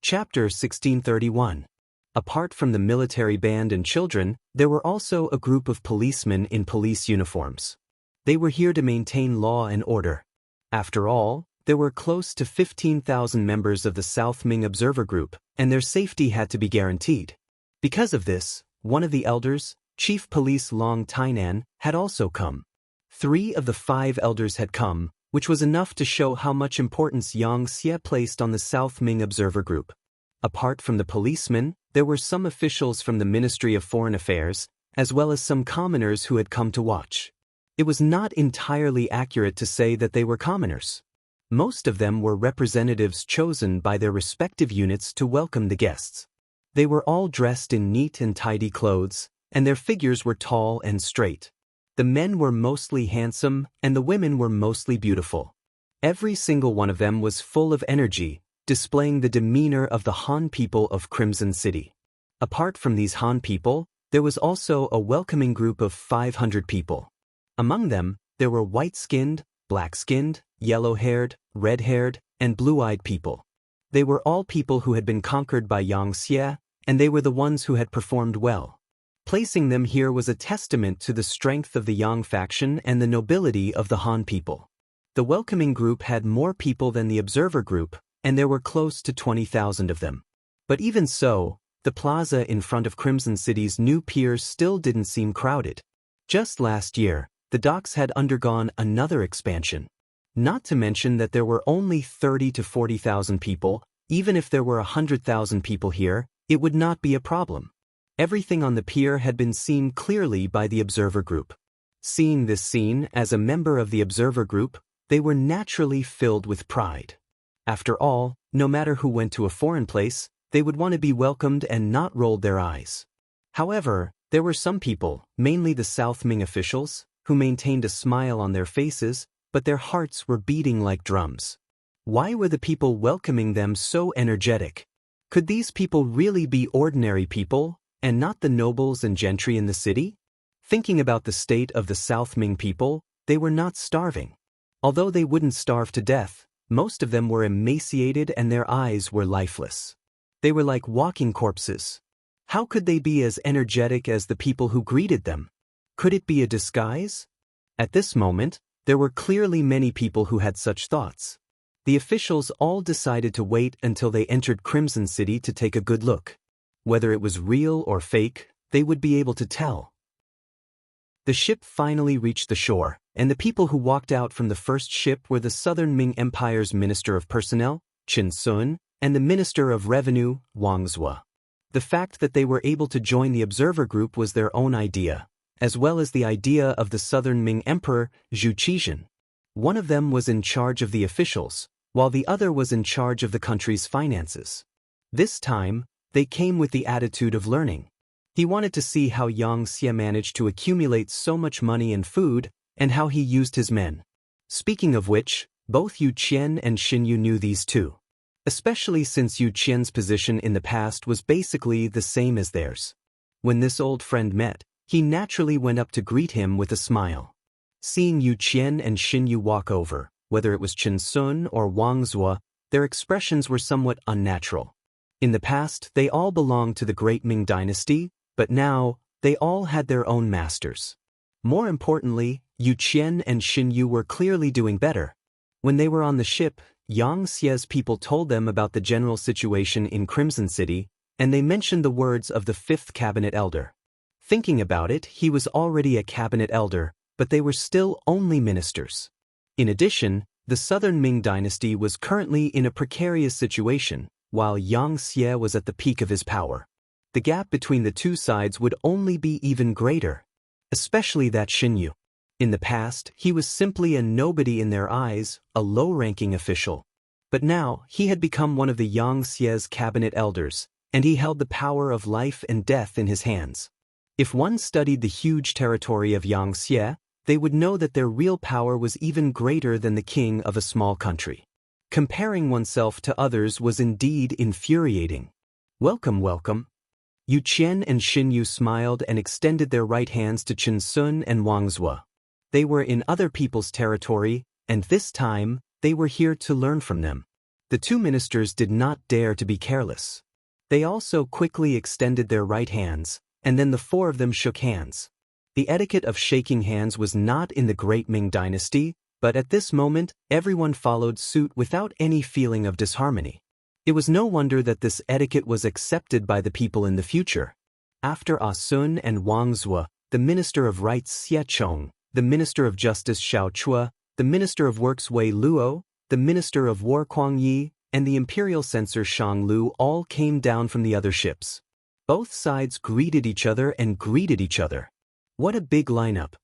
Chapter 1631. Apart from the military band and children, there were also a group of policemen in police uniforms. They were here to maintain law and order. After all, there were close to 15,000 members of the South Ming Observer Group, and their safety had to be guaranteed. Because of this, one of the elders, Chief Police Longtime, had also come. 3 of the 5 elders had come, which was enough to show how much importance Xianxia placed on the South Ming Observer Group. Apart from the policemen, there were some officials from the Ministry of Foreign Affairs, as well as some commoners who had come to watch. It was not entirely accurate to say that they were commoners. Most of them were representatives chosen by their respective units to welcome the guests. They were all dressed in neat and tidy clothes, and their figures were tall and straight. The men were mostly handsome, and the women were mostly beautiful. Every single one of them was full of energy, displaying the demeanor of the Han people of Crimson City. Apart from these Han people, there was also a welcoming group of 500 people. Among them, there were white-skinned, black-skinned, yellow-haired, red-haired, and blue-eyed people. They were all people who had been conquered by Xianxia, and they were the ones who had performed well. Placing them here was a testament to the strength of the Yang faction and the nobility of the Han people. The welcoming group had more people than the observer group, and there were close to 20,000 of them. But even so, the plaza in front of Crimson City's new pier still didn't seem crowded. Just last year, the docks had undergone another expansion. Not to mention that there were only 30 to 40,000 people. Even if there were 100,000 people here, it would not be a problem. Everything on the pier had been seen clearly by the observer group. Seeing this scene as a member of the observer group, they were naturally filled with pride. After all, no matter who went to a foreign place, they would want to be welcomed and not rolled their eyes. However, there were some people, mainly the South Ming officials, who maintained a smile on their faces, but their hearts were beating like drums. Why were the people welcoming them so energetic? Could these people really be ordinary people, and not the nobles and gentry in the city? Thinking about the state of the South Ming people, they were not starving. Although they wouldn't starve to death, most of them were emaciated and their eyes were lifeless. They were like walking corpses. How could they be as energetic as the people who greeted them? Could it be a disguise? At this moment, there were clearly many people who had such thoughts. The officials all decided to wait until they entered Crimson City to take a good look. Whether it was real or fake, they would be able to tell. The ship finally reached the shore, and the people who walked out from the first ship were the Southern Ming Empire's Minister of Personnel, Qin Sun, and the Minister of Revenue, Wang Zhua. The fact that they were able to join the observer group was their own idea, as well as the idea of the Southern Ming Emperor, Zhu Qizhen. One of them was in charge of the officials, while the other was in charge of the country's finances. This time, they came with the attitude of learning. He wanted to see how Xianxia managed to accumulate so much money and food, and how he used his men. Speaking of which, both Yu Qian and Xinyu knew these too. Especially since Yu Qian's position in the past was basically the same as theirs. When this old friend met, he naturally went up to greet him with a smile. Seeing Yu Qian and Xinyu walk over, whether it was Qin Sun or Wang Zhua, their expressions were somewhat unnatural. In the past, they all belonged to the Great Ming Dynasty, but now, they all had their own masters. More importantly, Yu Qian and Xinyu were clearly doing better. When they were on the ship, Xia's people told them about the general situation in Crimson City, and they mentioned the words of the 5th cabinet elder. Thinking about it, he was already a cabinet elder, but they were still only ministers. In addition, the Southern Ming Dynasty was currently in a precarious situation, while Xianxia was at the peak of his power. The gap between the two sides would only be even greater, especially that Xinyu. In the past, he was simply a nobody in their eyes, a low-ranking official. But now, he had become one of the Xia's cabinet elders, and he held the power of life and death in his hands. If one studied the huge territory of Xianxia, they would know that their real power was even greater than the king of a small country. Comparing oneself to others was indeed infuriating. Welcome, welcome. Yu Qian and Xinyu smiled and extended their right hands to Qin Sun and Wang Zhua. They were in other people's territory, and this time, they were here to learn from them. The two ministers did not dare to be careless. They also quickly extended their right hands, and then the four of them shook hands. The etiquette of shaking hands was not in the Great Ming Dynasty, but at this moment, everyone followed suit without any feeling of disharmony. It was no wonder that this etiquette was accepted by the people in the future. After Sun and Wang Zue, the Minister of Rights Xie Chong, the Minister of Justice Xiao Chua, the Minister of Works Wei Luo, the Minister of War Kuang Yi, and the Imperial Censor Shang Lu all came down from the other ships. Both sides greeted each other and greeted each other. What a big lineup.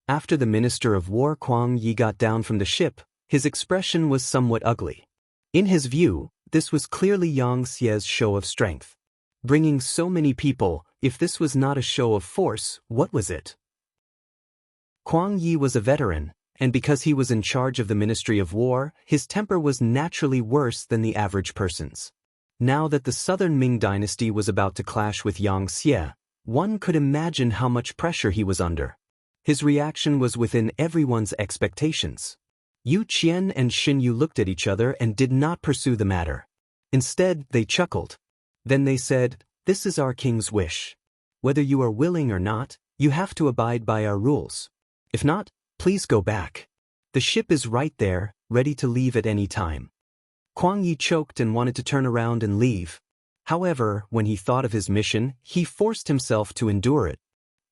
After the Minister of War Kuang Yi got down from the ship, his expression was somewhat ugly. In his view, this was clearly Yang Xie's show of strength. Bringing so many people, if this was not a show of force, what was it? Kuang Yi was a veteran, and because he was in charge of the Ministry of War, his temper was naturally worse than the average person's. Now that the Southern Ming Dynasty was about to clash with Yang Xie, one could imagine how much pressure he was under. His reaction was within everyone's expectations. Yu Qian and Xin Yu looked at each other and did not pursue the matter. Instead, they chuckled. Then they said, "This is our king's wish. Whether you are willing or not, you have to abide by our rules. If not, please go back. The ship is right there, ready to leave at any time." Kuang Yi choked and wanted to turn around and leave. However, when he thought of his mission, he forced himself to endure it.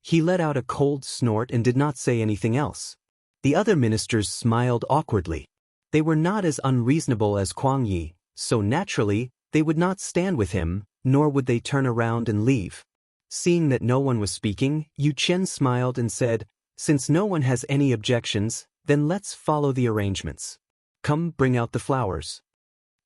He let out a cold snort and did not say anything else. The other ministers smiled awkwardly. They were not as unreasonable as Kuang Yi, so naturally, they would not stand with him, nor would they turn around and leave. Seeing that no one was speaking, Yu Qian smiled and said, "Since no one has any objections, then let's follow the arrangements. Come, bring out the flowers."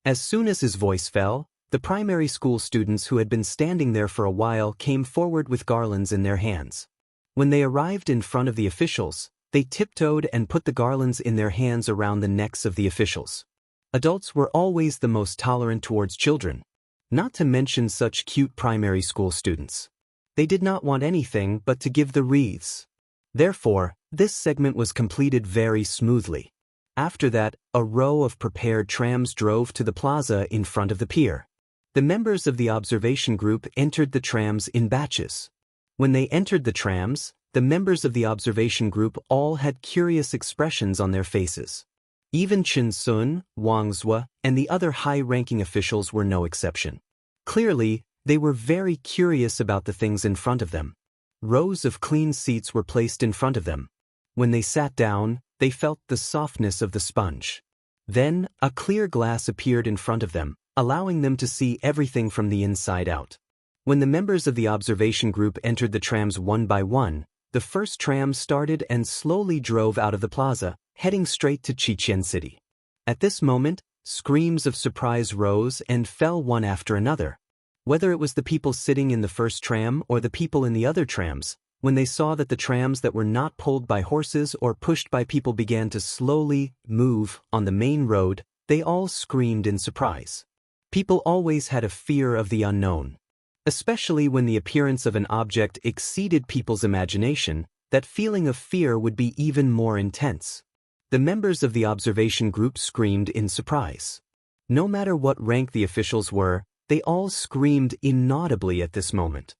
As soon as his voice fell, the primary school students who had been standing there for a while came forward with garlands in their hands. When they arrived in front of the officials, they tiptoed and put the garlands in their hands around the necks of the officials. Adults were always the most tolerant towards children, not to mention such cute primary school students. They did not want anything but to give the wreaths. Therefore, this segment was completed very smoothly. After that, a row of prepared trams drove to the plaza in front of the pier. The members of the observation group entered the trams in batches. When they entered the trams, the members of the observation group all had curious expressions on their faces. Even Chen Sun, Wang Zue, and the other high-ranking officials were no exception. Clearly, they were very curious about the things in front of them. Rows of clean seats were placed in front of them. When they sat down, they felt the softness of the sponge. Then, a clear glass appeared in front of them, allowing them to see everything from the inside out. When the members of the observation group entered the trams one by one, the first tram started and slowly drove out of the plaza, heading straight to Xichen City. At this moment, screams of surprise rose and fell one after another. Whether it was the people sitting in the first tram or the people in the other trams, when they saw that the trams that were not pulled by horses or pushed by people began to slowly move on the main road, they all screamed in surprise. People always had a fear of the unknown. Especially when the appearance of an object exceeded people's imagination, that feeling of fear would be even more intense. The members of the observation group screamed in surprise. No matter what rank the officials were, they all screamed inaudibly at this moment.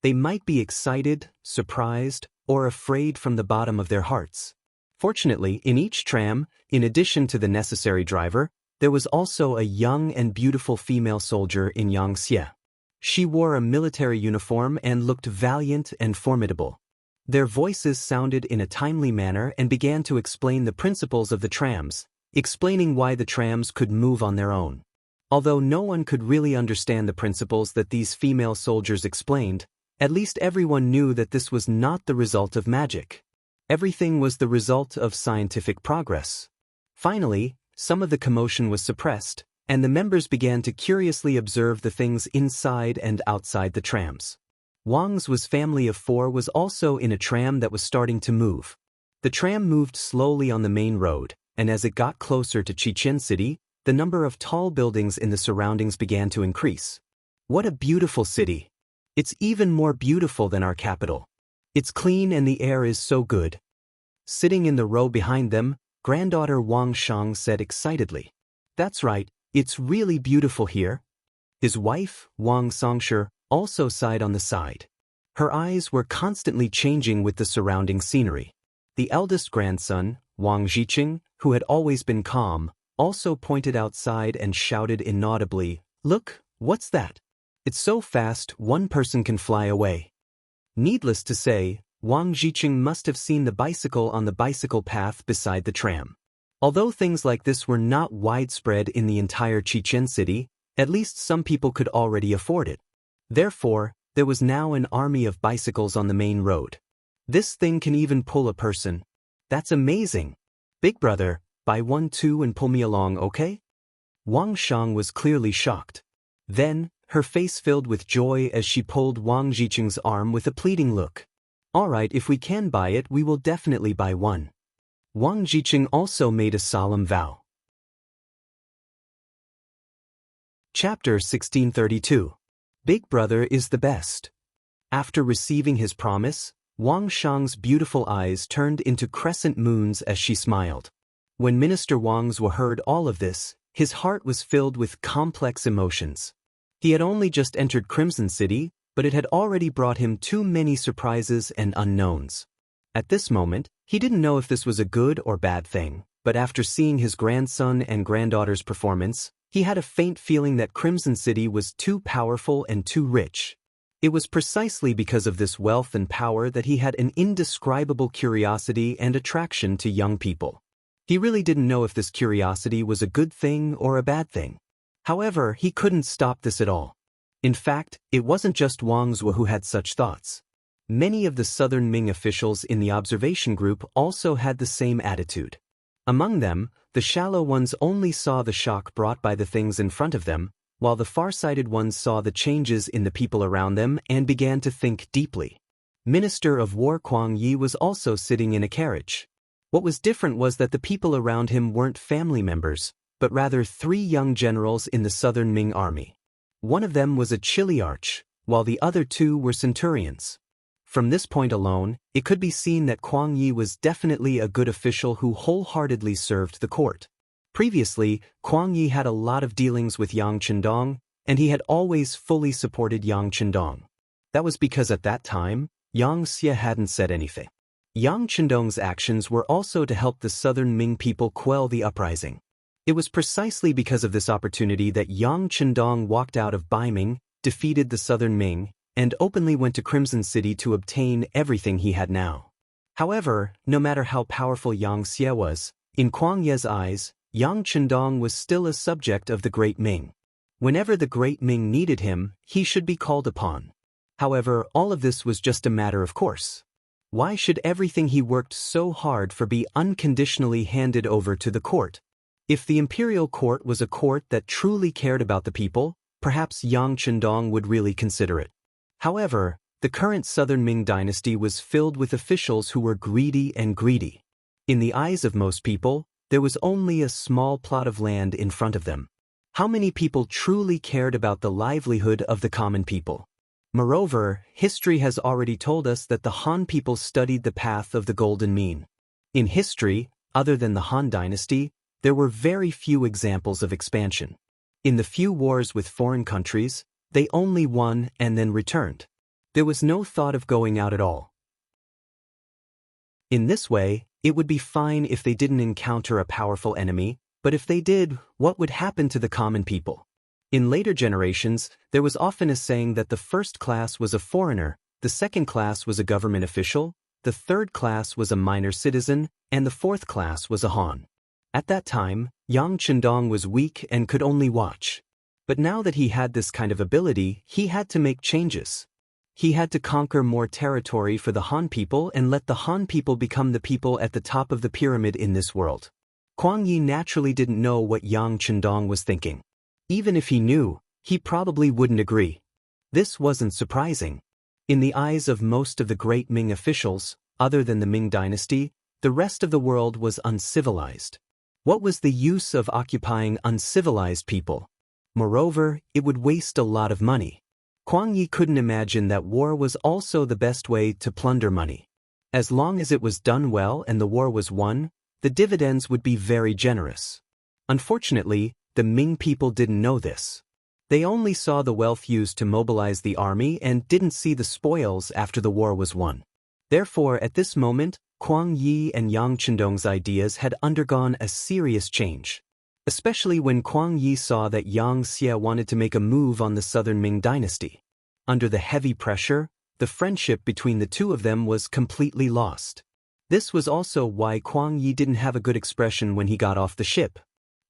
They might be excited, surprised, or afraid from the bottom of their hearts. Fortunately, in each tram, in addition to the necessary driver, there was also a young and beautiful female soldier in Yang Xie. She wore a military uniform and looked valiant and formidable. Their voices sounded in a timely manner and began to explain the principles of the trams, explaining why the trams could move on their own. Although no one could really understand the principles that these female soldiers explained, at least everyone knew that this was not the result of magic. Everything was the result of scientific progress. Finally, some of the commotion was suppressed, and the members began to curiously observe the things inside and outside the trams. Wang's family of four was also in a tram that was starting to move. The tram moved slowly on the main road, and as it got closer to Xichen City, the number of tall buildings in the surroundings began to increase. What a beautiful city! It's even more beautiful than our capital. It's clean and the air is so good. Sitting in the row behind them, granddaughter Wang Shang said excitedly. That's right, it's really beautiful here. His wife, Wang Xianxia, also sighed on the side. Her eyes were constantly changing with the surrounding scenery. The eldest grandson, Wang Zhiqing, who had always been calm, also pointed outside and shouted inaudibly, "Look, what's that? It's so fast one person can fly away." Needless to say, Wang Zhiqing must have seen the bicycle on the bicycle path beside the tram. Although things like this were not widespread in the entire Chichen city, at least some people could already afford it. Therefore, there was now an army of bicycles on the main road. This thing can even pull a person. That's amazing. Big brother, buy one too and pull me along, okay? Wang Shang was clearly shocked. Then, her face filled with joy as she pulled Wang Zhiqing's arm with a pleading look. All right, if we can buy it, we will definitely buy one. Wang Zhiqing also made a solemn vow. Chapter 1632. Big Brother is the best. After receiving his promise, Wang Shang's beautiful eyes turned into crescent moons as she smiled. When Minister Wang's heard all of this, his heart was filled with complex emotions. He had only just entered Crimson City, but it had already brought him too many surprises and unknowns. At this moment, he didn't know if this was a good or bad thing, but after seeing his grandson and granddaughter's performance, he had a faint feeling that Crimson City was too powerful and too rich. It was precisely because of this wealth and power that he had an indescribable curiosity and attraction to young people. He really didn't know if this curiosity was a good thing or a bad thing. However, he couldn't stop this at all. In fact, it wasn't just Wang Zhuo who had such thoughts. Many of the Southern Ming officials in the observation group also had the same attitude. Among them, the shallow ones only saw the shock brought by the things in front of them, while the far-sighted ones saw the changes in the people around them and began to think deeply. Minister of War Kuang Yi was also sitting in a carriage. What was different was that the people around him weren't family members, but rather 3 young generals in the Southern Ming army. One of them was a chiliarch, while the other 2 were centurions. From this point alone, it could be seen that Kuang Yi was definitely a good official who wholeheartedly served the court. Previously, Kuang Yi had a lot of dealings with Yang Chendong, and he had always fully supported Yang Chendong. That was because at that time, Yang Xie hadn't said anything. Yang Chendong's actions were also to help the Southern Ming people quell the uprising. It was precisely because of this opportunity that Yang Chendong walked out of Baiming, defeated the Southern Ming, and openly went to Crimson City to obtain everything he had now. However, no matter how powerful Yang Xie was, in Kuang Ye's eyes, Yang Chendong was still a subject of the Great Ming. Whenever the Great Ming needed him, he should be called upon. However, all of this was just a matter of course. Why should everything he worked so hard for be unconditionally handed over to the court? If the imperial court was a court that truly cared about the people, perhaps Yang Chendong would really consider it. However, the current Southern Ming dynasty was filled with officials who were greedy and greedy. In the eyes of most people, there was only a small plot of land in front of them. How many people truly cared about the livelihood of the common people? Moreover, history has already told us that the Han people studied the path of the Golden Mean. In history, other than the Han dynasty, there were very few examples of expansion. In the few wars with foreign countries, they only won and then returned. There was no thought of going out at all. In this way, it would be fine if they didn't encounter a powerful enemy, but if they did, what would happen to the common people? In later generations, there was often a saying that the first class was a foreigner, the second class was a government official, the third class was a minor citizen, and the fourth class was a Han. At that time, Yang Chendong was weak and could only watch. But now that he had this kind of ability, he had to make changes. He had to conquer more territory for the Han people and let the Han people become the people at the top of the pyramid in this world. Kuang Yi naturally didn't know what Yang Chendong was thinking. Even if he knew, he probably wouldn't agree. This wasn't surprising. In the eyes of most of the great Ming officials, other than the Ming dynasty, the rest of the world was uncivilized. What was the use of occupying uncivilized people? Moreover, it would waste a lot of money. Kuang Yi couldn't imagine that war was also the best way to plunder money. As long as it was done well and the war was won, the dividends would be very generous. Unfortunately, the Ming people didn't know this. They only saw the wealth used to mobilize the army and didn't see the spoils after the war was won. Therefore, at this moment, Kuang Yi and Yang Chendong's ideas had undergone a serious change. Especially when Kuang Yi saw that Yang Xie wanted to make a move on the southern Ming dynasty. Under the heavy pressure, the friendship between the two of them was completely lost. This was also why Kuang Yi didn't have a good expression when he got off the ship.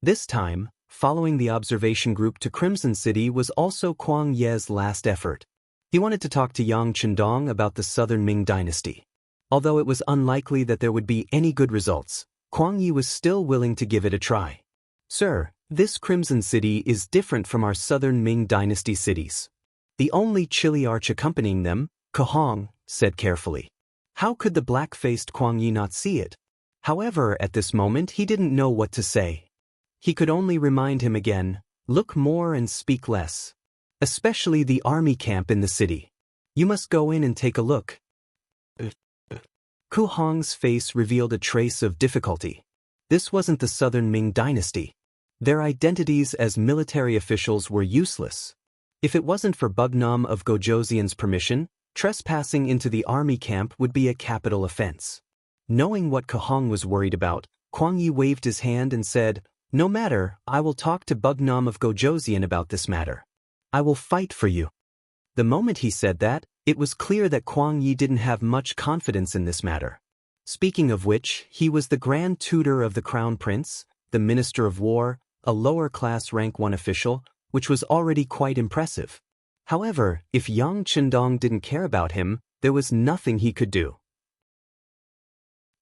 This time, following the observation group to Crimson City was also Kuang Ye's last effort. He wanted to talk to Yang Chendong about the southern Ming dynasty. Although it was unlikely that there would be any good results, Kuang Yi was still willing to give it a try. "Sir, this Crimson City is different from our southern Ming dynasty cities. The only chili arch accompanying them," Kahong said carefully. How could the black-faced Kuang Yi not see it? However, at this moment he didn't know what to say. He could only remind him again, "Look more and speak less. Especially the army camp in the city. You must go in and take a look." Ku Hong's face revealed a trace of difficulty. This wasn't the southern Ming dynasty. Their identities as military officials were useless. If it wasn't for Bugnam of Gojoseon's permission, trespassing into the army camp would be a capital offense. Knowing what Kahong was worried about, Kuang Yi waved his hand and said, "No matter, I will talk to Bugnam of Gojoseon about this matter. I will fight for you." The moment he said that, it was clear that Kuang Yi didn't have much confidence in this matter. Speaking of which, he was the Grand Tutor of the Crown Prince, the Minister of War, a lower-class rank 1 official, which was already quite impressive. However, if Yang Chendong didn't care about him, there was nothing he could do.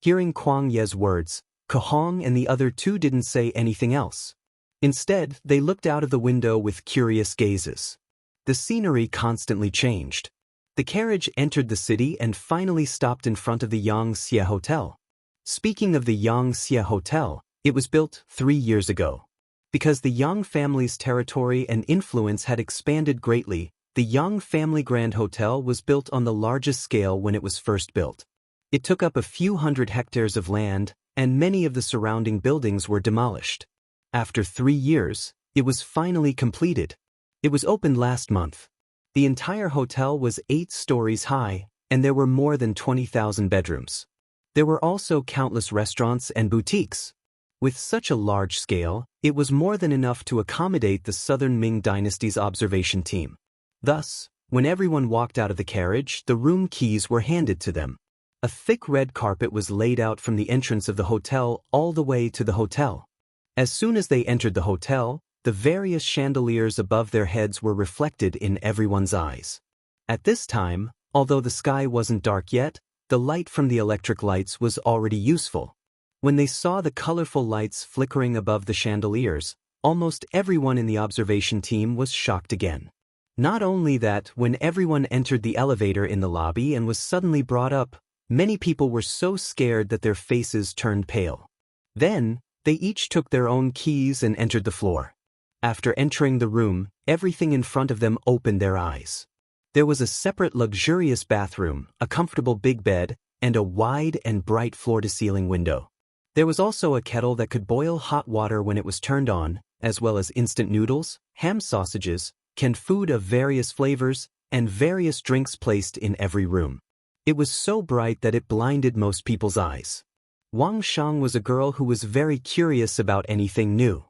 Hearing Kuang Ye's words, Kahong and the other two didn't say anything else. Instead, they looked out of the window with curious gazes. The scenery constantly changed. The carriage entered the city and finally stopped in front of the Yang Xie Hotel. Speaking of the Yang Xie Hotel, it was built 3 years ago. Because the Yang family's territory and influence had expanded greatly, the Yang family Grand Hotel was built on the largest scale when it was first built. It took up a few hundred hectares of land, and many of the surrounding buildings were demolished. After 3 years, it was finally completed. It was opened last month. The entire hotel was 8 stories high, and there were more than 20,000 bedrooms. There were also countless restaurants and boutiques. With such a large scale, it was more than enough to accommodate the southern Ming dynasty's observation team. Thus, when everyone walked out of the carriage, the room keys were handed to them. A thick red carpet was laid out from the entrance of the hotel all the way to the hotel. As soon as they entered the hotel, the various chandeliers above their heads were reflected in everyone's eyes. At this time, although the sky wasn't dark yet, the light from the electric lights was already useful. When they saw the colorful lights flickering above the chandeliers, almost everyone in the observation team was shocked again. Not only that, when everyone entered the elevator in the lobby and was suddenly brought up, many people were so scared that their faces turned pale. Then, they each took their own keys and entered the floor. After entering the room, everything in front of them opened their eyes. There was a separate luxurious bathroom, a comfortable big bed, and a wide and bright floor-to-ceiling window. There was also a kettle that could boil hot water when it was turned on, as well as instant noodles, ham sausages, canned food of various flavors, and various drinks placed in every room. It was so bright that it blinded most people's eyes. Wang Shang was a girl who was very curious about anything new.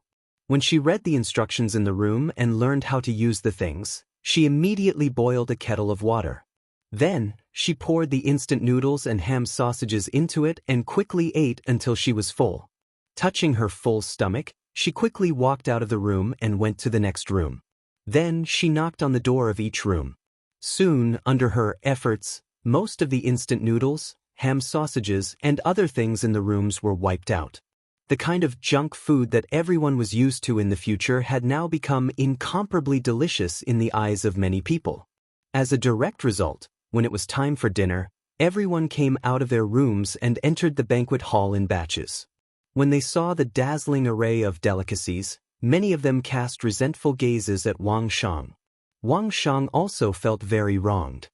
When she read the instructions in the room and learned how to use the things, she immediately boiled a kettle of water. Then, she poured the instant noodles and ham sausages into it and quickly ate until she was full. Touching her full stomach, she quickly walked out of the room and went to the next room. Then, she knocked on the door of each room. Soon, under her efforts, most of the instant noodles, ham sausages, and other things in the rooms were wiped out. The kind of junk food that everyone was used to in the future had now become incomparably delicious in the eyes of many people. As a direct result, when it was time for dinner, everyone came out of their rooms and entered the banquet hall in batches. When they saw the dazzling array of delicacies, many of them cast resentful gazes at Wang Shang. Wang Shang also felt very wronged.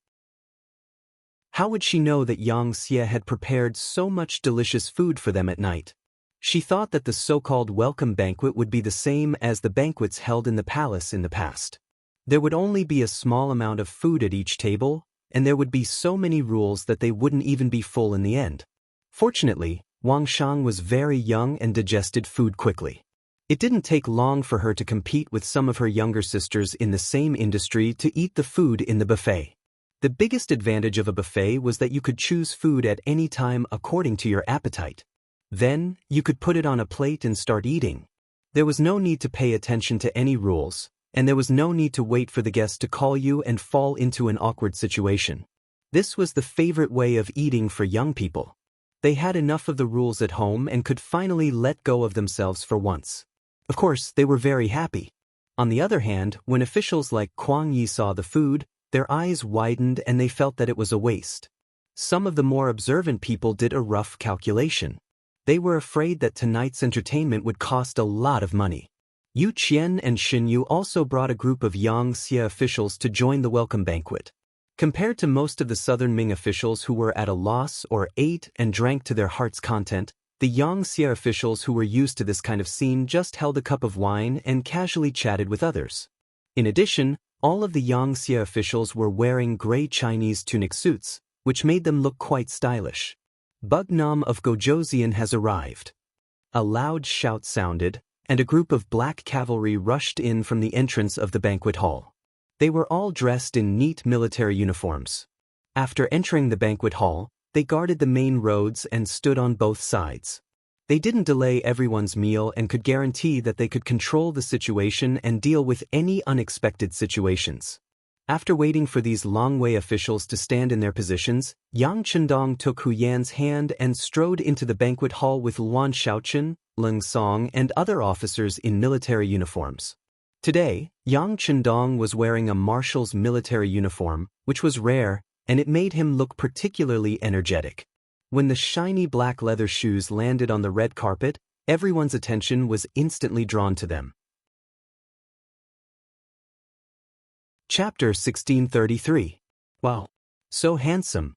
How would she know that Yang Xie had prepared so much delicious food for them at night? She thought that the so-called welcome banquet would be the same as the banquets held in the palace in the past. There would only be a small amount of food at each table, and there would be so many rules that they wouldn't even be full in the end. Fortunately, Wang Shang was very young and digested food quickly. It didn't take long for her to compete with some of her younger sisters in the same industry to eat the food in the buffet. The biggest advantage of a buffet was that you could choose food at any time according to your appetite. Then, you could put it on a plate and start eating. There was no need to pay attention to any rules, and there was no need to wait for the guest to call you and fall into an awkward situation. This was the favorite way of eating for young people. They had enough of the rules at home and could finally let go of themselves for once. Of course, they were very happy. On the other hand, when officials like Kuang Yi saw the food, their eyes widened and they felt that it was a waste. Some of the more observant people did a rough calculation. They were afraid that tonight's entertainment would cost a lot of money. Wuxia and Xianxia also brought a group of Xianxia officials to join the welcome banquet. Compared to most of the southern Ming officials who were at a loss or ate and drank to their heart's content, the Xianxia officials who were used to this kind of scene just held a cup of wine and casually chatted with others. In addition, all of the Xianxia officials were wearing gray Chinese tunic suits, which made them look quite stylish. Bugnam of Gojoseon has arrived. A loud shout sounded, and a group of black cavalry rushed in from the entrance of the banquet hall. They were all dressed in neat military uniforms. After entering the banquet hall, they guarded the main roads and stood on both sides. They didn't delay everyone's meal and could guarantee that they could control the situation and deal with any unexpected situations. After waiting for these Longwei officials to stand in their positions, Yang Chendong took Hu Yan's hand and strode into the banquet hall with Luan Shaochen, Leng Song, and other officers in military uniforms. Today, Yang Chendong was wearing a marshal's military uniform, which was rare, and it made him look particularly energetic. When the shiny black leather shoes landed on the red carpet, everyone's attention was instantly drawn to them. Chapter 1633. Wow. So handsome.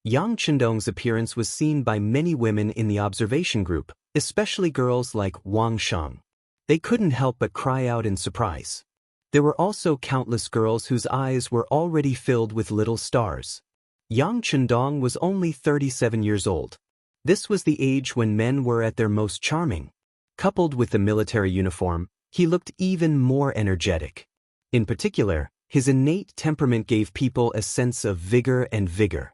Yang Chendong's appearance was seen by many women in the observation group, especially girls like Wang Shang. They couldn't help but cry out in surprise. There were also countless girls whose eyes were already filled with little stars. Yang Chendong was only 37 years old. This was the age when men were at their most charming. Coupled with the military uniform, he looked even more energetic. In particular, his innate temperament gave people a sense of vigor and vigor.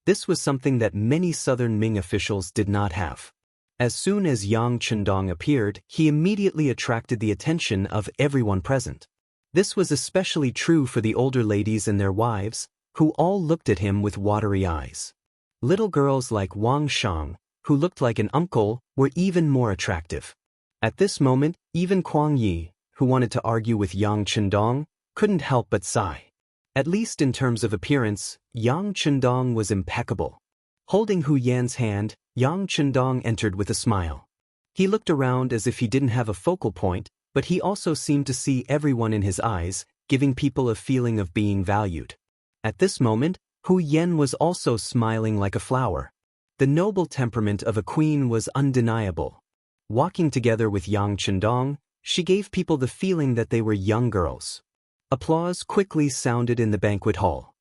This was something that many southern Ming officials did not have. As soon as Yang Chendong appeared, he immediately attracted the attention of everyone present. This was especially true for the older ladies and their wives, who all looked at him with watery eyes. Little girls like Wang Shang, who looked like an uncle, were even more attractive. At this moment, even Kuang Yi, who wanted to argue with Yang Chendong, couldn't help but sigh. At least in terms of appearance, Yang Chendong was impeccable. Holding Hu Yan's hand, Yang Chendong entered with a smile. He looked around as if he didn't have a focal point, but he also seemed to see everyone in his eyes, giving people a feeling of being valued. At this moment, Hu Yan was also smiling like a flower. The noble temperament of a queen was undeniable. Walking together with Yang Chendong, she gave people the feeling that they were young girls. Applause quickly sounded in the banquet hall.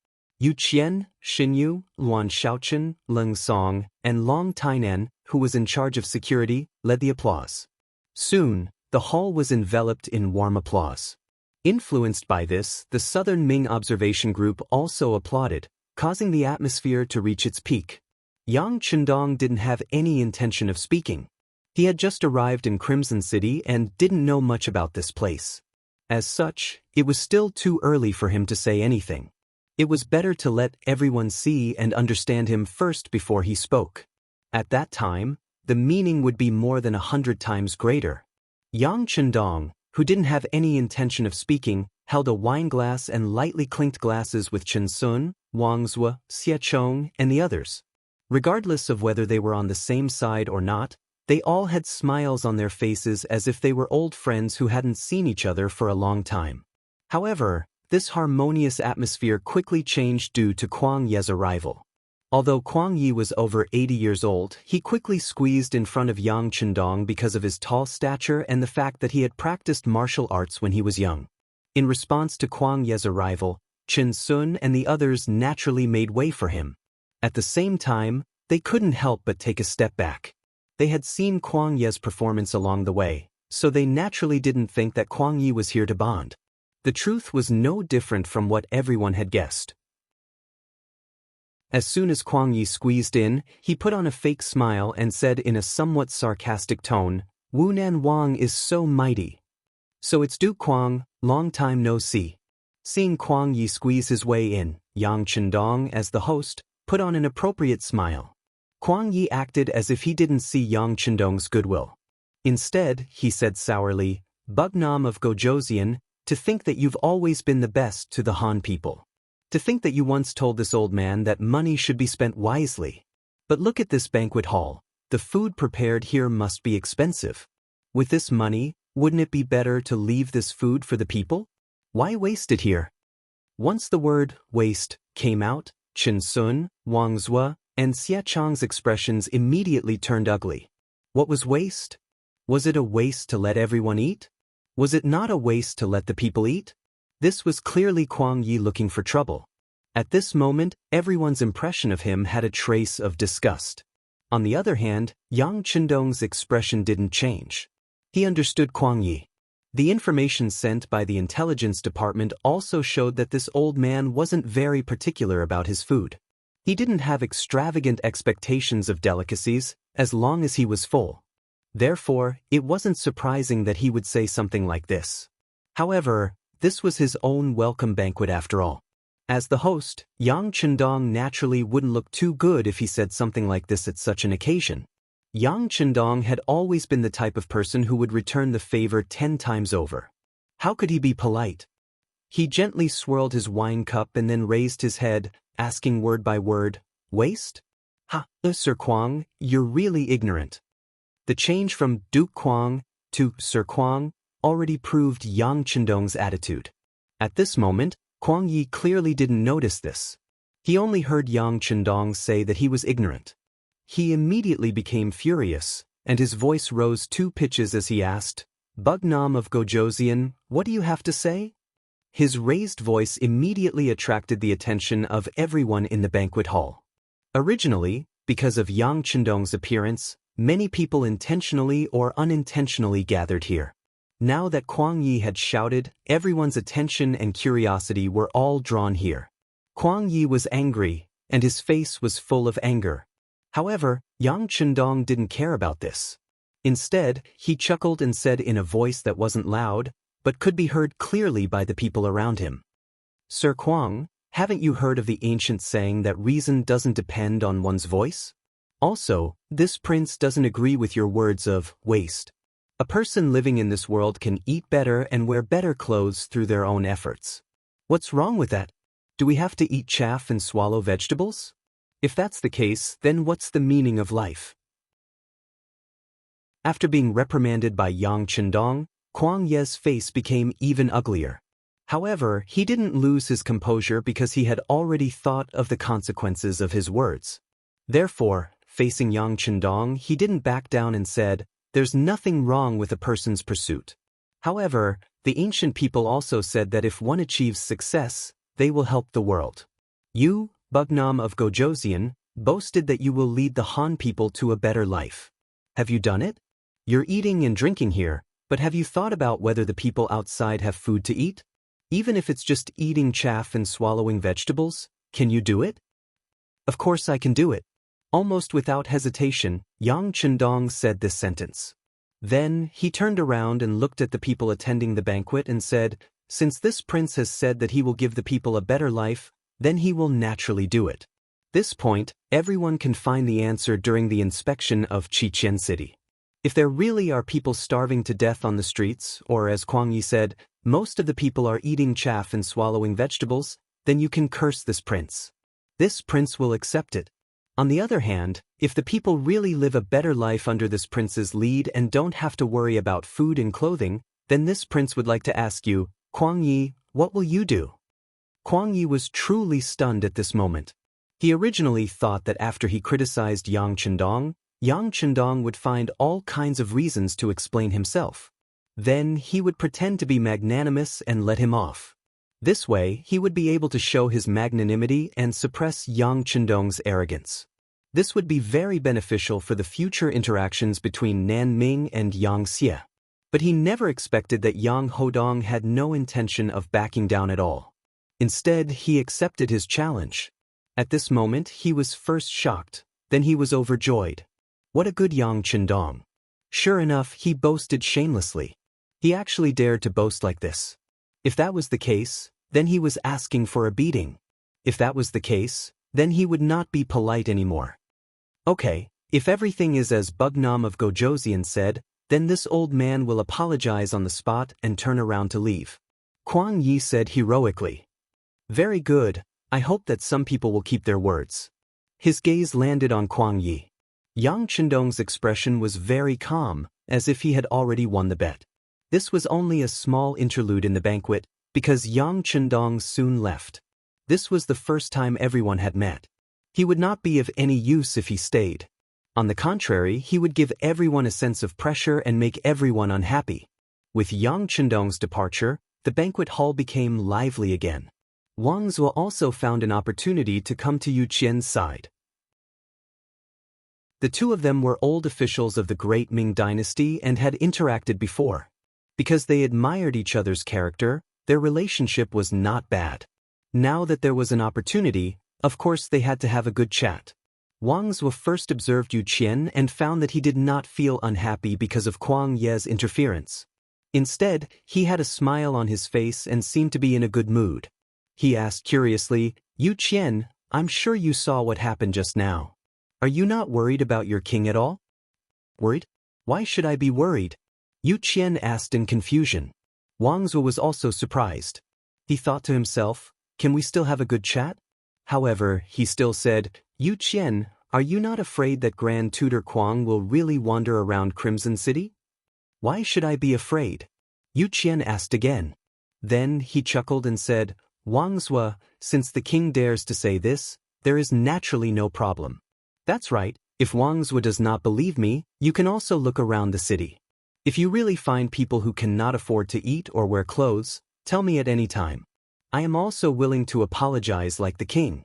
Wuxia, Xianxia, Luan Shaochen, Leng Song, and Long Tainan, who was in charge of security, led the applause. Soon, the hall was enveloped in warm applause. Influenced by this, the Southern Ming observation group also applauded, causing the atmosphere to reach its peak. Yang Chendong didn't have any intention of speaking. He had just arrived in Crimson City and didn't know much about this place. As such, it was still too early for him to say anything. It was better to let everyone see and understand him first before he spoke. At that time, the meaning would be more than 100 times greater. Yang Chendong, who didn't have any intention of speaking, held a wine glass and lightly clinked glasses with Chen Sun, Wang Zue, Xie Chong, and the others. Regardless of whether they were on the same side or not, they all had smiles on their faces as if they were old friends who hadn't seen each other for a long time. However, this harmonious atmosphere quickly changed due to Kuang Ye's arrival. Although Kuang Yi was over 80 years old, he quickly squeezed in front of Yang Chendong because of his tall stature and the fact that he had practiced martial arts when he was young. In response to Kuang Ye's arrival, Chen Sun and the others naturally made way for him. At the same time, they couldn't help but take a step back. They had seen Kuang Ye's performance along the way, so they naturally didn't think that Kuang Yi was here to bond. The truth was no different from what everyone had guessed. As soon as Kuang Yi squeezed in, he put on a fake smile and said in a somewhat sarcastic tone, "Wunan Wang is so mighty. So it's Duke Kuang, long time no see." Seeing Kuang Yi squeeze his way in, Yang Chendong, as the host, put on an appropriate smile. Kuang Yi acted as if he didn't see Yang Chendong's goodwill. Instead, he said sourly, "Bugnam of Gojoseon, to think that you've always been the best to the Han people. To think that you once told this old man that money should be spent wisely. But look at this banquet hall. The food prepared here must be expensive. With this money, wouldn't it be better to leave this food for the people? Why waste it here?" Once the word waste came out, Chen Sun, Wang Zhua, and Xie Chang's expressions immediately turned ugly. What was waste? Was it a waste to let everyone eat? Was it not a waste to let the people eat? This was clearly Kuang Yi looking for trouble. At this moment, everyone's impression of him had a trace of disgust. On the other hand, Yang Chendong's expression didn't change. He understood Kuang Yi. The information sent by the intelligence department also showed that this old man wasn't very particular about his food. He didn't have extravagant expectations of delicacies, as long as he was full. Therefore, it wasn't surprising that he would say something like this. However, this was his own welcome banquet after all. As the host, Yang Chendong naturally wouldn't look too good if he said something like this at such an occasion. Yang Chendong had always been the type of person who would return the favor 10 times over. How could he be polite? He gently swirled his wine cup and then raised his head, asking word by word, "Waste? Ha, Sir Kuang, you're really ignorant." The change from Duke Kuang to Sir Kuang already proved Yang Chendong's attitude. At this moment, Kuang Yi clearly didn't notice this. He only heard Yang Chendong say that he was ignorant. He immediately became furious, and his voice rose 2 pitches as he asked, "Bugnam of Gojoseon, what do you have to say?" His raised voice immediately attracted the attention of everyone in the banquet hall. Originally, because of Yang Chendong's appearance, many people intentionally or unintentionally gathered here. Now that Kuang Yi had shouted, everyone's attention and curiosity were all drawn here. Kuang Yi was angry, and his face was full of anger. However, Yang Chendong didn't care about this. Instead, he chuckled and said in a voice that wasn't loud, but could be heard clearly by the people around him, "Sir Kuang, haven't you heard of the ancient saying that reason doesn't depend on one's voice? Also, this prince doesn't agree with your words of waste. A person living in this world can eat better and wear better clothes through their own efforts. What's wrong with that? Do we have to eat chaff and swallow vegetables? If that's the case, then what's the meaning of life?" After being reprimanded by Yang Chendong, Kuang Ye's face became even uglier. However, he didn't lose his composure because he had already thought of the consequences of his words. Therefore, facing Yang Chendong, he didn't back down and said, "There's nothing wrong with a person's pursuit. However, the ancient people also said that if one achieves success, they will help the world. You, Bugnam of Gojoseon, boasted that you will lead the Han people to a better life. Have you done it? You're eating and drinking here, but have you thought about whether the people outside have food to eat? Even if it's just eating chaff and swallowing vegetables, can you do it?" "Of course I can do it." Almost without hesitation, Yang Chendong said this sentence. Then, he turned around and looked at the people attending the banquet and said, "Since this prince has said that he will give the people a better life, then he will naturally do it." This point, everyone can find the answer during the inspection of Qiqian City. If there really are people starving to death on the streets, or as Kuang Yi said, most of the people are eating chaff and swallowing vegetables, then you can curse this prince. This prince will accept it. On the other hand, if the people really live a better life under this prince's lead and don't have to worry about food and clothing, then this prince would like to ask you, "Kuang Yi, what will you do?" Kuang Yi was truly stunned at this moment. He originally thought that after he criticized Yang Chendong would find all kinds of reasons to explain himself. Then he would pretend to be magnanimous and let him off. This way, he would be able to show his magnanimity and suppress Yang Chendong's arrogance. This would be very beneficial for the future interactions between Nan Ming and Yang Xie. But he never expected that Yang Hodong had no intention of backing down at all. Instead, he accepted his challenge. At this moment, he was first shocked, then he was overjoyed. What a good Yang Chendong. Sure enough, he boasted shamelessly. He actually dared to boast like this. If that was the case, then he was asking for a beating. If that was the case, then he would not be polite anymore. Okay, if everything is as Bugnam of Gojoseon said, then this old man will apologize on the spot and turn around to leave. Kwang Yi said heroically. Very good, I hope that some people will keep their words. His gaze landed on Kwang Yi. Yang Chendong's expression was very calm, as if he had already won the bet. This was only a small interlude in the banquet, because Yang Chendong soon left. This was the first time everyone had met. He would not be of any use if he stayed. On the contrary, he would give everyone a sense of pressure and make everyone unhappy. With Yang Chendong's departure, the banquet hall became lively again. Wang Zhuo also found an opportunity to come to Yu Qian's side. The two of them were old officials of the Great Ming Dynasty and had interacted before. Because they admired each other's character, their relationship was not bad. Now that there was an opportunity, of course they had to have a good chat. Wang Zhuo first observed Yu Qian and found that he did not feel unhappy because of Kwang Ye's interference. Instead, he had a smile on his face and seemed to be in a good mood. He asked curiously, Yu Qian, I'm sure you saw what happened just now. Are you not worried about your king at all? Worried? Why should I be worried? Yu Qian asked in confusion. Wang Zhuo was also surprised. He thought to himself, can we still have a good chat? However, he still said, Yu Qian, are you not afraid that Grand Tutor Kwang will really wander around Crimson City? Why should I be afraid? Yu Qian asked again. Then he chuckled and said, Wang Zhuo, since the king dares to say this, there is naturally no problem. That's right, if Wang Zhuo does not believe me, you can also look around the city. If you really find people who cannot afford to eat or wear clothes, tell me at any time. I am also willing to apologize like the king.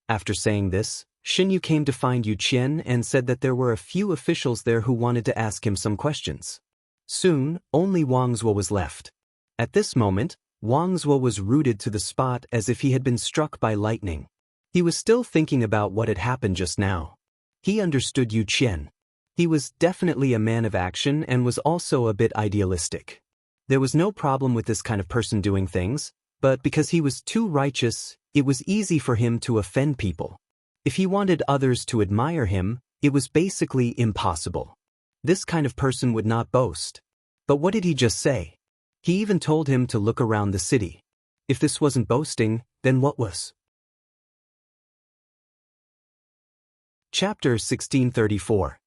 After saying this, Xinyu came to find Yu Qian and said that there were a few officials there who wanted to ask him some questions. Soon, only Wang Zhuo was left. At this moment, Wang Zhuo was rooted to the spot as if he had been struck by lightning. He was still thinking about what had happened just now. He understood Yu Qian. He was definitely a man of action and was also a bit idealistic. There was no problem with this kind of person doing things, but because he was too righteous, it was easy for him to offend people. If he wanted others to admire him, it was basically impossible. This kind of person would not boast. But what did he just say? He even told him to look around the city. If this wasn't boasting, then what was? Chapter 1634.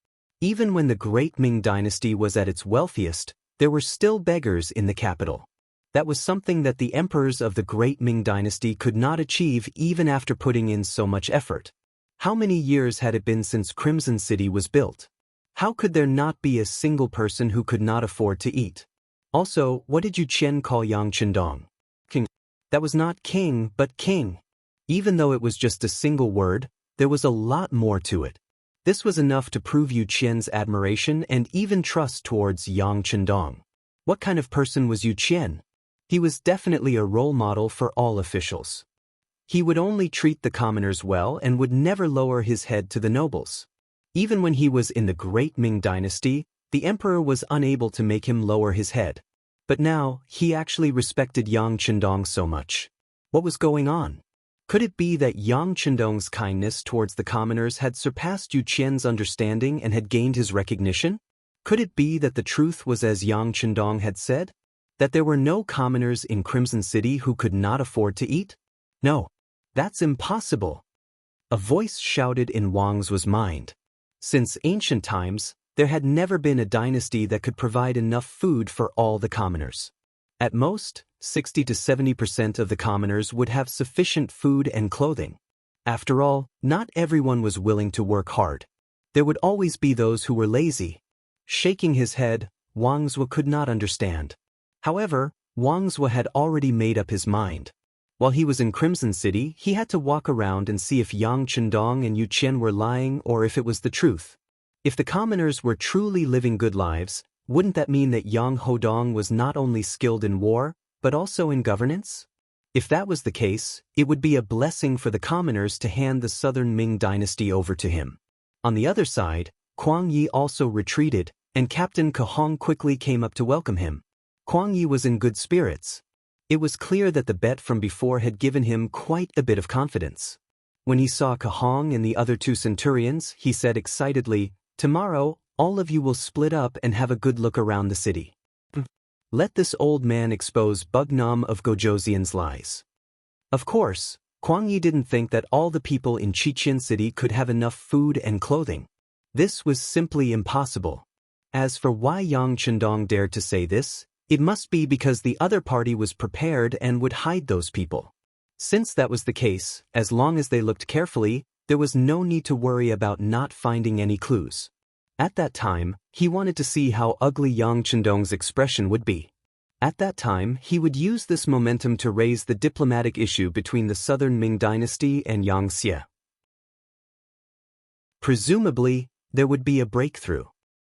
Even when the Great Ming Dynasty was at its wealthiest, there were still beggars in the capital. That was something that the emperors of the Great Ming Dynasty could not achieve even after putting in so much effort. How many years had it been since Crimson City was built? How could there not be a single person who could not afford to eat? Also, what did Yu Qian call Yang Chendong? King. That was not king, but king. Even though it was just a single word, there was a lot more to it. This was enough to prove Yu Qian's admiration and even trust towards Yang Chendong. What kind of person was Yu Qian? He was definitely a role model for all officials. He would only treat the commoners well and would never lower his head to the nobles. Even when he was in the Great Ming Dynasty, the emperor was unable to make him lower his head. But now, he actually respected Yang Chendong so much. What was going on? Could it be that Yang Chendong's kindness towards the commoners had surpassed Yu Qian's understanding and had gained his recognition? Could it be that the truth was as Yang Chendong had said? That there were no commoners in Crimson City who could not afford to eat? No, that's impossible. A voice shouted in Wang Zhuo's mind. Since ancient times, there had never been a dynasty that could provide enough food for all the commoners. At most, 60 to 70% of the commoners would have sufficient food and clothing. After all, not everyone was willing to work hard. There would always be those who were lazy. Shaking his head, Wang Zhuo could not understand. However, Wang Zhuo had already made up his mind. While he was in Crimson City, he had to walk around and see if Yang Chendong and Yu Qian were lying or if it was the truth. If the commoners were truly living good lives, wouldn't that mean that Yang Hodong was not only skilled in war, but also in governance? If that was the case, it would be a blessing for the commoners to hand the southern Ming dynasty over to him. On the other side, Kuang Yi also retreated, and Captain Kahong quickly came up to welcome him. Kuang Yi was in good spirits. It was clear that the bet from before had given him quite a bit of confidence. When he saw Kahong and the other two centurions, he said excitedly, "Tomorrow, all of you will split up and have a good look around the city. Let this old man expose Bugnam of Gojoseon's lies." Of course, Kuang Yi didn't think that all the people in Chichen City could have enough food and clothing. This was simply impossible. As for why Yang Chendong dared to say this, it must be because the other party was prepared and would hide those people. Since that was the case, as long as they looked carefully, there was no need to worry about not finding any clues. At that time, he wanted to see how ugly Yang Chendong's expression would be. At that time, he would use this momentum to raise the diplomatic issue between the southern Ming dynasty and Xianxia. Presumably, there would be a breakthrough.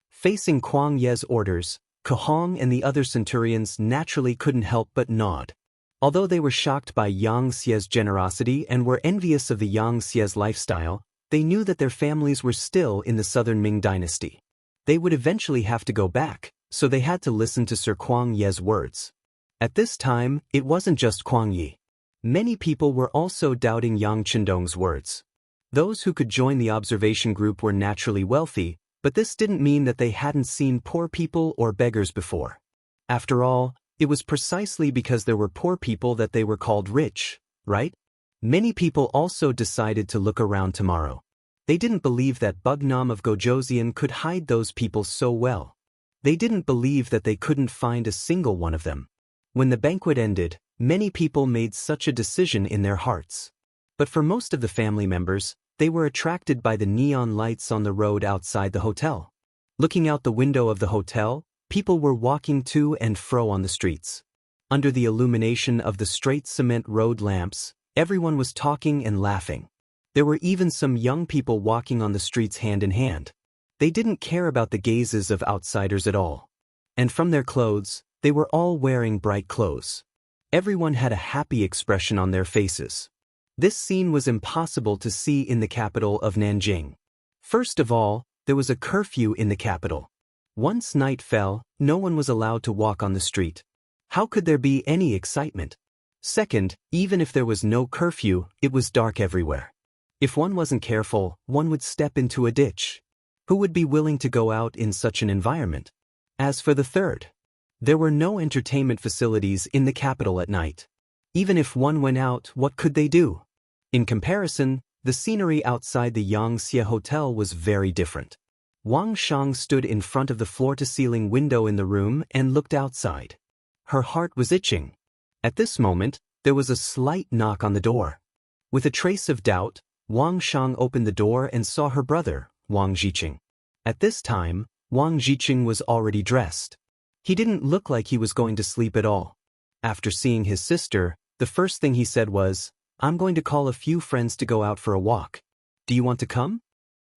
Facing Kuang Ye's orders, Kahong and the other centurions naturally couldn't help but nod. Although they were shocked by Yang Xie's generosity and were envious of the Yang Xie's lifestyle, they knew that their families were still in the southern Ming dynasty. They would eventually have to go back, so they had to listen to Sir Kuang Ye's words. At this time, it wasn't just Kuang Yi. Many people were also doubting Yang Chendong's words. Those who could join the observation group were naturally wealthy, but this didn't mean that they hadn't seen poor people or beggars before. After all, it was precisely because there were poor people that they were called rich, right? Many people also decided to look around tomorrow. They didn't believe that Bugnam of Gojoseon could hide those people so well. They didn't believe that they couldn't find a single one of them. When the banquet ended, many people made such a decision in their hearts. But for most of the family members, they were attracted by the neon lights on the road outside the hotel. Looking out the window of the hotel, people were walking to and fro on the streets. Under the illumination of the straight cement road lamps, everyone was talking and laughing. There were even some young people walking on the streets hand in hand. They didn't care about the gazes of outsiders at all. And from their clothes, they were all wearing bright clothes. Everyone had a happy expression on their faces. This scene was impossible to see in the capital of Nanjing. First of all, there was a curfew in the capital. Once night fell, no one was allowed to walk on the street. How could there be any excitement? Second, even if there was no curfew, it was dark everywhere. If one wasn't careful, one would step into a ditch. Who would be willing to go out in such an environment? As for the third, there were no entertainment facilities in the capital at night. Even if one went out, what could they do? In comparison, the scenery outside the Yangxia Hotel was very different. Wang Shang stood in front of the floor-to-ceiling window in the room and looked outside. Her heart was itching. At this moment, there was a slight knock on the door. With a trace of doubt, Wang Shang opened the door and saw her brother, Wang Jiqing. At this time, Wang Jiqing was already dressed. He didn't look like he was going to sleep at all. After seeing his sister, the first thing he said was, "I'm going to call a few friends to go out for a walk. Do you want to come?"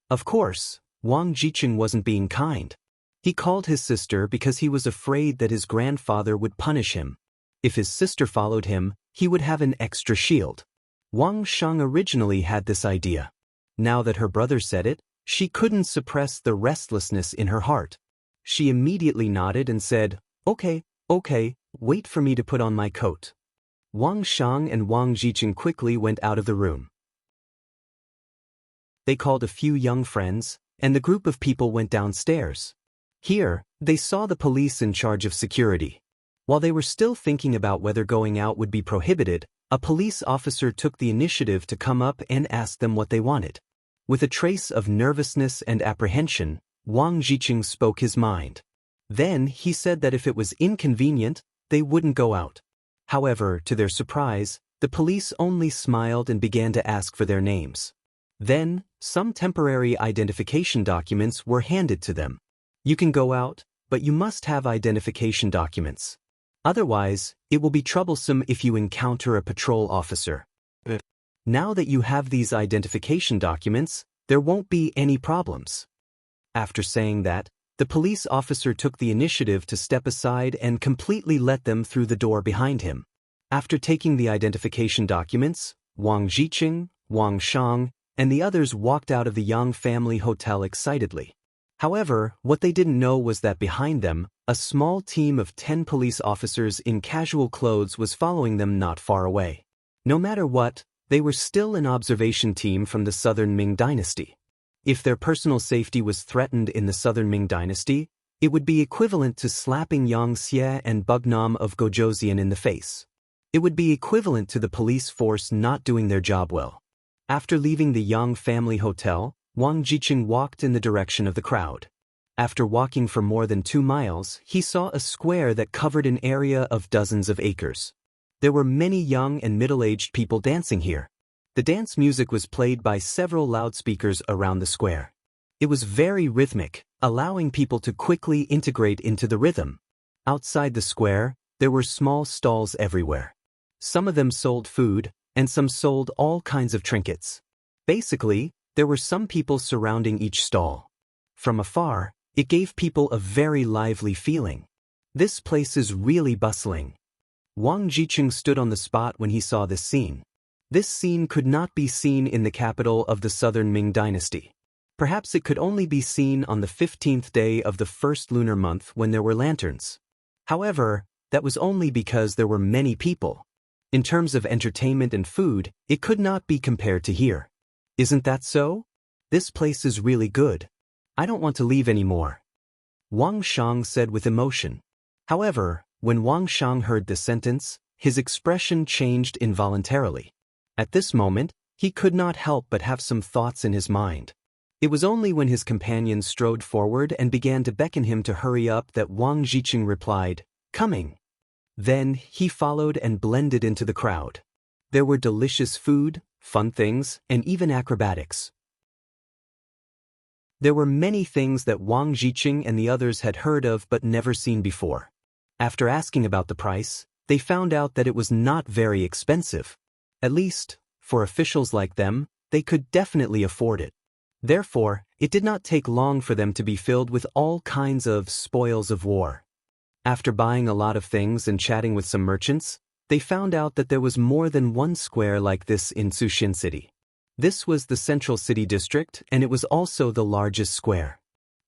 Of course, Wang Jiqing wasn't being kind. He called his sister because he was afraid that his grandfather would punish him. If his sister followed him, he would have an extra shield. Wang Shang originally had this idea. Now that her brother said it, she couldn't suppress the restlessness in her heart. She immediately nodded and said, Okay, wait for me to put on my coat." Wang Shang and Wang Jiqing quickly went out of the room. They called a few young friends, and the group of people went downstairs. Here, they saw the police in charge of security. While they were still thinking about whether going out would be prohibited, a police officer took the initiative to come up and ask them what they wanted. With a trace of nervousness and apprehension, Wang Jiqing spoke his mind. Then he said that if it was inconvenient, they wouldn't go out. However, to their surprise, The police only smiled and began to ask for their names. Then, some temporary identification documents were handed to them. You can go out, but you must have identification documents. Otherwise, it will be troublesome if you encounter a patrol officer. Now that you have these identification documents, there won't be any problems. After saying that, the police officer took the initiative to step aside and completely let them through the door behind him. After taking the identification documents, Wang Jiqing, Wang Shang, and the others walked out of the Yang family hotel excitedly. However, what they didn't know was that behind them, a small team of 10 police officers in casual clothes was following them not far away. No matter what, they were still an observation team from the Southern Ming Dynasty. If their personal safety was threatened in the Southern Ming Dynasty, it would be equivalent to slapping Yang Xie and Bugnam of Gojoseon in the face. It would be equivalent to the police force not doing their job well. After leaving the Yang family hotel, Wang Jiqing walked in the direction of the crowd. After walking for more than 2 miles, he saw a square that covered an area of dozens of acres. There were many young and middle-aged people dancing here. The dance music was played by several loudspeakers around the square. It was very rhythmic, allowing people to quickly integrate into the rhythm. Outside the square, there were small stalls everywhere. Some of them sold food, and some sold all kinds of trinkets. Basically, there were some people surrounding each stall. From afar, it gave people a very lively feeling. This place is really bustling. Wang Jiqing stood on the spot when he saw this scene. This scene could not be seen in the capital of the Southern Ming Dynasty. Perhaps it could only be seen on the 15th day of the first lunar month when there were lanterns. However, that was only because there were many people. In terms of entertainment and food, it could not be compared to here. Isn't that so? This place is really good. I don't want to leave anymore. Wang Shang said with emotion. However, when Wang Shang heard this sentence, his expression changed involuntarily. At this moment, he could not help but have some thoughts in his mind. It was only when his companions strode forward and began to beckon him to hurry up that Wang Jiqing replied, "Coming." Then he followed and blended into the crowd. There were delicious food, fun things, and even acrobatics. There were many things that Wang Jiqing and the others had heard of but never seen before. After asking about the price, they found out that it was not very expensive. At least, for officials like them, they could definitely afford it. Therefore, it did not take long for them to be filled with all kinds of spoils of war. After buying a lot of things and chatting with some merchants, they found out that there was more than one square like this in Suxin City. This was the central city district, and it was also the largest square.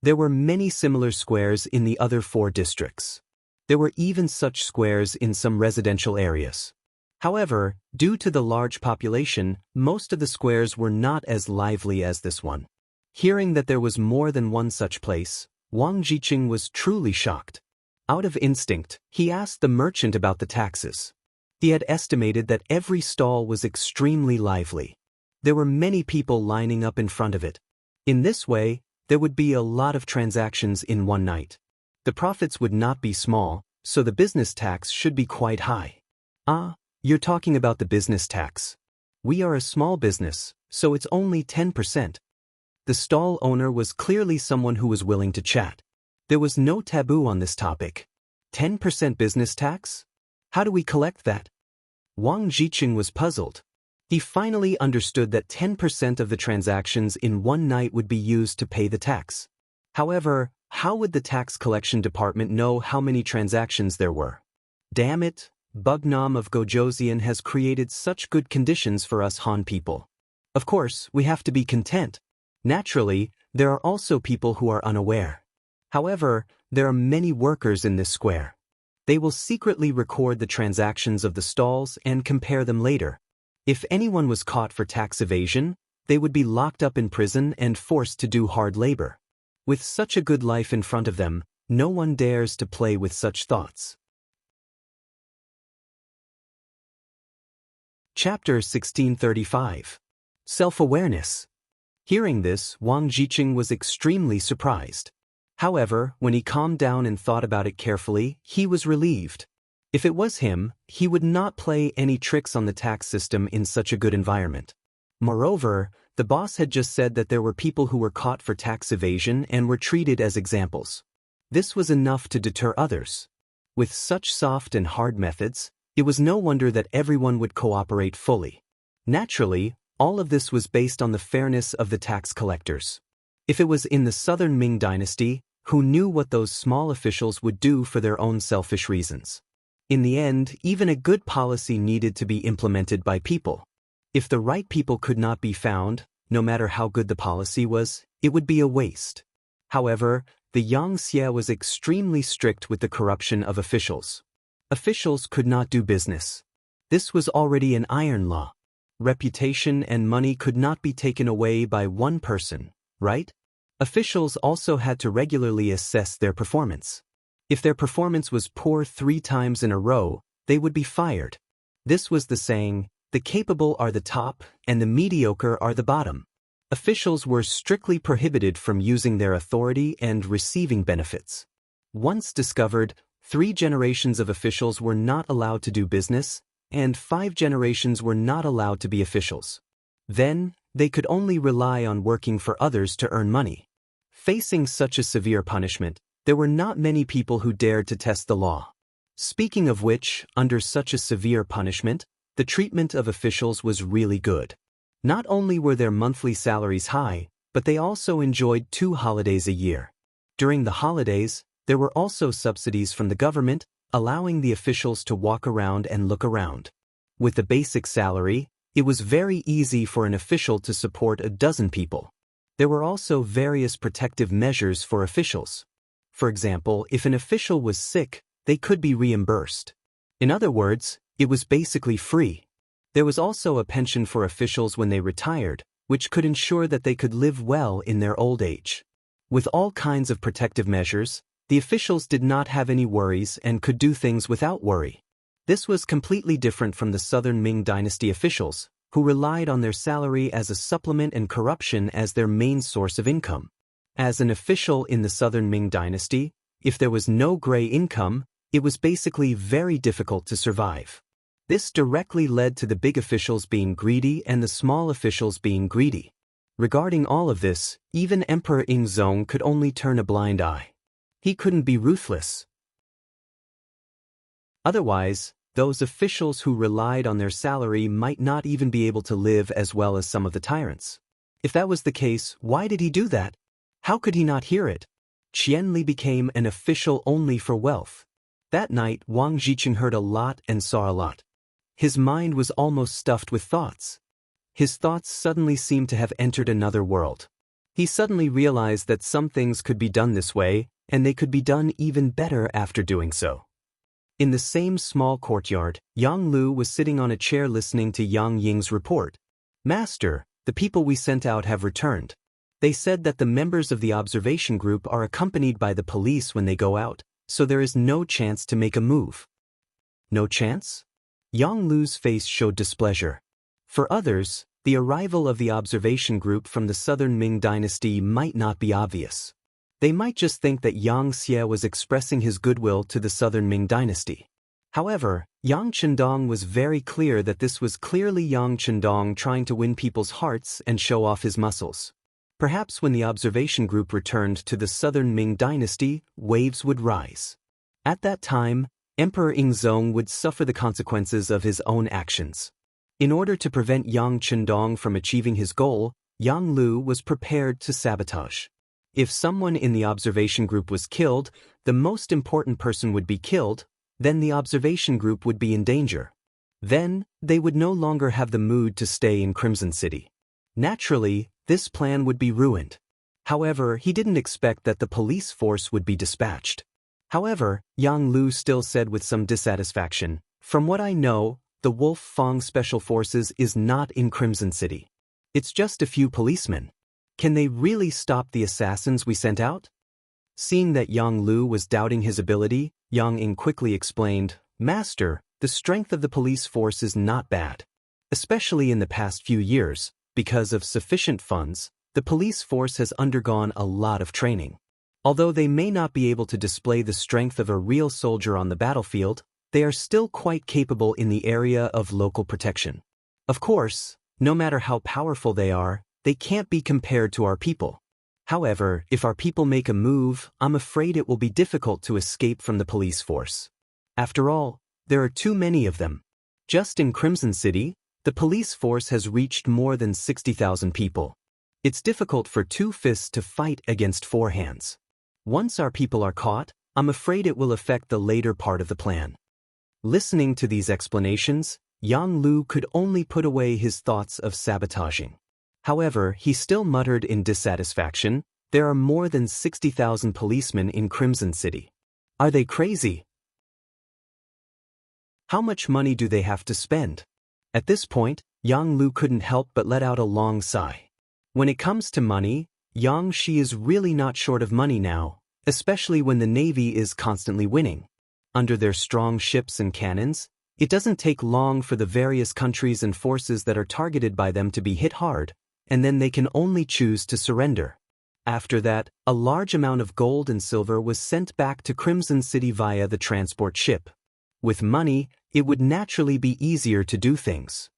There were many similar squares in the other 4 districts. There were even such squares in some residential areas. However, due to the large population, most of the squares were not as lively as this one. Hearing that there was more than one such place, Wang Jiqing was truly shocked. Out of instinct, he asked the merchant about the taxes. He had estimated that every stall was extremely lively. There were many people lining up in front of it. In this way, there would be a lot of transactions in one night. The profits would not be small, so the business tax should be quite high. Ah, you're talking about the business tax. We are a small business, so it's only 10%. The stall owner was clearly someone who was willing to chat. There was no taboo on this topic. 10% business tax? How do we collect that? Wang Jiqing was puzzled. He finally understood that 10% of the transactions in one night would be used to pay the tax. However, how would the tax collection department know how many transactions there were? Damn it, Bugnam of Gojoseon has created such good conditions for us Han people. Of course, we have to be content. Naturally, there are also people who are unaware. However, there are many workers in this square. They will secretly record the transactions of the stalls and compare them later. If anyone was caught for tax evasion, they would be locked up in prison and forced to do hard labor. With such a good life in front of them, no one dares to play with such thoughts. Chapter 1635. Self-awareness. Hearing this, Wang Jiqing was extremely surprised. However, when he calmed down and thought about it carefully, he was relieved. If it was him, he would not play any tricks on the tax system in such a good environment. Moreover, the boss had just said that there were people who were caught for tax evasion and were treated as examples. This was enough to deter others. With such soft and hard methods, it was no wonder that everyone would cooperate fully. Naturally, all of this was based on the fairness of the tax collectors. If it was in the Southern Ming dynasty, who knew what those small officials would do for their own selfish reasons? In the end, even a good policy needed to be implemented by people. If the right people could not be found, no matter how good the policy was, it would be a waste. However, the Xianxia was extremely strict with the corruption of officials. Officials could not do business. This was already an iron law. Reputation and money could not be taken away by one person, right? Officials also had to regularly assess their performance. If their performance was poor 3 times in a row, they would be fired. This was the saying, the capable are the top and the mediocre are the bottom. Officials were strictly prohibited from using their authority and receiving benefits. Once discovered, 3 generations of officials were not allowed to do business, and 5 generations were not allowed to be officials. Then, they could only rely on working for others to earn money. Facing such a severe punishment, there were not many people who dared to test the law. Speaking of which, under such a severe punishment, the treatment of officials was really good. Not only were their monthly salaries high, but they also enjoyed 2 holidays a year. During the holidays, there were also subsidies from the government, allowing the officials to walk around and look around. With the basic salary, it was very easy for an official to support a dozen people. There were also various protective measures for officials. For example, if an official was sick, they could be reimbursed. In other words, it was basically free. There was also a pension for officials when they retired, which could ensure that they could live well in their old age. With all kinds of protective measures, the officials did not have any worries and could do things without worry. This was completely different from the Southern Ming dynasty officials, who relied on their salary as a supplement and corruption as their main source of income. As an official in the Southern Ming dynasty, if there was no gray income, it was basically very difficult to survive. This directly led to the big officials being greedy and the small officials being greedy. Regarding all of this, even Emperor Yingzong could only turn a blind eye. He couldn't be ruthless. Otherwise, those officials who relied on their salary might not even be able to live as well as some of the tyrants. If that was the case, why did he do that? How could he not hear it? Qianli became an official only for wealth. That night, Wang Zhiqing heard a lot and saw a lot. His mind was almost stuffed with thoughts. His thoughts suddenly seemed to have entered another world. He suddenly realized that some things could be done this way, and they could be done even better after doing so. In the same small courtyard, Yang Lu was sitting on a chair listening to Yang Ying's report. "Master, the people we sent out have returned. They said that the members of the observation group are accompanied by the police when they go out, so there is no chance to make a move." No chance? Yang Lu's face showed displeasure. For others, the arrival of the observation group from the Southern Ming dynasty might not be obvious. They might just think that Yang Xie was expressing his goodwill to the Southern Ming dynasty. However, Yang Chendong was very clear that this was clearly Yang Chendong trying to win people's hearts and show off his muscles. Perhaps when the observation group returned to the Southern Ming dynasty, waves would rise. At that time, Emperor Yingzong would suffer the consequences of his own actions. In order to prevent Yang Chendong from achieving his goal, Yang Lu was prepared to sabotage. If someone in the observation group was killed, the most important person would be killed, then the observation group would be in danger. Then, they would no longer have the mood to stay in Crimson City. Naturally, this plan would be ruined. However, he didn't expect that the police force would be dispatched. However, Yang Lu still said with some dissatisfaction, "From what I know, the Wolf Fang Special Forces is not in Crimson City. It's just a few policemen. Can they really stop the assassins we sent out?" Seeing that Yang Lu was doubting his ability, Yang Ying quickly explained, "Master, the strength of the police force is not bad. Especially in the past few years, because of sufficient funds, the police force has undergone a lot of training. Although they may not be able to display the strength of a real soldier on the battlefield, they are still quite capable in the area of local protection. Of course, no matter how powerful they can't be compared to our people. However, if our people make a move, I'm afraid it will be difficult to escape from the police force. After all, there are too many of them. Just in Crimson City, the police force has reached more than 60,000 people. It's difficult for two fists to fight against four hands. Once our people are caught, I'm afraid it will affect the later part of the plan. Listening to these explanations, Yang Lu could only put away his thoughts of sabotaging. However, he still muttered in dissatisfaction, there are more than 60,000 policemen in Crimson City. Are they crazy? How much money do they have to spend? At this point, Yang Lu couldn't help but let out a long sigh. When it comes to money, Yang Shi is really not short of money now, especially when the Navy is constantly winning. Under their strong ships and cannons, it doesn't take long for the various countries and forces that are targeted by them to be hit hard, and then they can only choose to surrender. After that, a large amount of gold and silver was sent back to Crimson City via the transport ship. With money, it would naturally be easier to do things.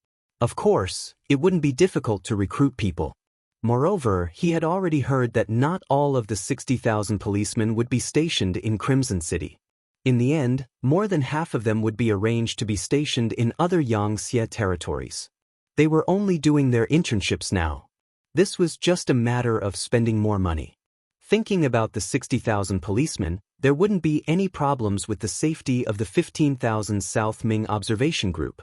Of course, it wouldn't be difficult to recruit people. Moreover, he had already heard that not all of the 60,000 policemen would be stationed in Crimson City. In the end, more than half of them would be arranged to be stationed in other Xianxia territories. They were only doing their internships now. This was just a matter of spending more money. Thinking about the 60,000 policemen, there wouldn't be any problems with the safety of the 15,000 South Ming observation group.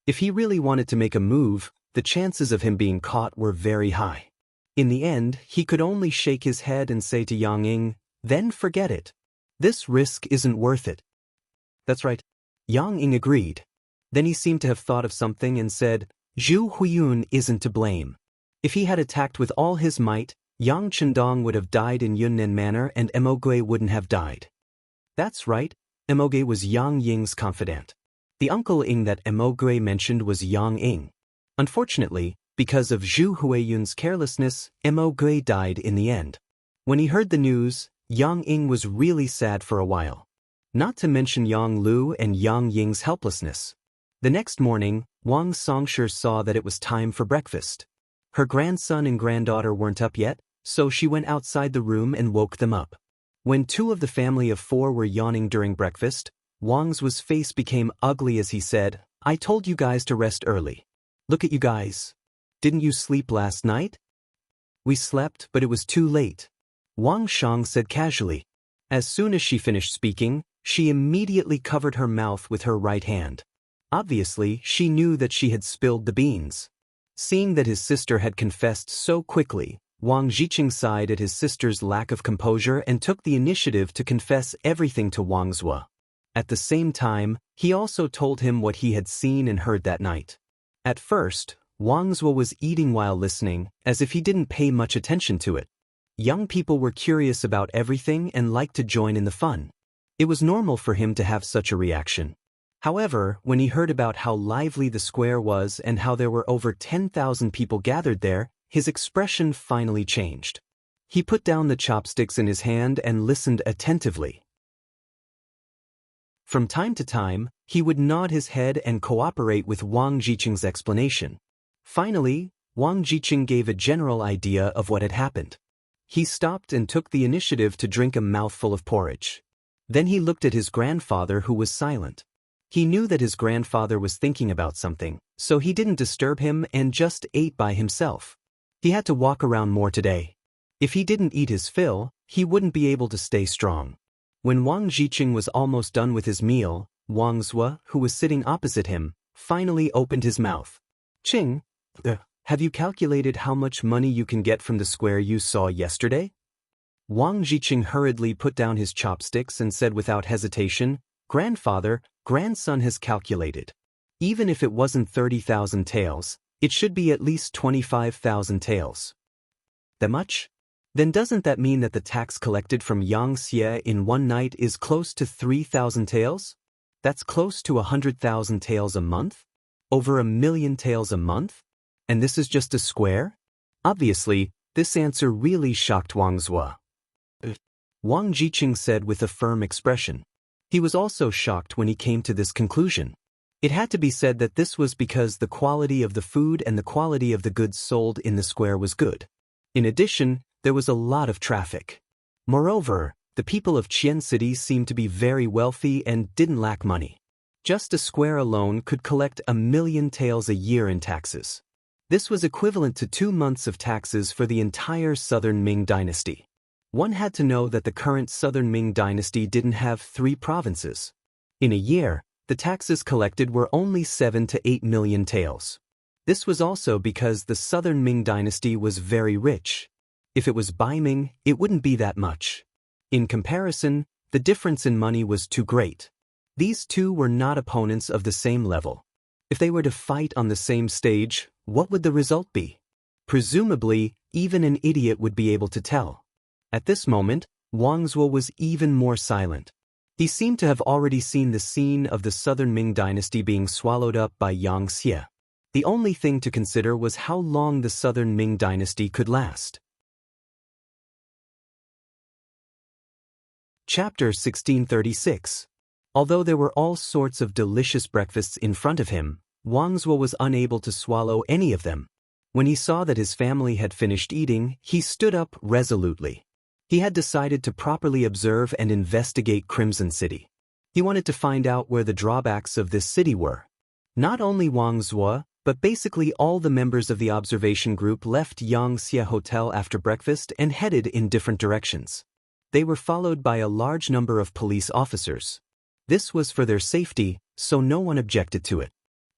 If he really wanted to make a move, the chances of him being caught were very high. In the end, he could only shake his head and say to Yang Ying, then forget it. This risk isn't worth it. That's right. Yang Ying agreed. Then he seemed to have thought of something and said, Zhu Huiyun isn't to blame. If he had attacked with all his might, Yang Chendong would have died in Yunnan Manor and Emogui wouldn't have died. That's right, Emogui was Yang Ying's confidant. The uncle Ying that Emogui mentioned was Yang Ying. Unfortunately, because of Zhu Huiyun's carelessness, Emogui died in the end. When he heard the news, Yang Ying was really sad for a while. Not to mention Yang Lu and Yang Ying's helplessness. The next morning, Wang Songshi saw that it was time for breakfast. Her grandson and granddaughter weren't up yet, so she went outside the room and woke them up. When two of the family of four were yawning during breakfast, Wang's face became ugly as he said, I told you guys to rest early. Look at you guys. Didn't you sleep last night? We slept, but it was too late. Wang Shang said casually. As soon as she finished speaking, she immediately covered her mouth with her right hand. Obviously, she knew that she had spilled the beans. Seeing that his sister had confessed so quickly, Wang Jiqing sighed at his sister's lack of composure and took the initiative to confess everything to Wang Zhuo. At the same time, he also told him what he had seen and heard that night. At first, Wang Zhuo was eating while listening, as if he didn't pay much attention to it. Young people were curious about everything and liked to join in the fun. It was normal for him to have such a reaction. However, when he heard about how lively the square was and how there were over 10,000 people gathered there, his expression finally changed. He put down the chopsticks in his hand and listened attentively. From time to time, he would nod his head and cooperate with Wang Jiqing's explanation. Finally, Wang Jiqing gave a general idea of what had happened. He stopped and took the initiative to drink a mouthful of porridge. Then he looked at his grandfather, who was silent. He knew that his grandfather was thinking about something, so he didn't disturb him and just ate by himself. He had to walk around more today. If he didn't eat his fill, he wouldn't be able to stay strong. When Wang Jiqing was almost done with his meal, Wang Zhuo, who was sitting opposite him, finally opened his mouth. Qing, have you calculated how much money you can get from the square you saw yesterday? Wang Jiqing hurriedly put down his chopsticks and said without hesitation, Grandfather, grandson has calculated. Even if it wasn't 30,000 taels, it should be at least 25,000 taels. That much? Then doesn't that mean that the tax collected from Xianxia in one night is close to 3,000 taels? That's close to 100,000 taels a month? Over 1,000,000 taels a month? And this is just a square? Obviously, this answer really shocked Wang Zhuo. Wang Jiqing said with a firm expression. He was also shocked when he came to this conclusion. It had to be said that this was because the quality of the food and the quality of the goods sold in the square was good. In addition, there was a lot of traffic. Moreover, the people of Qian City seemed to be very wealthy and didn't lack money. Just a square alone could collect 1 million taels a year in taxes. This was equivalent to 2 months of taxes for the entire southern Ming dynasty. One had to know that the current southern Ming dynasty didn't have 3 provinces. In a year, the taxes collected were only 7 to 8 million taels. This was also because the southern Ming dynasty was very rich. If it was Bai Ming, it wouldn't be that much. In comparison, the difference in money was too great. These two were not opponents of the same level. If they were to fight on the same stage, what would the result be? Presumably, even an idiot would be able to tell. At this moment, Wang Zuo was even more silent. He seemed to have already seen the scene of the southern Ming dynasty being swallowed up by Xianxia. The only thing to consider was how long the southern Ming dynasty could last. Chapter 1636. Although there were all sorts of delicious breakfasts in front of him, Wang Zuo was unable to swallow any of them. When he saw that his family had finished eating, he stood up resolutely. He had decided to properly observe and investigate Crimson City. He wanted to find out where the drawbacks of this city were. Not only Wang Zuo, but basically all the members of the observation group left Xianxia Hotel after breakfast and headed in different directions. They were followed by a large number of police officers. This was for their safety, so no one objected to it.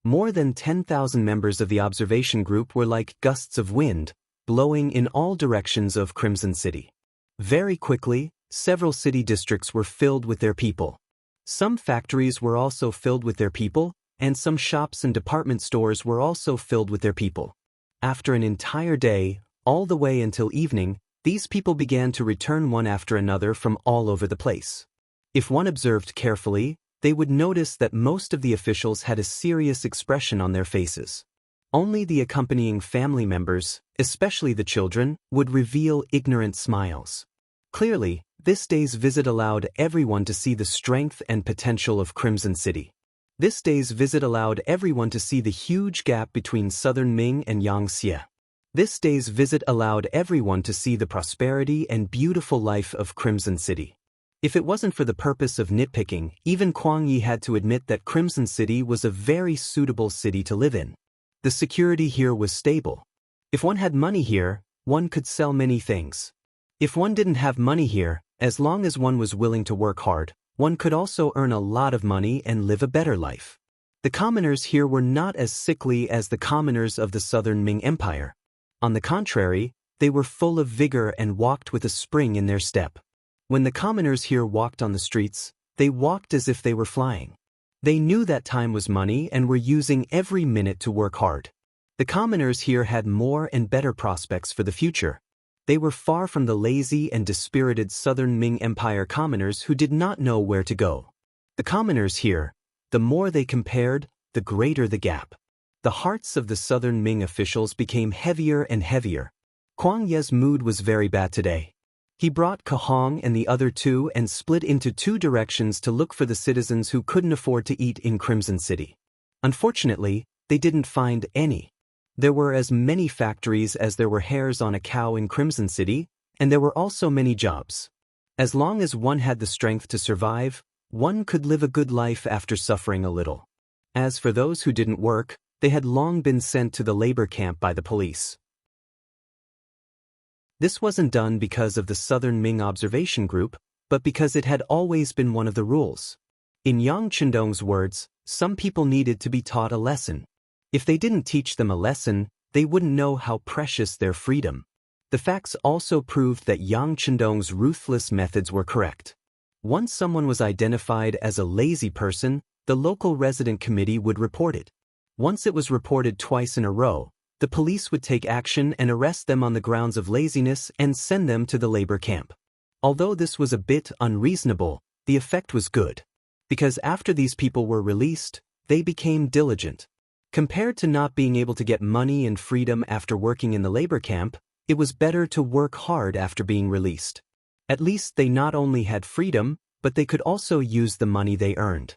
More than 10,000 members of the observation group were like gusts of wind, blowing in all directions of Crimson City. Very quickly, several city districts were filled with their people. Some factories were also filled with their people, and some shops and department stores were also filled with their people. After an entire day, all the way until evening, these people began to return one after another from all over the place. If one observed carefully, they would notice that most of the officials had a serious expression on their faces. Only the accompanying family members, especially the children, would reveal ignorant smiles. Clearly, this day's visit allowed everyone to see the strength and potential of Crimson City. This day's visit allowed everyone to see the huge gap between southern Ming and Xianxia. This day's visit allowed everyone to see the prosperity and beautiful life of Crimson City. If it wasn't for the purpose of nitpicking, even Kuang Yi had to admit that Crimson City was a very suitable city to live in. The security here was stable. If one had money here, one could sell many things. If one didn't have money here, as long as one was willing to work hard, one could also earn a lot of money and live a better life. The commoners here were not as sickly as the commoners of the southern Ming Empire. On the contrary, they were full of vigor and walked with a spring in their step. When the commoners here walked on the streets, they walked as if they were flying. They knew that time was money and were using every minute to work hard. The commoners here had more and better prospects for the future. They were far from the lazy and dispirited southern Ming Empire commoners who did not know where to go. The commoners here, the more they compared, the greater the gap. The hearts of the southern Ming officials became heavier and heavier. Kuang Ye's mood was very bad today. He brought Kahong and the other two and split into 2 directions to look for the citizens who couldn't afford to eat in Crimson City. Unfortunately, they didn't find any. There were as many factories as there were hairs on a cow in Crimson City, and there were also many jobs. As long as one had the strength to survive, one could live a good life after suffering a little. As for those who didn't work, they had long been sent to the labor camp by the police. This wasn't done because of the Southern Ming Observation Group, but because it had always been one of the rules. In Yang Chendong's words, some people needed to be taught a lesson. If they didn't teach them a lesson, they wouldn't know how precious their freedom. The facts also proved that Yang Chendong's ruthless methods were correct. Once someone was identified as a lazy person, the local resident committee would report it. Once it was reported twice in a row, the police would take action and arrest them on the grounds of laziness and send them to the labor camp. Although this was a bit unreasonable, the effect was good. Because after these people were released, they became diligent. Compared to not being able to get money and freedom after working in the labor camp, it was better to work hard after being released. At least they not only had freedom, but they could also use the money they earned.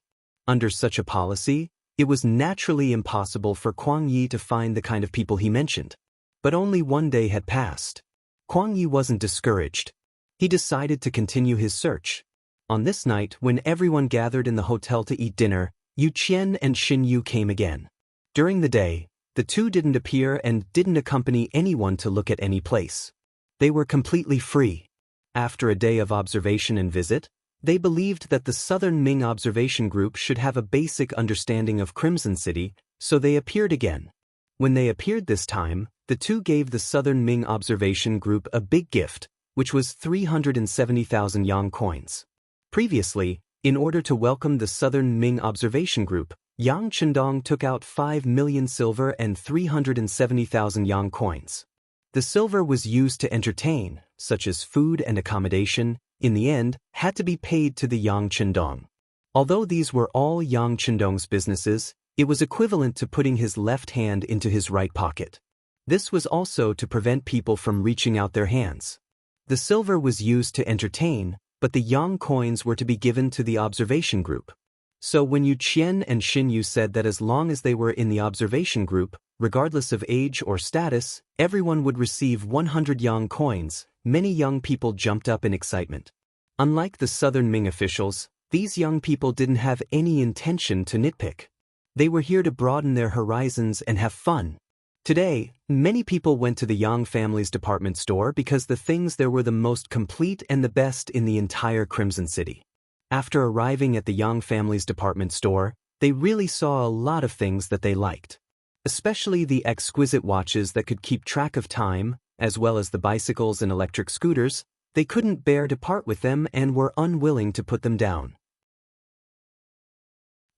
Under such a policy, it was naturally impossible for Kuang Yi to find the kind of people he mentioned. But only one day had passed. Kuang Yi wasn't discouraged. He decided to continue his search. On this night, when everyone gathered in the hotel to eat dinner, Yu Qian and Xin Yu came again. During the day, the two didn't appear and didn't accompany anyone to look at any place. They were completely free. After a day of observation and visit, they believed that the Southern Ming observation group should have a basic understanding of Crimson City, so they appeared again. When they appeared this time, the two gave the Southern Ming observation group a big gift, which was 370,000 yang coins. Previously, in order to welcome the Southern Ming observation group, Yang Chendong took out 5 million silver and 370,000 yang coins. The silver was used to entertain, such as food and accommodation, in the end, had to be paid to the Yang Chendong. Although these were all Yang Chendong's businesses, it was equivalent to putting his left hand into his right pocket. This was also to prevent people from reaching out their hands. The silver was used to entertain, but the yang coins were to be given to the observation group. So when Yu Qian and Xin Yu said that as long as they were in the observation group, regardless of age or status, everyone would receive 100 yang coins, many young people jumped up in excitement. Unlike the Southern Ming officials, these young people didn't have any intention to nitpick. They were here to broaden their horizons and have fun. Today, many people went to the Yang family's department store because the things there were the most complete and the best in the entire Crimson City. After arriving at the Yang family's department store, they really saw a lot of things that they liked. Especially the exquisite watches that could keep track of time, as well as the bicycles and electric scooters. They couldn't bear to part with them and were unwilling to put them down.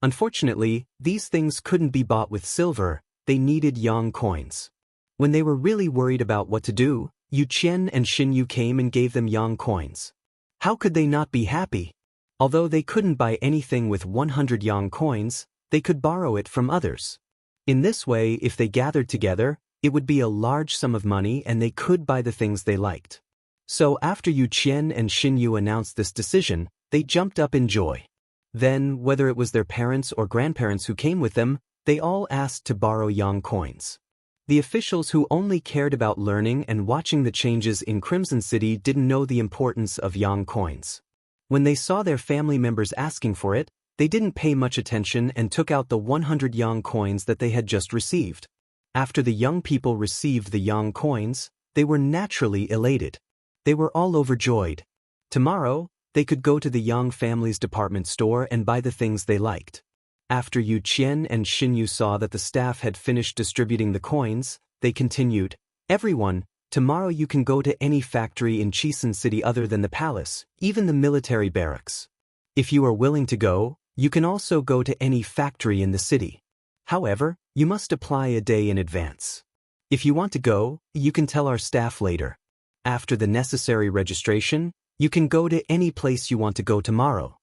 Unfortunately, these things couldn't be bought with silver. They needed yang coins. When they were really worried about what to do, Yu Qian and Xin Yu came and gave them yang coins. How could they not be happy? Although they couldn't buy anything with 100 yang coins, they could borrow it from others. In this way, if they gathered together, it would be a large sum of money and they could buy the things they liked. So after Yu Qian and Xin Yu announced this decision, they jumped up in joy. Then, whether it was their parents or grandparents who came with them, they all asked to borrow yang coins. The officials who only cared about learning and watching the changes in Crimson City didn't know the importance of yang coins. When they saw their family members asking for it, they didn't pay much attention and took out the 100 yang coins that they had just received. After the young people received the yang coins, they were naturally elated. They were all overjoyed. Tomorrow, they could go to the Yang family's department store and buy the things they liked. After Yu Qian and Xin Yu saw that the staff had finished distributing the coins, they continued, "Everyone, tomorrow you can go to any factory in Qisen City other than the palace, even the military barracks. If you are willing to go, you can also go to any factory in the city. However, you must apply a day in advance. If you want to go, you can tell our staff later. After the necessary registration, you can go to any place you want to go tomorrow."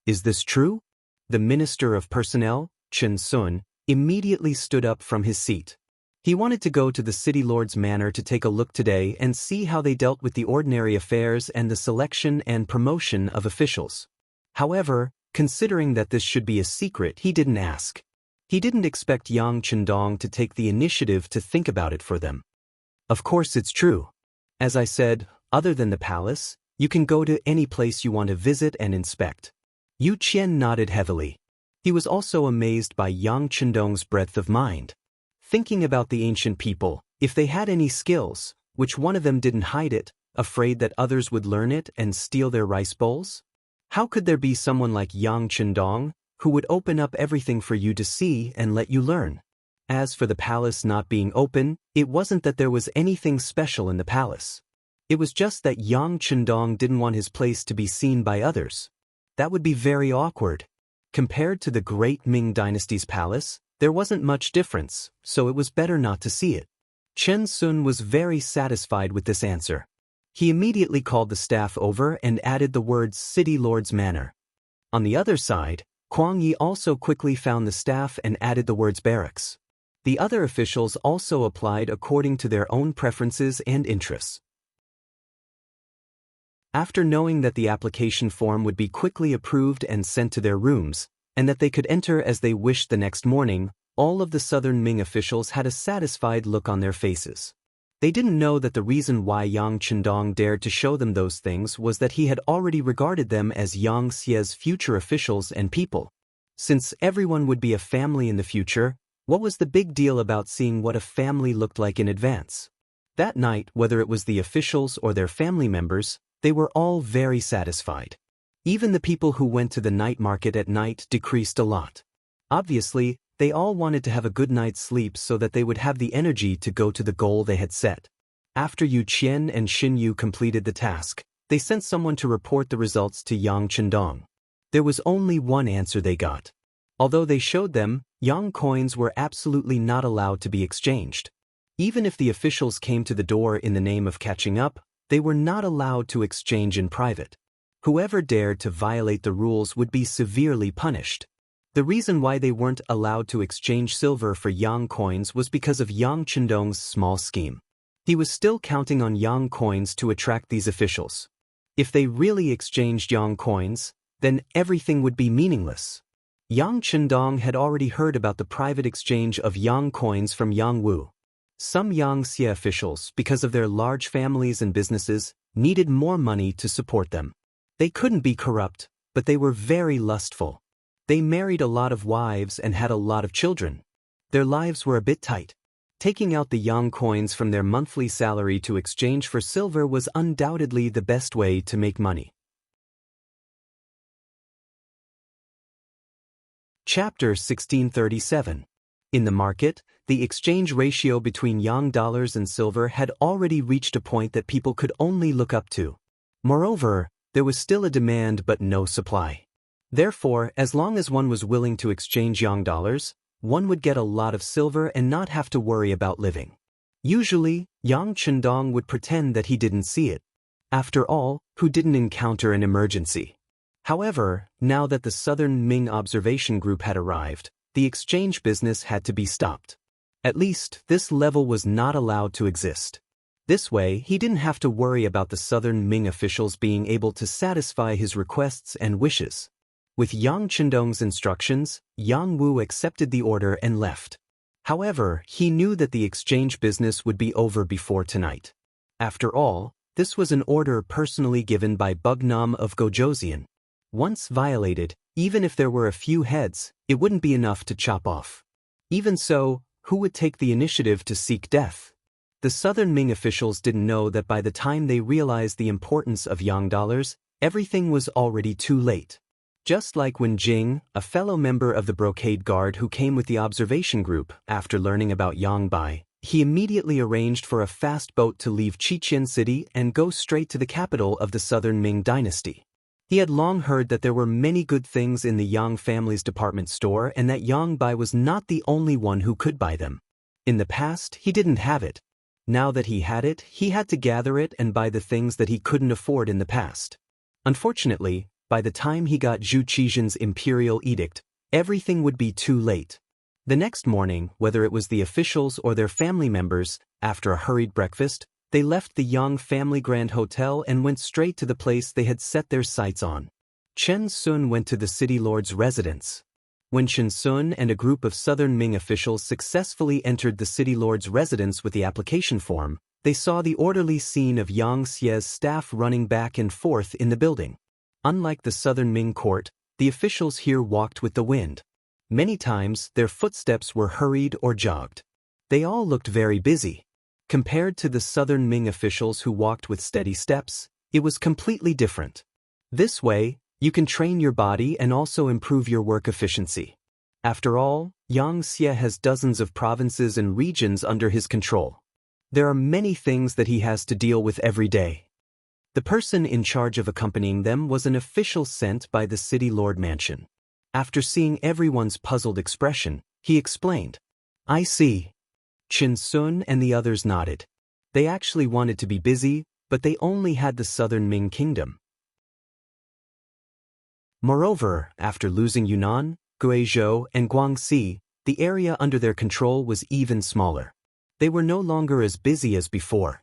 "Is this true?" The Minister of Personnel, Chen Sun, immediately stood up from his seat. He wanted to go to the city lord's manor to take a look today and see how they dealt with the ordinary affairs and the selection and promotion of officials. However, considering that this should be a secret, he didn't ask. He didn't expect Yang Chendong to take the initiative to think about it for them. "Of course it's true. As I said, other than the palace, you can go to any place you want to visit and inspect." Yu Qian nodded heavily. He was also amazed by Yang Chendong's breadth of mind. Thinking about the ancient people, if they had any skills, which one of them didn't hide it, afraid that others would learn it and steal their rice bowls? How could there be someone like Yang Chendong, who would open up everything for you to see and let you learn? As for the palace not being open, it wasn't that there was anything special in the palace. It was just that Yang Chendong didn't want his place to be seen by others. That would be very awkward. Compared to the great Ming dynasty's palace, there wasn't much difference, so it was better not to see it. Chen Sun was very satisfied with this answer. He immediately called the staff over and added the words City Lord's Manor. On the other side, Kuang Yi also quickly found the staff and added the words barracks. The other officials also applied according to their own preferences and interests. After knowing that the application form would be quickly approved and sent to their rooms, and that they could enter as they wished the next morning, all of the Southern Ming officials had a satisfied look on their faces. They didn't know that the reason why Yang Chendong dared to show them those things was that he had already regarded them as Yang Xie's future officials and people. Since everyone would be a family in the future, what was the big deal about seeing what a family looked like in advance? That night, whether it was the officials or their family members, they were all very satisfied. Even the people who went to the night market at night decreased a lot. Obviously, they all wanted to have a good night's sleep so that they would have the energy to go to the goal they had set. After Yu Qian and Xin Yu completed the task, they sent someone to report the results to Yang Chendong. There was only one answer they got. Although they showed them, Yang coins were absolutely not allowed to be exchanged. Even if the officials came to the door in the name of catching up, they were not allowed to exchange in private. Whoever dared to violate the rules would be severely punished. The reason why they weren't allowed to exchange silver for Yang coins was because of Yang Chendong's small scheme. He was still counting on Yang coins to attract these officials. If they really exchanged Yang coins, then everything would be meaningless. Yang Chendong had already heard about the private exchange of Yang coins from Yang Wu. Some Yang Xie officials, because of their large families and businesses, needed more money to support them. They couldn't be corrupt, but they were very lustful. They married a lot of wives and had a lot of children. Their lives were a bit tight. Taking out the Yang coins from their monthly salary to exchange for silver was undoubtedly the best way to make money. Chapter 1637. In the market, the exchange ratio between Yang dollars and silver had already reached a point that people could only look up to. Moreover, there was still a demand but no supply. Therefore, as long as one was willing to exchange Yang dollars, one would get a lot of silver and not have to worry about living. Usually, Yang Chendong would pretend that he didn't see it. After all, who didn't encounter an emergency? However, now that the Southern Ming observation group had arrived, the exchange business had to be stopped. At least, this level was not allowed to exist. This way, he didn't have to worry about the Southern Ming officials being able to satisfy his requests and wishes. With Yang Chendong's instructions, Yang Wu accepted the order and left. However, he knew that the exchange business would be over before tonight. After all, this was an order personally given by Bugnam of Gojoseon. Once violated, even if there were a few heads, it wouldn't be enough to chop off. Even so, who would take the initiative to seek death? The Southern Ming officials didn't know that by the time they realized the importance of Yang dollars, everything was already too late. Just like when Jing, a fellow member of the Brocade Guard who came with the observation group, after learning about Yang Bai, he immediately arranged for a fast boat to leave Chichen City and go straight to the capital of the Southern Ming dynasty. He had long heard that there were many good things in the Yang family's department store and that Yang Bai was not the only one who could buy them. In the past, he didn't have it. Now that he had it, he had to gather it and buy the things that he couldn't afford in the past. Unfortunately, by the time he got Zhu Qizhen's imperial edict, everything would be too late. The next morning, whether it was the officials or their family members, after a hurried breakfast, they left the Yang family Grand Hotel and went straight to the place they had set their sights on. Chen Sun went to the city lord's residence. When Chen Sun and a group of Southern Ming officials successfully entered the city lord's residence with the application form, they saw the orderly scene of Yang Xie's staff running back and forth in the building. Unlike the Southern Ming court, the officials here walked with the wind. Many times, their footsteps were hurried or jogged. They all looked very busy. Compared to the Southern Ming officials who walked with steady steps, it was completely different. This way, you can train your body and also improve your work efficiency. After all, Yang Xie has dozens of provinces and regions under his control. There are many things that he has to deal with every day. The person in charge of accompanying them was an official sent by the city lord mansion. After seeing everyone's puzzled expression, he explained, "I see." Chen Sun and the others nodded. They actually wanted to be busy, but they only had the Southern Ming kingdom. Moreover, after losing Yunnan, Guizhou, and Guangxi, the area under their control was even smaller. They were no longer as busy as before.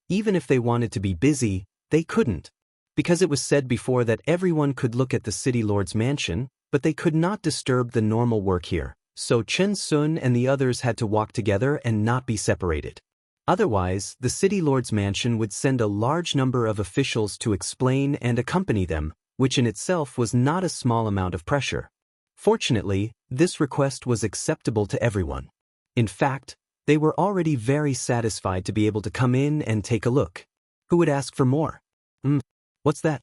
Even if they wanted to be busy, they couldn't. Because it was said before that everyone could look at the city lord's mansion, but they could not disturb the normal work here, so Chen Sun and the others had to walk together and not be separated. Otherwise, the city lord's mansion would send a large number of officials to explain and accompany them, which in itself was not a small amount of pressure. Fortunately, this request was acceptable to everyone. In fact, they were already very satisfied to be able to come in and take a look. Who would ask for more? What's that?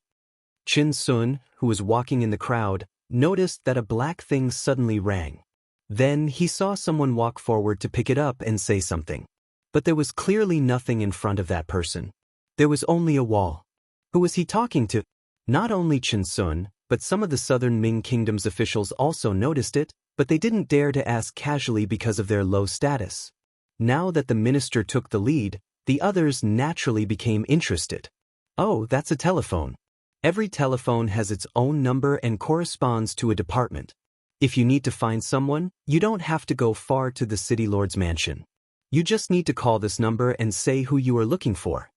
Chen Sun, who was walking in the crowd, noticed that a black thing suddenly rang. Then he saw someone walk forward to pick it up and say something. But there was clearly nothing in front of that person. There was only a wall. Who was he talking to? Not only Chen Sun, but some of the southern Ming Kingdom's officials also noticed it, but they didn't dare to ask casually because of their low status. Now that the minister took the lead, the others naturally became interested. Oh, that's a telephone. Every telephone has its own number and corresponds to a department. If you need to find someone, you don't have to go far to the city lord's mansion. You just need to call this number and say who you are looking for.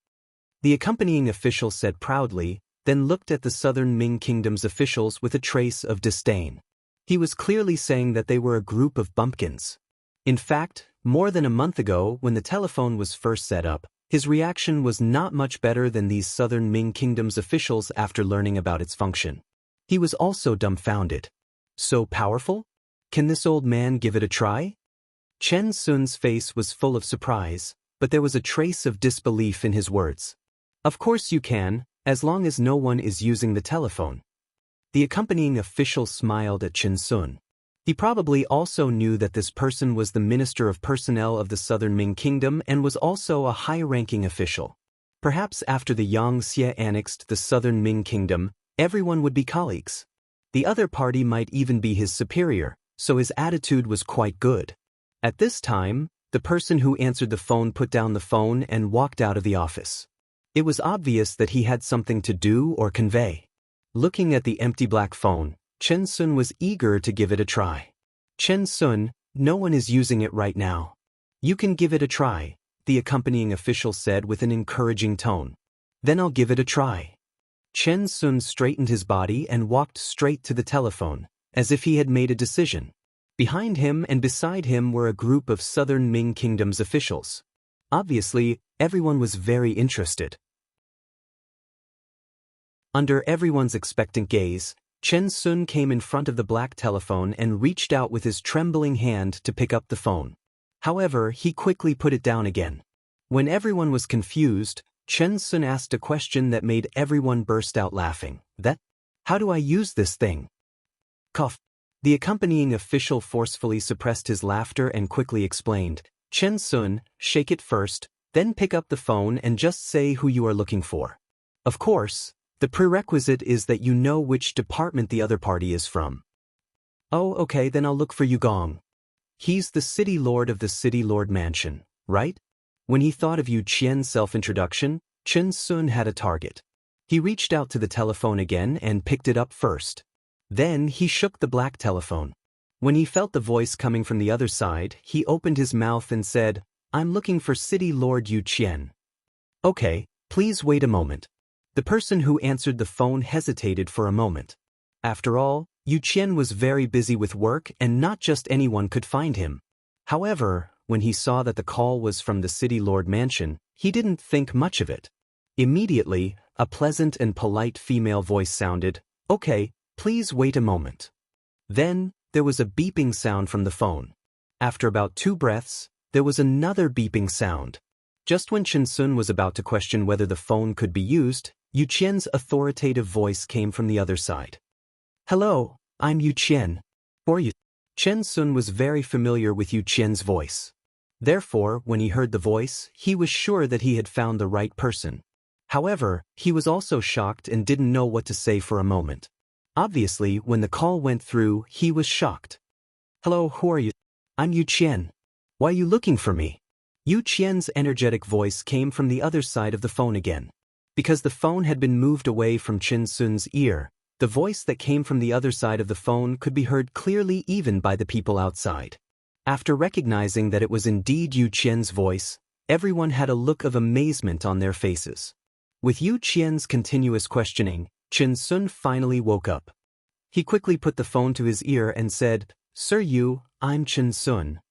The accompanying official said proudly, then looked at the southern Ming Kingdom's officials with a trace of disdain. He was clearly saying that they were a group of bumpkins. In fact, more than a month ago, when the telephone was first set up, his reaction was not much better than these southern Ming Kingdom's officials after learning about its function. He was also dumbfounded. So powerful? Can this old man give it a try? Chen Sun's face was full of surprise, but there was a trace of disbelief in his words. Of course you can, as long as no one is using the telephone. The accompanying official smiled at Chen Sun. He probably also knew that this person was the Minister of Personnel of the Southern Ming Kingdom and was also a high-ranking official. Perhaps after the Xianxia annexed the Southern Ming Kingdom, everyone would be colleagues. The other party might even be his superior, so his attitude was quite good. At this time, the person who answered the phone put down the phone and walked out of the office. It was obvious that he had something to do or convey. Looking at the empty black phone, Chen Sun was eager to give it a try. Chen Sun, no one is using it right now. You can give it a try, the accompanying official said with an encouraging tone. Then I'll give it a try. Chen Sun straightened his body and walked straight to the telephone, as if he had made a decision. Behind him and beside him were a group of southern Ming Kingdom's officials. Obviously, everyone was very interested. Under everyone's expectant gaze, Chen Sun came in front of the black telephone and reached out with his trembling hand to pick up the phone. However, he quickly put it down again. When everyone was confused, Chen Sun asked a question that made everyone burst out laughing. How do I use this thing? Cough. The accompanying official forcefully suppressed his laughter and quickly explained. Chen Sun, shake it first, then pick up the phone and just say who you are looking for. Of course, the prerequisite is that you know which department the other party is from. Oh, okay, then I'll look for Yugong. He's the city lord of the city lord mansion, right? When he thought of Yu Qian's self-introduction, Chen Sun had a target. He reached out to the telephone again and picked it up first. Then he shook the black telephone. When he felt the voice coming from the other side, he opened his mouth and said, I'm looking for City Lord Yu Qian. Okay, please wait a moment. The person who answered the phone hesitated for a moment. After all, Yu Qian was very busy with work and not just anyone could find him. However, when he saw that the call was from the City Lord Mansion, he didn't think much of it. Immediately, a pleasant and polite female voice sounded, Okay, please wait a moment. Then, there was a beeping sound from the phone. After about 2 breaths, there was another beeping sound. Just when Chen Sun was about to question whether the phone could be used, Yu Qian's authoritative voice came from the other side. Hello, I'm Yu Qian. Or you. Chen Sun was very familiar with Yu Qian's voice. Therefore, when he heard the voice, he was sure that he had found the right person. However, he was also shocked and didn't know what to say for a moment. Obviously, when the call went through, he was shocked. Hello, who are you? I'm Yu Qian. Why are you looking for me? Yu Qian's energetic voice came from the other side of the phone again. Because the phone had been moved away from Chen Sun's ear, the voice that came from the other side of the phone could be heard clearly even by the people outside. After recognizing that it was indeed Yu Qian's voice, everyone had a look of amazement on their faces. With Yu Qian's continuous questioning, Chen Sun finally woke up. He quickly put the phone to his ear and said, "Sir Yu, I'm Chen Sun."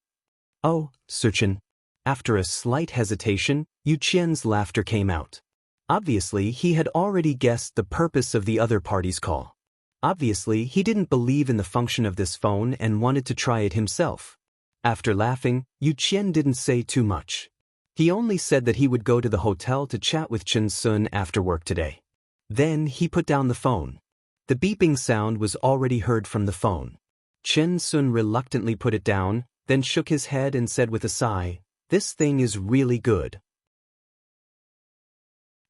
"Oh, Sir Chen." After a slight hesitation, Yu Qian's laughter came out. Obviously, he had already guessed the purpose of the other party's call. Obviously, he didn't believe in the function of this phone and wanted to try it himself. After laughing, Yu Qian didn't say too much. He only said that he would go to the hotel to chat with Chen Sun after work today. Then he put down the phone. The beeping sound was already heard from the phone. Chen Sun reluctantly put it down, then shook his head and said with a sigh, "This thing is really good.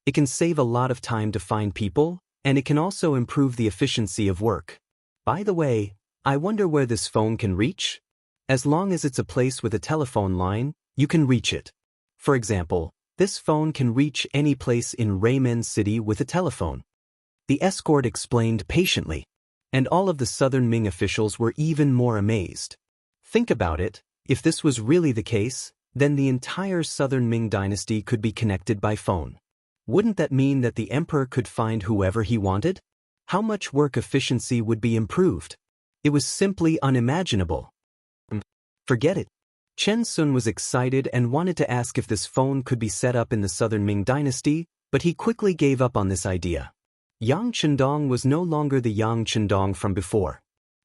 It can save a lot of time to find people, and it can also improve the efficiency of work. By the way, I wonder where this phone can reach? As long as it's a place with a telephone line, you can reach it. For example, this phone can reach any place in Raymen City with a telephone." The escort explained patiently, and all of the Southern Ming officials were even more amazed. Think about it, if this was really the case, then the entire Southern Ming dynasty could be connected by phone. Wouldn't that mean that the emperor could find whoever he wanted? How much work efficiency would be improved? It was simply unimaginable. Forget it. Chen Sun was excited and wanted to ask if this phone could be set up in the Southern Ming dynasty, but he quickly gave up on this idea. Yang Chendong was no longer the Yang Chendong from before.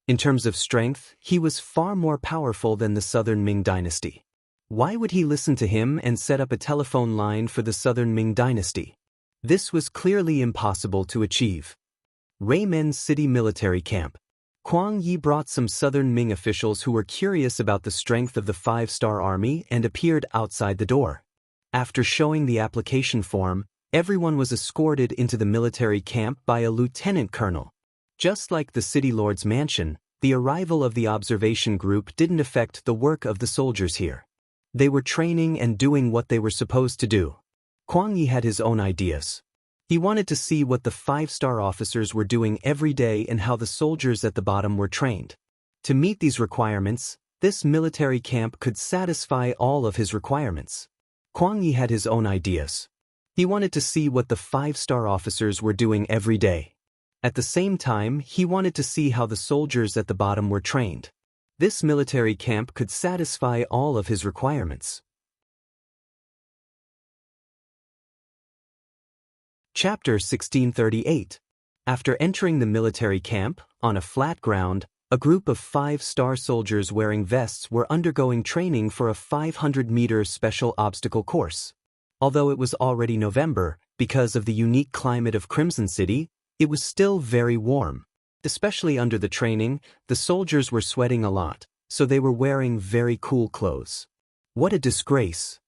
In terms of strength, he was far more powerful than the Southern Ming dynasty. Why would he listen to him and set up a telephone line for the Southern Ming dynasty? This was clearly impossible to achieve. Raymen City Military Camp. Kuang Yi brought some Southern Ming officials who were curious about the strength of the 5-star army and appeared outside the door. After showing the application form, everyone was escorted into the military camp by a lieutenant colonel. Just like the city lord's mansion, the arrival of the observation group didn't affect the work of the soldiers here. They were training and doing what they were supposed to do. Kuang Yi had his own ideas. He wanted to see what the 5-star officers were doing every day and how the soldiers at the bottom were trained. To meet these requirements, this military camp could satisfy all of his requirements. Kuang Yi had his own ideas. He wanted to see what the 5-star officers were doing every day. At the same time, he wanted to see how the soldiers at the bottom were trained. This military camp could satisfy all of his requirements. Chapter 1638. After entering the military camp, on a flat ground, a group of 5-star soldiers wearing vests were undergoing training for a 500-meter special obstacle course. Although it was already November, because of the unique climate of Crimson City, it was still very warm. Especially under the training, the soldiers were sweating a lot, so they were wearing very cool clothes. What a disgrace!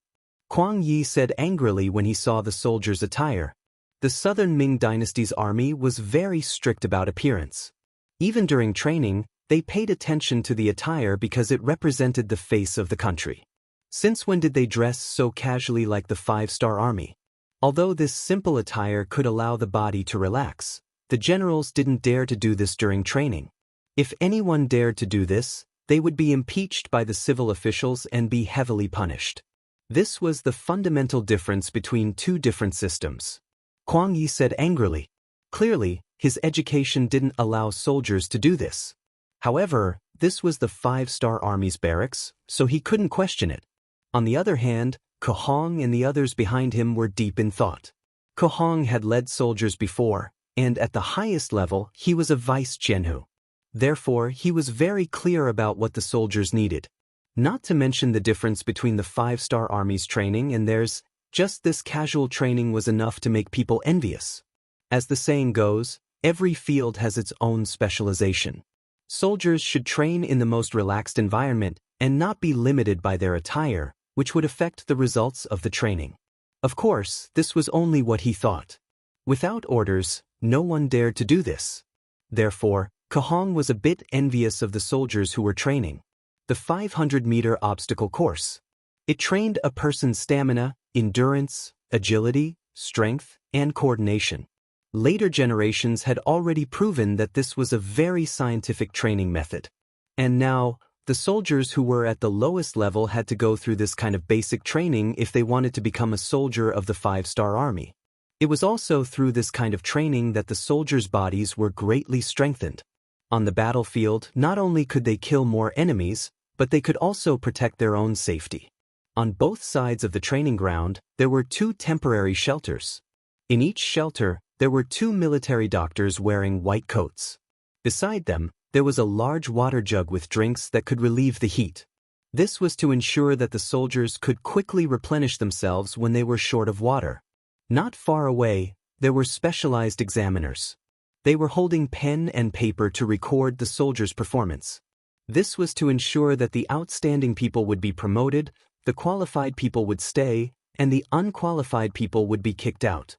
Kuang Yi said angrily when he saw the soldiers' attire. The Southern Ming dynasty's army was very strict about appearance. Even during training, they paid attention to the attire because it represented the face of the country. Since when did they dress so casually like the 5-star army? Although this simple attire could allow the body to relax, the generals didn't dare to do this during training. If anyone dared to do this, they would be impeached by the civil officials and be heavily punished. This was the fundamental difference between two different systems. Kuang Yi said angrily. Clearly, his education didn't allow soldiers to do this. However, this was the 5-star army's barracks, so he couldn't question it. On the other hand, Kohong and the others behind him were deep in thought. Kohong had led soldiers before, and at the highest level, he was a vice-jianhu. Therefore, he was very clear about what the soldiers needed. Not to mention the difference between the 5-star army's training and theirs, just this casual training was enough to make people envious. As the saying goes, every field has its own specialization. Soldiers should train in the most relaxed environment and not be limited by their attire, which would affect the results of the training. Of course, this was only what he thought. Without orders, no one dared to do this. Therefore, Kohong was a bit envious of the soldiers who were training. The 500-meter obstacle course. It trained a person's stamina, endurance, agility, strength, and coordination. Later generations had already proven that this was a very scientific training method. And now, the soldiers who were at the lowest level had to go through this kind of basic training if they wanted to become a soldier of the 5-star army. It was also through this kind of training that the soldiers' bodies were greatly strengthened. On the battlefield, not only could they kill more enemies, but they could also protect their own safety. On both sides of the training ground, there were 2 temporary shelters. In each shelter, there were 2 military doctors wearing white coats. Beside them, there was a large water jug with drinks that could relieve the heat. This was to ensure that the soldiers could quickly replenish themselves when they were short of water. Not far away, there were specialized examiners. They were holding pen and paper to record the soldiers' performance. This was to ensure that the outstanding people would be promoted, the qualified people would stay, and the unqualified people would be kicked out.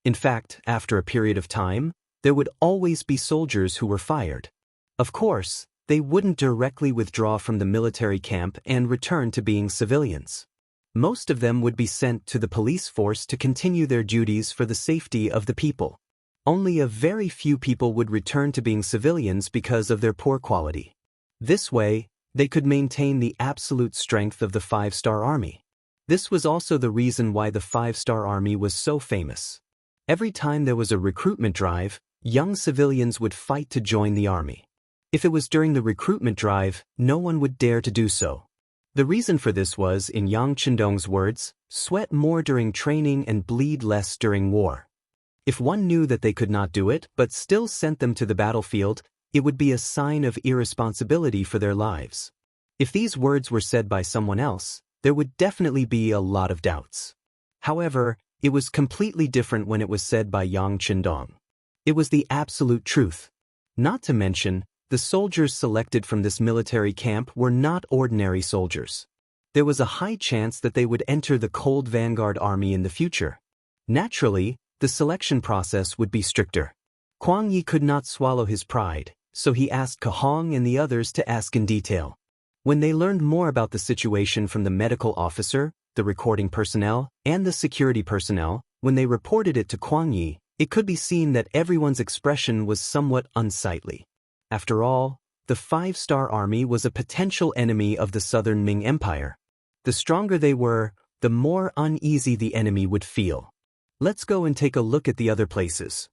In fact, after a period of time, there would always be soldiers who were fired. Of course, they wouldn't directly withdraw from the military camp and return to being civilians. Most of them would be sent to the police force to continue their duties for the safety of the people. Only a very few people would return to being civilians because of their poor quality. This way, they could maintain the absolute strength of the 5-star army. This was also the reason why the 5-star army was so famous. Every time there was a recruitment drive, young civilians would fight to join the army. If it was during the recruitment drive, no one would dare to do so. The reason for this was, in Yang Qindong's words, sweat more during training and bleed less during war. If one knew that they could not do it but still sent them to the battlefield, it would be a sign of irresponsibility for their lives. If these words were said by someone else, there would definitely be a lot of doubts. However, it was completely different when it was said by Yang Qindong. It was the absolute truth. Not to mention, the soldiers selected from this military camp were not ordinary soldiers. There was a high chance that they would enter the Cold Vanguard Army in the future. Naturally, the selection process would be stricter. Kuang Yi could not swallow his pride, so he asked Kahong and the others to ask in detail. When they learned more about the situation from the medical officer, the recording personnel, and the security personnel, when they reported it to Kuang Yi, it could be seen that everyone's expression was somewhat unsightly. After all, the 5-star army was a potential enemy of the Southern Ming Empire. The stronger they were, the more uneasy the enemy would feel. Let's go and take a look at the other places.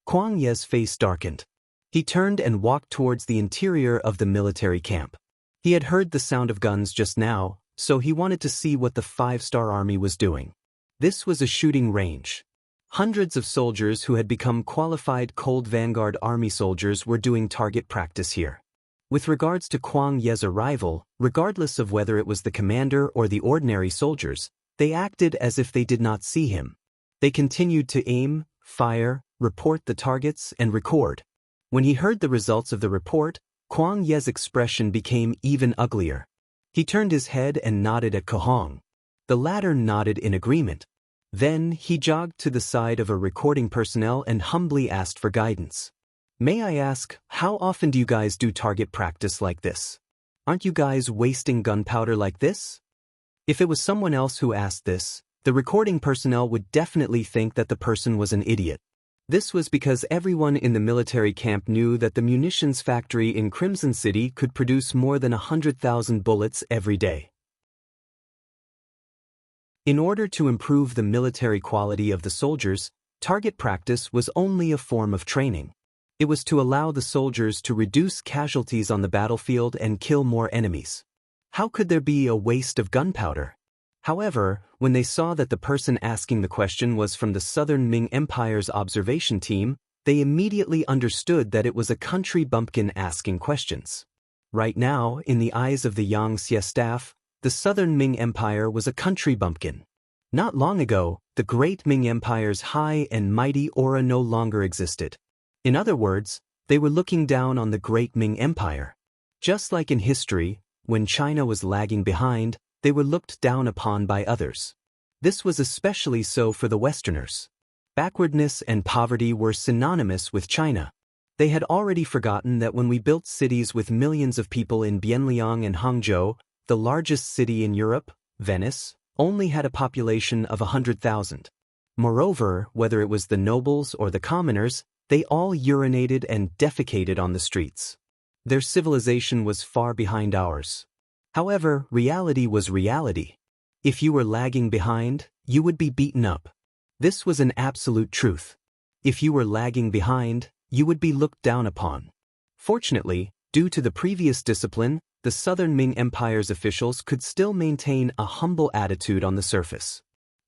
Kuang Ye's face darkened. He turned and walked towards the interior of the military camp. He had heard the sound of guns just now, so he wanted to see what the 5-star army was doing. This was a shooting range. Hundreds of soldiers who had become qualified Cold Vanguard Army soldiers were doing target practice here. With regards to Kuang Ye's arrival, regardless of whether it was the commander or the ordinary soldiers, they acted as if they did not see him. They continued to aim, fire, report the targets, and record. When he heard the results of the report, Kuang Ye's expression became even uglier. He turned his head and nodded at Kahong. The latter nodded in agreement. Then he jogged to the side of a recording personnel and humbly asked for guidance. May I ask, how often do you guys do target practice like this? Aren't you guys wasting gunpowder like this? If it was someone else who asked this, the recording personnel would definitely think that the person was an idiot. This was because everyone in the military camp knew that the munitions factory in Crimson City could produce more than 100,000 bullets every day. In order to improve the military quality of the soldiers, target practice was only a form of training. It was to allow the soldiers to reduce casualties on the battlefield and kill more enemies. How could there be a waste of gunpowder? However, when they saw that the person asking the question was from the Southern Ming Empire's observation team, they immediately understood that it was a country bumpkin asking questions. Right now, in the eyes of the Xianxia staff, the Southern Ming Empire was a country bumpkin. Not long ago, the great Ming Empire's high and mighty aura no longer existed. In other words, they were looking down on the great Ming Empire. Just like in history, when China was lagging behind, they were looked down upon by others. This was especially so for the Westerners. Backwardness and poverty were synonymous with China. They had already forgotten that when we built cities with millions of people in Bianliang and Hangzhou, the largest city in Europe, Venice, only had a population of 100,000. Moreover, whether it was the nobles or the commoners, they all urinated and defecated on the streets. Their civilization was far behind ours. However, reality was reality. If you were lagging behind, you would be beaten up. This was an absolute truth. If you were lagging behind, you would be looked down upon. Fortunately, due to the previous discipline, the Southern Ming Empire's officials could still maintain a humble attitude on the surface.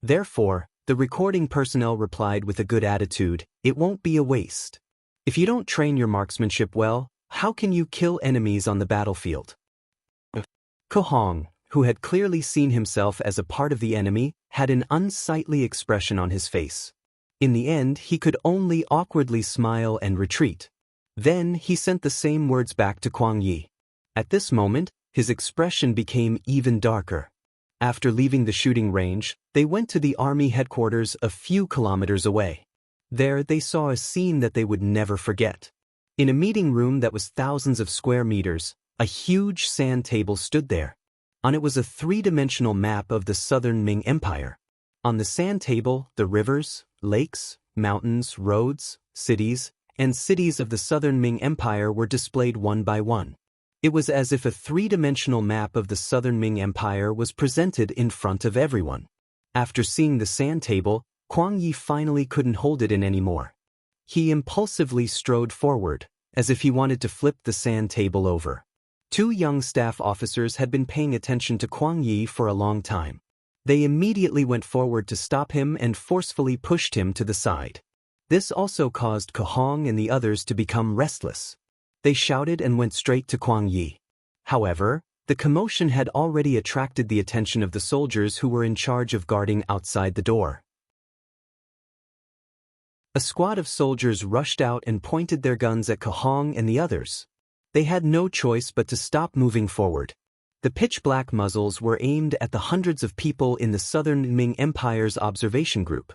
Therefore, the recording personnel replied with a good attitude, "It won't be a waste. If you don't train your marksmanship well, how can you kill enemies on the battlefield?" Ko Hong, who had clearly seen himself as a part of the enemy, had an unsightly expression on his face. In the end, he could only awkwardly smile and retreat. Then he sent the same words back to Kuang Yi. At this moment, his expression became even darker. After leaving the shooting range, they went to the army headquarters a few kilometers away. There they saw a scene that they would never forget. In a meeting room that was thousands of square meters, a huge sand table stood there. On it was a three-dimensional map of the Southern Ming Empire. On the sand table, the rivers, lakes, mountains, roads, cities, and cities of the Southern Ming Empire were displayed one by one. It was as if a three-dimensional map of the Southern Ming Empire was presented in front of everyone. After seeing the sand table, Kuang Yi finally couldn't hold it in anymore. He impulsively strode forward, as if he wanted to flip the sand table over. Two young staff officers had been paying attention to Kuang Yi for a long time. They immediately went forward to stop him and forcefully pushed him to the side. This also caused Ko Hong and the others to become restless. They shouted and went straight to Kuang Yi. However, the commotion had already attracted the attention of the soldiers who were in charge of guarding outside the door. A squad of soldiers rushed out and pointed their guns at Ko Hong and the others. They had no choice but to stop moving forward. The pitch-black muzzles were aimed at the hundreds of people in the Southern Ming Empire's observation group.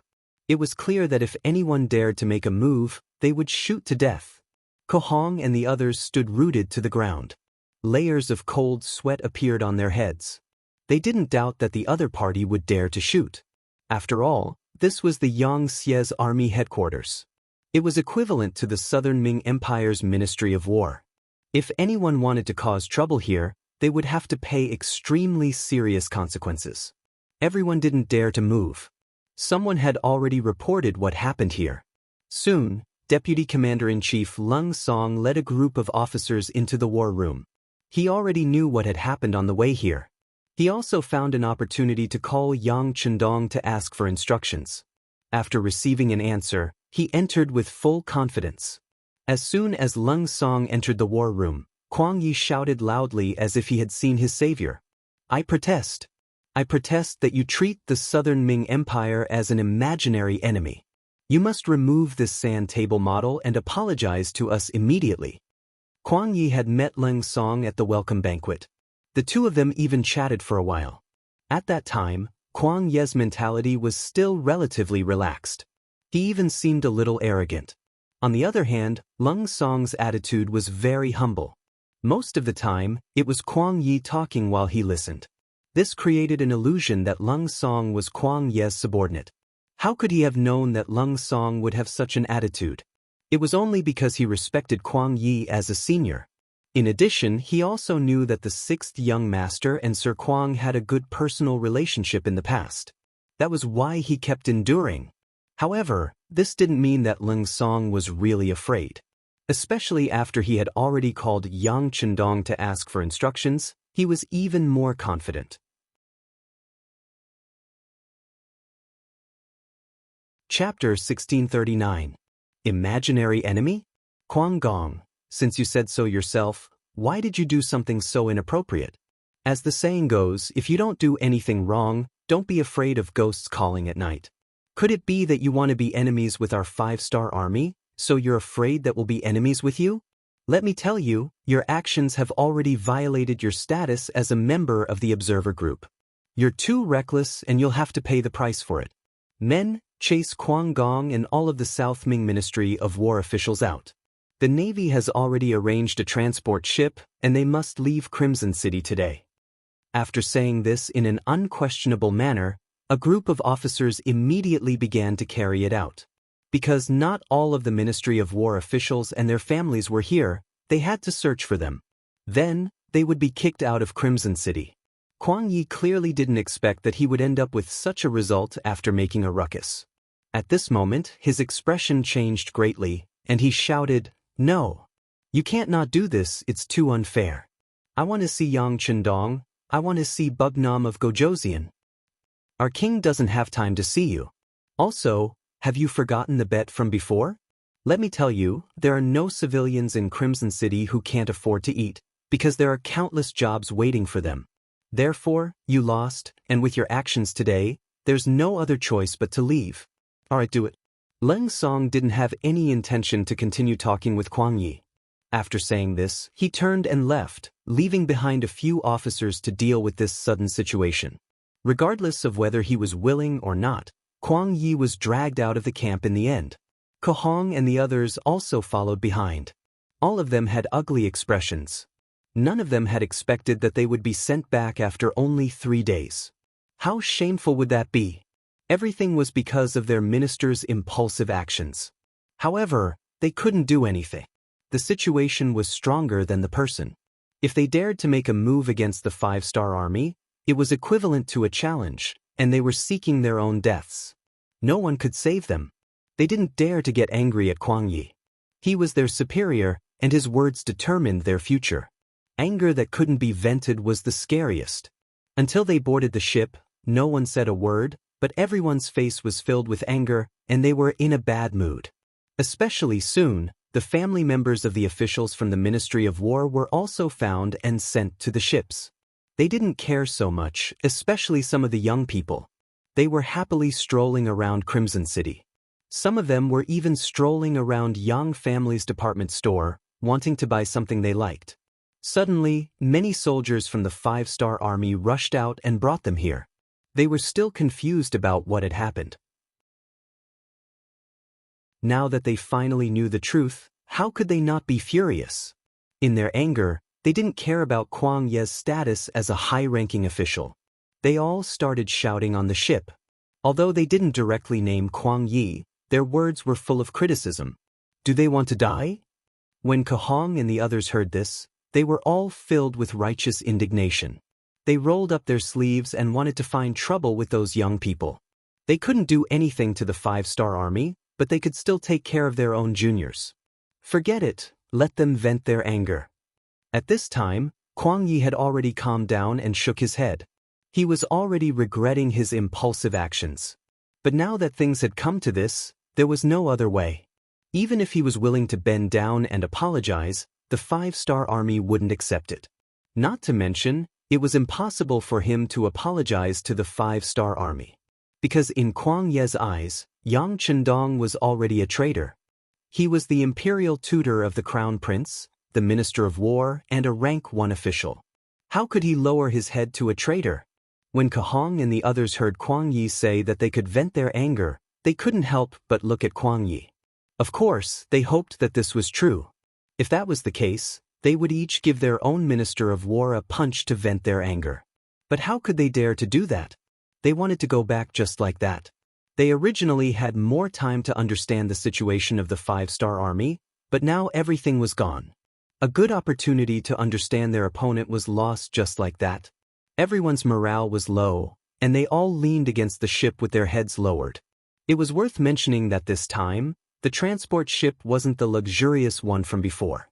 It was clear that if anyone dared to make a move, they would shoot to death. Ko Hong and the others stood rooted to the ground. Layers of cold sweat appeared on their heads. They didn't doubt that the other party would dare to shoot. After all, this was the Yangtze's army headquarters. It was equivalent to the Southern Ming Empire's Ministry of War. If anyone wanted to cause trouble here, they would have to pay extremely serious consequences. Everyone didn't dare to move. Someone had already reported what happened here. Soon, Deputy Commander-in-Chief Lung Song led a group of officers into the war room. He already knew what had happened on the way here. He also found an opportunity to call Yang Chendong to ask for instructions. After receiving an answer, he entered with full confidence. As soon as Lung Song entered the war room, Kuang Yi shouted loudly as if he had seen his savior. "I protest. I protest that you treat the Southern Ming Empire as an imaginary enemy. You must remove this sand table model and apologize to us immediately." Kuang Yi had met Lung Song at the welcome banquet. The two of them even chatted for a while. At that time, Kuang Yi's mentality was still relatively relaxed. He even seemed a little arrogant. On the other hand, Lung Song's attitude was very humble. Most of the time, it was Kuang Yi talking while he listened. This created an illusion that Lung Song was Kuang Yi's subordinate. How could he have known that Lung Song would have such an attitude? It was only because he respected Kuang Yi as a senior. In addition, he also knew that the sixth young master and Sir Kuang had a good personal relationship in the past. That was why he kept enduring. However, this didn't mean that Lung Song was really afraid. Especially after he had already called Yang Chendong to ask for instructions, he was even more confident. Chapter 1639. Imaginary Enemy? Kuang Gong, since you said so yourself, why did you do something so inappropriate? As the saying goes, if you don't do anything wrong, don't be afraid of ghosts calling at night. Could it be that you want to be enemies with our 5-star army, so you're afraid that we'll be enemies with you? Let me tell you, your actions have already violated your status as a member of the observer group. You're too reckless and you'll have to pay the price for it. Men, chase Kuang Gong and all of the South Ming Ministry of War officials out. The Navy has already arranged a transport ship, and they must leave Crimson City today. After saying this in an unquestionable manner, a group of officers immediately began to carry it out. Because not all of the Ministry of War officials and their families were here, they had to search for them. Then, they would be kicked out of Crimson City. Kuang Yi clearly didn't expect that he would end up with such a result after making a ruckus. At this moment, his expression changed greatly, and he shouted, "No! You can't not do this, it's too unfair. I want to see Yang Chendong, I want to see Bugnam of Gojoseon. Our king doesn't have time to see you. Also, have you forgotten the bet from before? Let me tell you, there are no civilians in Crimson City who can't afford to eat, because there are countless jobs waiting for them. Therefore, you lost, and with your actions today, there's no other choice but to leave. Alright, do it." Leng Song didn't have any intention to continue talking with Kuang Yi. After saying this, he turned and left, leaving behind a few officers to deal with this sudden situation. Regardless of whether he was willing or not, Kuang Yi was dragged out of the camp in the end. Kahong and the others also followed behind. All of them had ugly expressions. None of them had expected that they would be sent back after only 3 days. How shameful would that be? Everything was because of their minister's impulsive actions. However, they couldn't do anything. The situation was stronger than the person. If they dared to make a move against the 5-star army, it was equivalent to a challenge, and they were seeking their own deaths. No one could save them. They didn't dare to get angry at Kuang Yi. He was their superior, and his words determined their future. Anger that couldn't be vented was the scariest. Until they boarded the ship, no one said a word, but everyone's face was filled with anger, and they were in a bad mood. Especially soon, the family members of the officials from the Ministry of War were also found and sent to the ships. They didn't care so much, especially some of the young people. They were happily strolling around Crimson City. Some of them were even strolling around Yang family's department store, wanting to buy something they liked. Suddenly, many soldiers from the 5-star army rushed out and brought them here. They were still confused about what had happened. Now that they finally knew the truth, how could they not be furious? In their anger, they didn't care about Kuang Yi's status as a high-ranking official. They all started shouting on the ship. Although they didn't directly name Kuang Yi, their words were full of criticism. Do they want to die? When Kahong and the others heard this, they were all filled with righteous indignation. They rolled up their sleeves and wanted to find trouble with those young people. They couldn't do anything to the 5-star army, but they could still take care of their own juniors. Forget it, let them vent their anger. At this time, Kuang Yi had already calmed down and shook his head. He was already regretting his impulsive actions. But now that things had come to this, there was no other way. Even if he was willing to bend down and apologize, the 5-star army wouldn't accept it. Not to mention, it was impossible for him to apologize to the 5-star army. Because in Kuang Yi's eyes, Yang Chendong was already a traitor. He was the imperial tutor of the crown prince, the minister of war, and a rank 1 official. How could he lower his head to a traitor? When Kahong and the others heard Kuang Yi say that they could vent their anger, they couldn't help but look at Kuang Yi. Of course, they hoped that this was true. If that was the case, they would each give their own minister of war a punch to vent their anger. But how could they dare to do that? They wanted to go back just like that. They originally had more time to understand the situation of the 5-star army, but now everything was gone. A good opportunity to understand their opponent was lost just like that. Everyone's morale was low, and they all leaned against the ship with their heads lowered. It was worth mentioning that this time, the transport ship wasn't the luxurious one from before.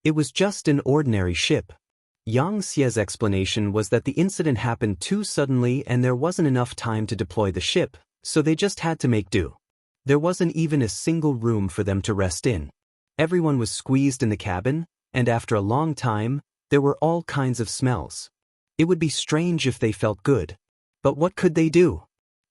It was just an ordinary ship. Yang Xie's explanation was that the incident happened too suddenly and there wasn't enough time to deploy the ship, so they just had to make do. There wasn't even a single room for them to rest in. Everyone was squeezed in the cabin, and after a long time, there were all kinds of smells. It would be strange if they felt good. But what could they do?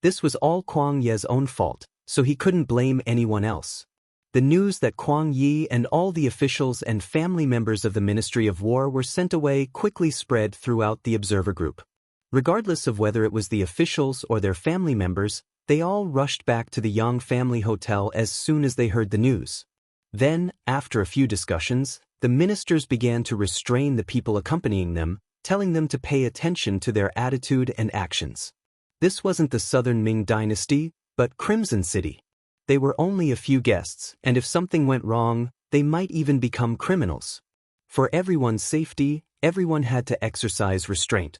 This was all Kuang Yi's own fault, so he couldn't blame anyone else. The news that Kuang Yi and all the officials and family members of the Ministry of War were sent away quickly spread throughout the observer group. Regardless of whether it was the officials or their family members, they all rushed back to the Yang family hotel as soon as they heard the news. Then, after a few discussions, the ministers began to restrain the people accompanying them, telling them to pay attention to their attitude and actions. This wasn't the Southern Ming dynasty, but Crimson City. They were only a few guests, and if something went wrong, they might even become criminals. For everyone's safety, everyone had to exercise restraint.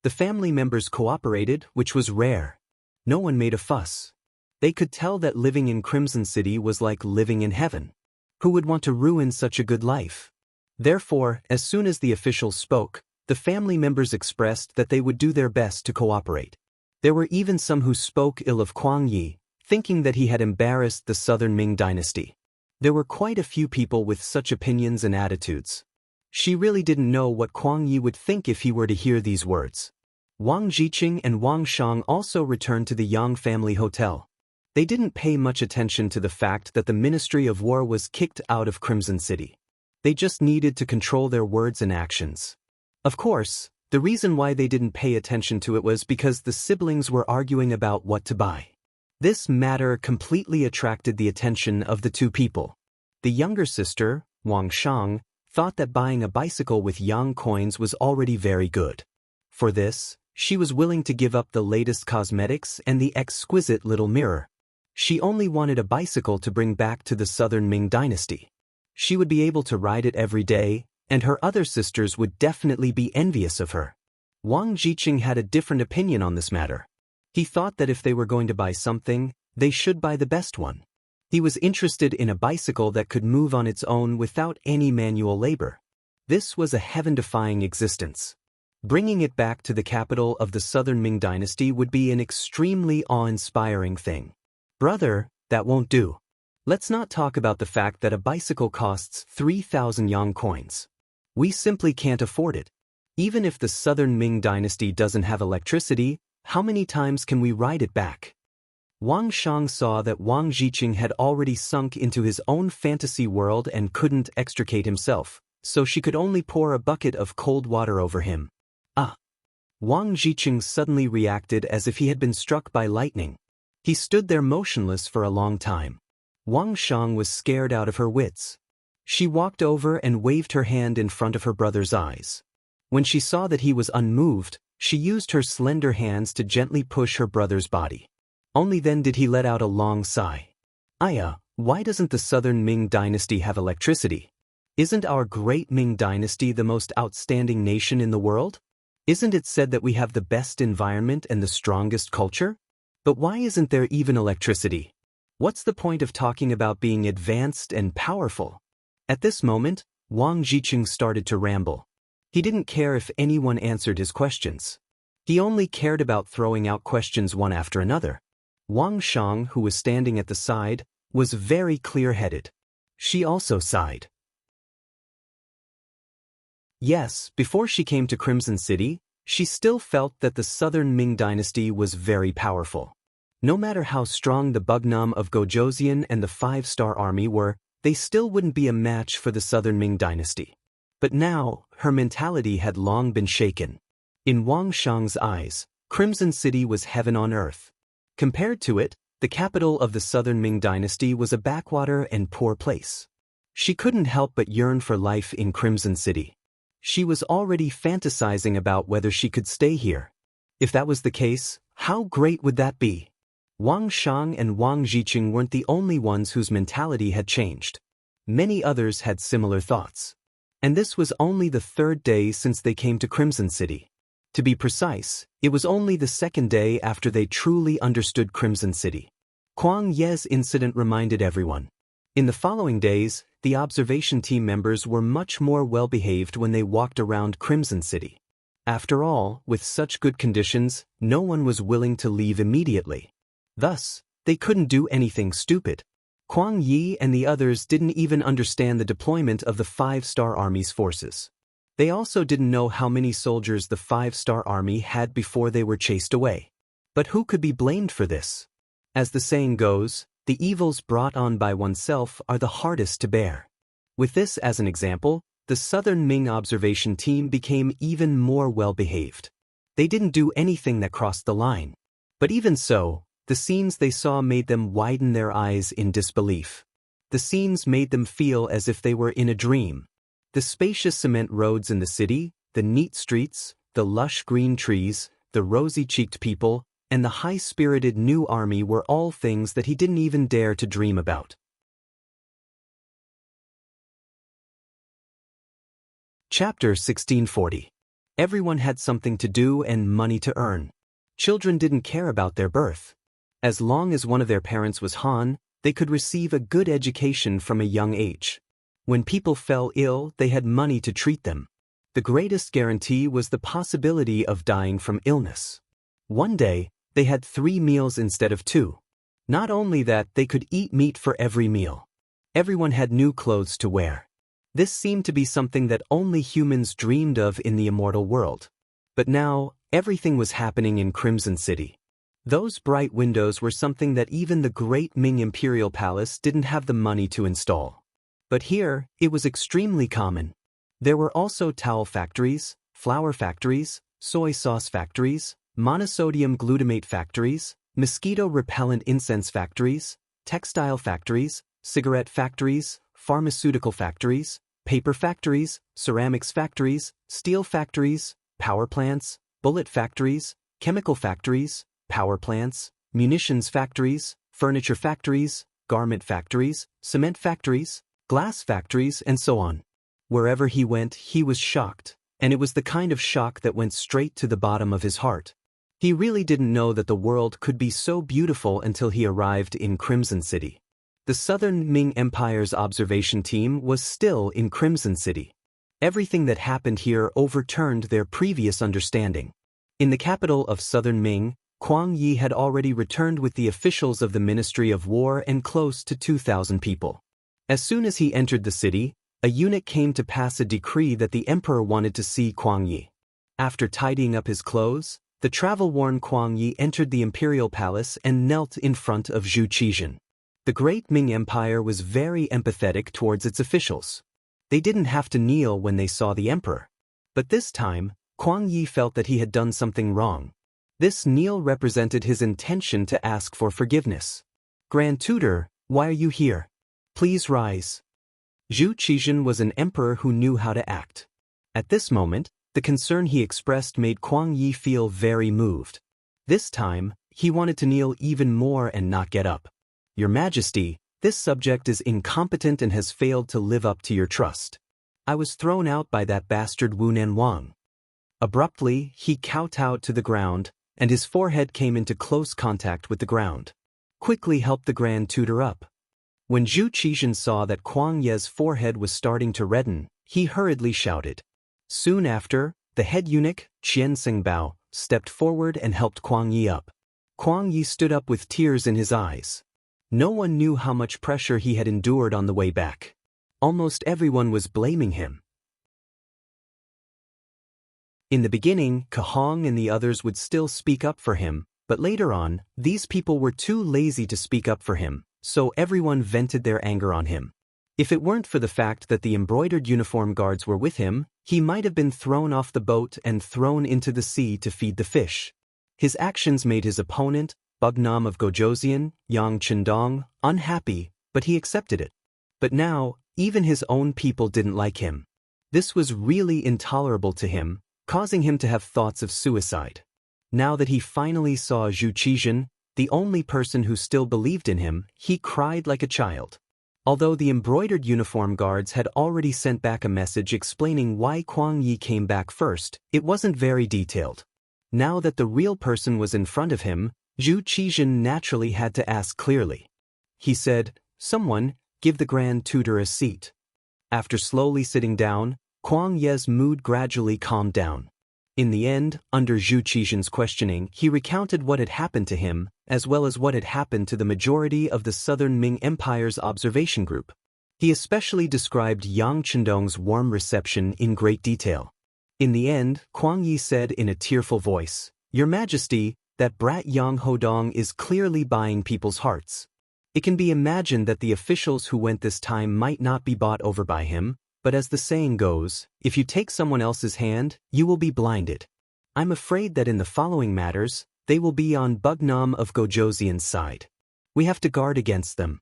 The family members cooperated, which was rare. No one made a fuss. They could tell that living in Crimson City was like living in heaven. Who would want to ruin such a good life? Therefore, as soon as the officials spoke, the family members expressed that they would do their best to cooperate. There were even some who spoke ill of Kuang Yi, thinking that he had embarrassed the southern Ming dynasty. There were quite a few people with such opinions and attitudes. She really didn't know what Kuang Yi would think if he were to hear these words. Wang Jiqing and Wang Shang also returned to the Yang family hotel. They didn't pay much attention to the fact that the Ministry of War was kicked out of Crimson City. They just needed to control their words and actions. Of course, the reason why they didn't pay attention to it was because the siblings were arguing about what to buy. This matter completely attracted the attention of the two people. The younger sister, Wang Shang, thought that buying a bicycle with Yang coins was already very good. For this, she was willing to give up the latest cosmetics and the exquisite little mirror. She only wanted a bicycle to bring back to the southern Ming dynasty. She would be able to ride it every day, and her other sisters would definitely be envious of her. Wang Jiqing had a different opinion on this matter. He thought that if they were going to buy something, they should buy the best one. He was interested in a bicycle that could move on its own without any manual labor. This was a heaven-defying existence. Bringing it back to the capital of the southern Ming dynasty would be an extremely awe-inspiring thing. Brother, that won't do. Let's not talk about the fact that a bicycle costs 3,000 Yang coins. We simply can't afford it. Even if the southern Ming dynasty doesn't have electricity, how many times can we ride it back? Wang Shang saw that Wang Jiqing had already sunk into his own fantasy world and couldn't extricate himself, so she could only pour a bucket of cold water over him. Ah! Wang Jiqing suddenly reacted as if he had been struck by lightning. He stood there motionless for a long time. Wang Shang was scared out of her wits. She walked over and waved her hand in front of her brother's eyes. When she saw that he was unmoved, she used her slender hands to gently push her brother's body. Only then did he let out a long sigh. Aya, why doesn't the southern Ming dynasty have electricity? Isn't our great Ming dynasty the most outstanding nation in the world? Isn't it said that we have the best environment and the strongest culture? But why isn't there even electricity? What's the point of talking about being advanced and powerful? At this moment, Wang Jiqing started to ramble. He didn't care if anyone answered his questions. He only cared about throwing out questions one after another. Wang Shang, who was standing at the side, was very clear-headed. She also sighed. Yes, before she came to Crimson City, she still felt that the southern Ming dynasty was very powerful. No matter how strong the Bugnam of Gojoseon and the Five-Star Army were, they still wouldn't be a match for the southern Ming dynasty. But now, her mentality had long been shaken. In Wang Shang's eyes, Crimson City was heaven on earth. Compared to it, the capital of the southern Ming dynasty was a backwater and poor place. She couldn't help but yearn for life in Crimson City. She was already fantasizing about whether she could stay here. If that was the case, how great would that be? Wang Shang and Wang Jiqing weren't the only ones whose mentality had changed. Many others had similar thoughts. And this was only the third day since they came to Crimson City. To be precise, it was only the second day after they truly understood Crimson City. Kuang Ye's incident reminded everyone. In the following days, the observation team members were much more well-behaved when they walked around Crimson City. After all, with such good conditions, no one was willing to leave immediately. Thus, they couldn't do anything stupid. Kuang Yi and the others didn't even understand the deployment of the Five-Star Army's forces. They also didn't know how many soldiers the Five-Star Army had before they were chased away. But who could be blamed for this? As the saying goes, the evils brought on by oneself are the hardest to bear. With this as an example, the Southern Ming observation team became even more well-behaved. They didn't do anything that crossed the line. But even so, the scenes they saw made them widen their eyes in disbelief. The scenes made them feel as if they were in a dream. The spacious cement roads in the city, the neat streets, the lush green trees, the rosy-cheeked people, and the high-spirited new army were all things that he didn't even dare to dream about. Chapter 1640. Everyone had something to do and money to earn. Children didn't care about their birth. As long as one of their parents was Han, they could receive a good education from a young age. When people fell ill, they had money to treat them. The greatest guarantee was the possibility of dying from illness. One day, they had 3 meals instead of 2. Not only that, they could eat meat for every meal. Everyone had new clothes to wear. This seemed to be something that only humans dreamed of in the immortal world. But now, everything was happening in Crimson City. Those bright windows were something that even the great Ming Imperial Palace didn't have the money to install. But here, it was extremely common. There were also towel factories, flour factories, soy sauce factories, monosodium glutamate factories, mosquito-repellent incense factories, textile factories, cigarette factories, pharmaceutical factories, paper factories, ceramics factories, steel factories, power plants, bullet factories, chemical factories, power plants, munitions factories, furniture factories, garment factories, cement factories, glass factories, and so on. Wherever he went, he was shocked, and it was the kind of shock that went straight to the bottom of his heart. He really didn't know that the world could be so beautiful until he arrived in Crimson City. The Southern Ming Empire's observation team was still in Crimson City. Everything that happened here overturned their previous understanding. In the capital of Southern Ming, Kuang Yi had already returned with the officials of the Ministry of War and close to 2,000 people. As soon as he entered the city, a eunuch came to pass a decree that the emperor wanted to see Kuang Yi. After tidying up his clothes, the travel-worn Kuang Yi entered the imperial palace and knelt in front of Zhu Qizhen. The great Ming Empire was very empathetic towards its officials. They didn't have to kneel when they saw the emperor. But this time, Kuang Yi felt that he had done something wrong. This kneel represented his intention to ask for forgiveness. "Grand Tutor, why are you here? Please rise." Zhu Qizhen was an emperor who knew how to act. At this moment, the concern he expressed made Kuang Yi feel very moved. This time, he wanted to kneel even more and not get up. "Your Majesty, this subject is incompetent and has failed to live up to your trust. I was thrown out by that bastard Wu Wang." Abruptly, he kowtowed to the ground, and his forehead came into close contact with the ground. "Quickly help the Grand Tutor up." When Zhu Qizhen saw that Kuang Ye's forehead was starting to redden, he hurriedly shouted. Soon after, the head eunuch, Qian Sengbao, stepped forward and helped Kuang Yi up. Kuang Yi stood up with tears in his eyes. No one knew how much pressure he had endured on the way back. Almost everyone was blaming him. In the beginning, Kahong and the others would still speak up for him, but later on, these people were too lazy to speak up for him, so everyone vented their anger on him. If it weren't for the fact that the embroidered uniform guards were with him, he might have been thrown off the boat and thrown into the sea to feed the fish. His actions made his opponent, Bugnam of Gojoseon, Yang Chendong, unhappy, but he accepted it. But now, even his own people didn't like him. This was really intolerable to him, causing him to have thoughts of suicide. Now that he finally saw Zhu Qizhen, the only person who still believed in him, he cried like a child. Although the embroidered uniform guards had already sent back a message explaining why Kuang Yi came back first, it wasn't very detailed. Now that the real person was in front of him, Zhu Qizhen naturally had to ask clearly. He said, "Someone, give the Grand Tutor a seat." After slowly sitting down, Kuang Ye's mood gradually calmed down. In the end, under Zhu Qizhen's questioning, he recounted what had happened to him, as well as what had happened to the majority of the Southern Ming Empire's observation group. He especially described Yang Chendong's warm reception in great detail. In the end, Kuang Yi said in a tearful voice, "Your Majesty, that brat Yang Hodong is clearly buying people's hearts. It can be imagined that the officials who went this time might not be bought over by him, but as the saying goes, if you take someone else's hand, you will be blinded. I'm afraid that in the following matters, they will be on Bugnam of Gojoseon's side. We have to guard against them."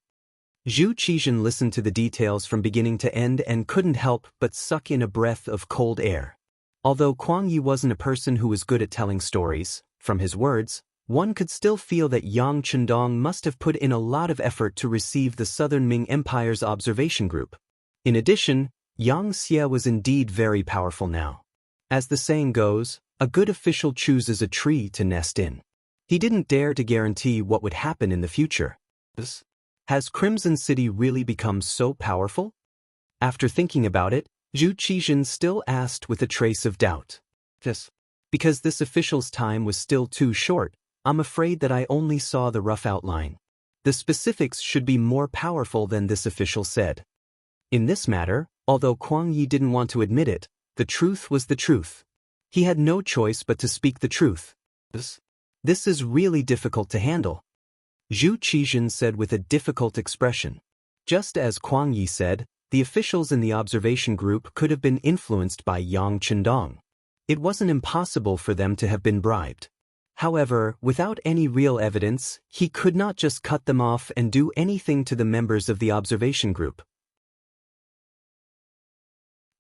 Zhu Qizhen listened to the details from beginning to end and couldn't help but suck in a breath of cold air. Although Kuang Yi wasn't a person who was good at telling stories, from his words, one could still feel that Yang Chendong must have put in a lot of effort to receive the Southern Ming Empire's observation group. In addition, Yang Xie was indeed very powerful now. As the saying goes, a good official chooses a tree to nest in. He didn't dare to guarantee what would happen in the future. Has Crimson City really become so powerful? After thinking about it, Zhu Qizhen still asked with a trace of doubt. Yes. Because this official's time was still too short, I'm afraid that I only saw the rough outline. The specifics should be more powerful than this official said. In this matter, although Kuang Yi didn't want to admit it, the truth was the truth. He had no choice but to speak the truth. This is really difficult to handle. Zhu Qizhen said with a difficult expression. Just as Kuang Yi said, the officials in the observation group could have been influenced by Yang Chendong. It wasn't impossible for them to have been bribed. However, without any real evidence, he could not just cut them off and do anything to the members of the observation group.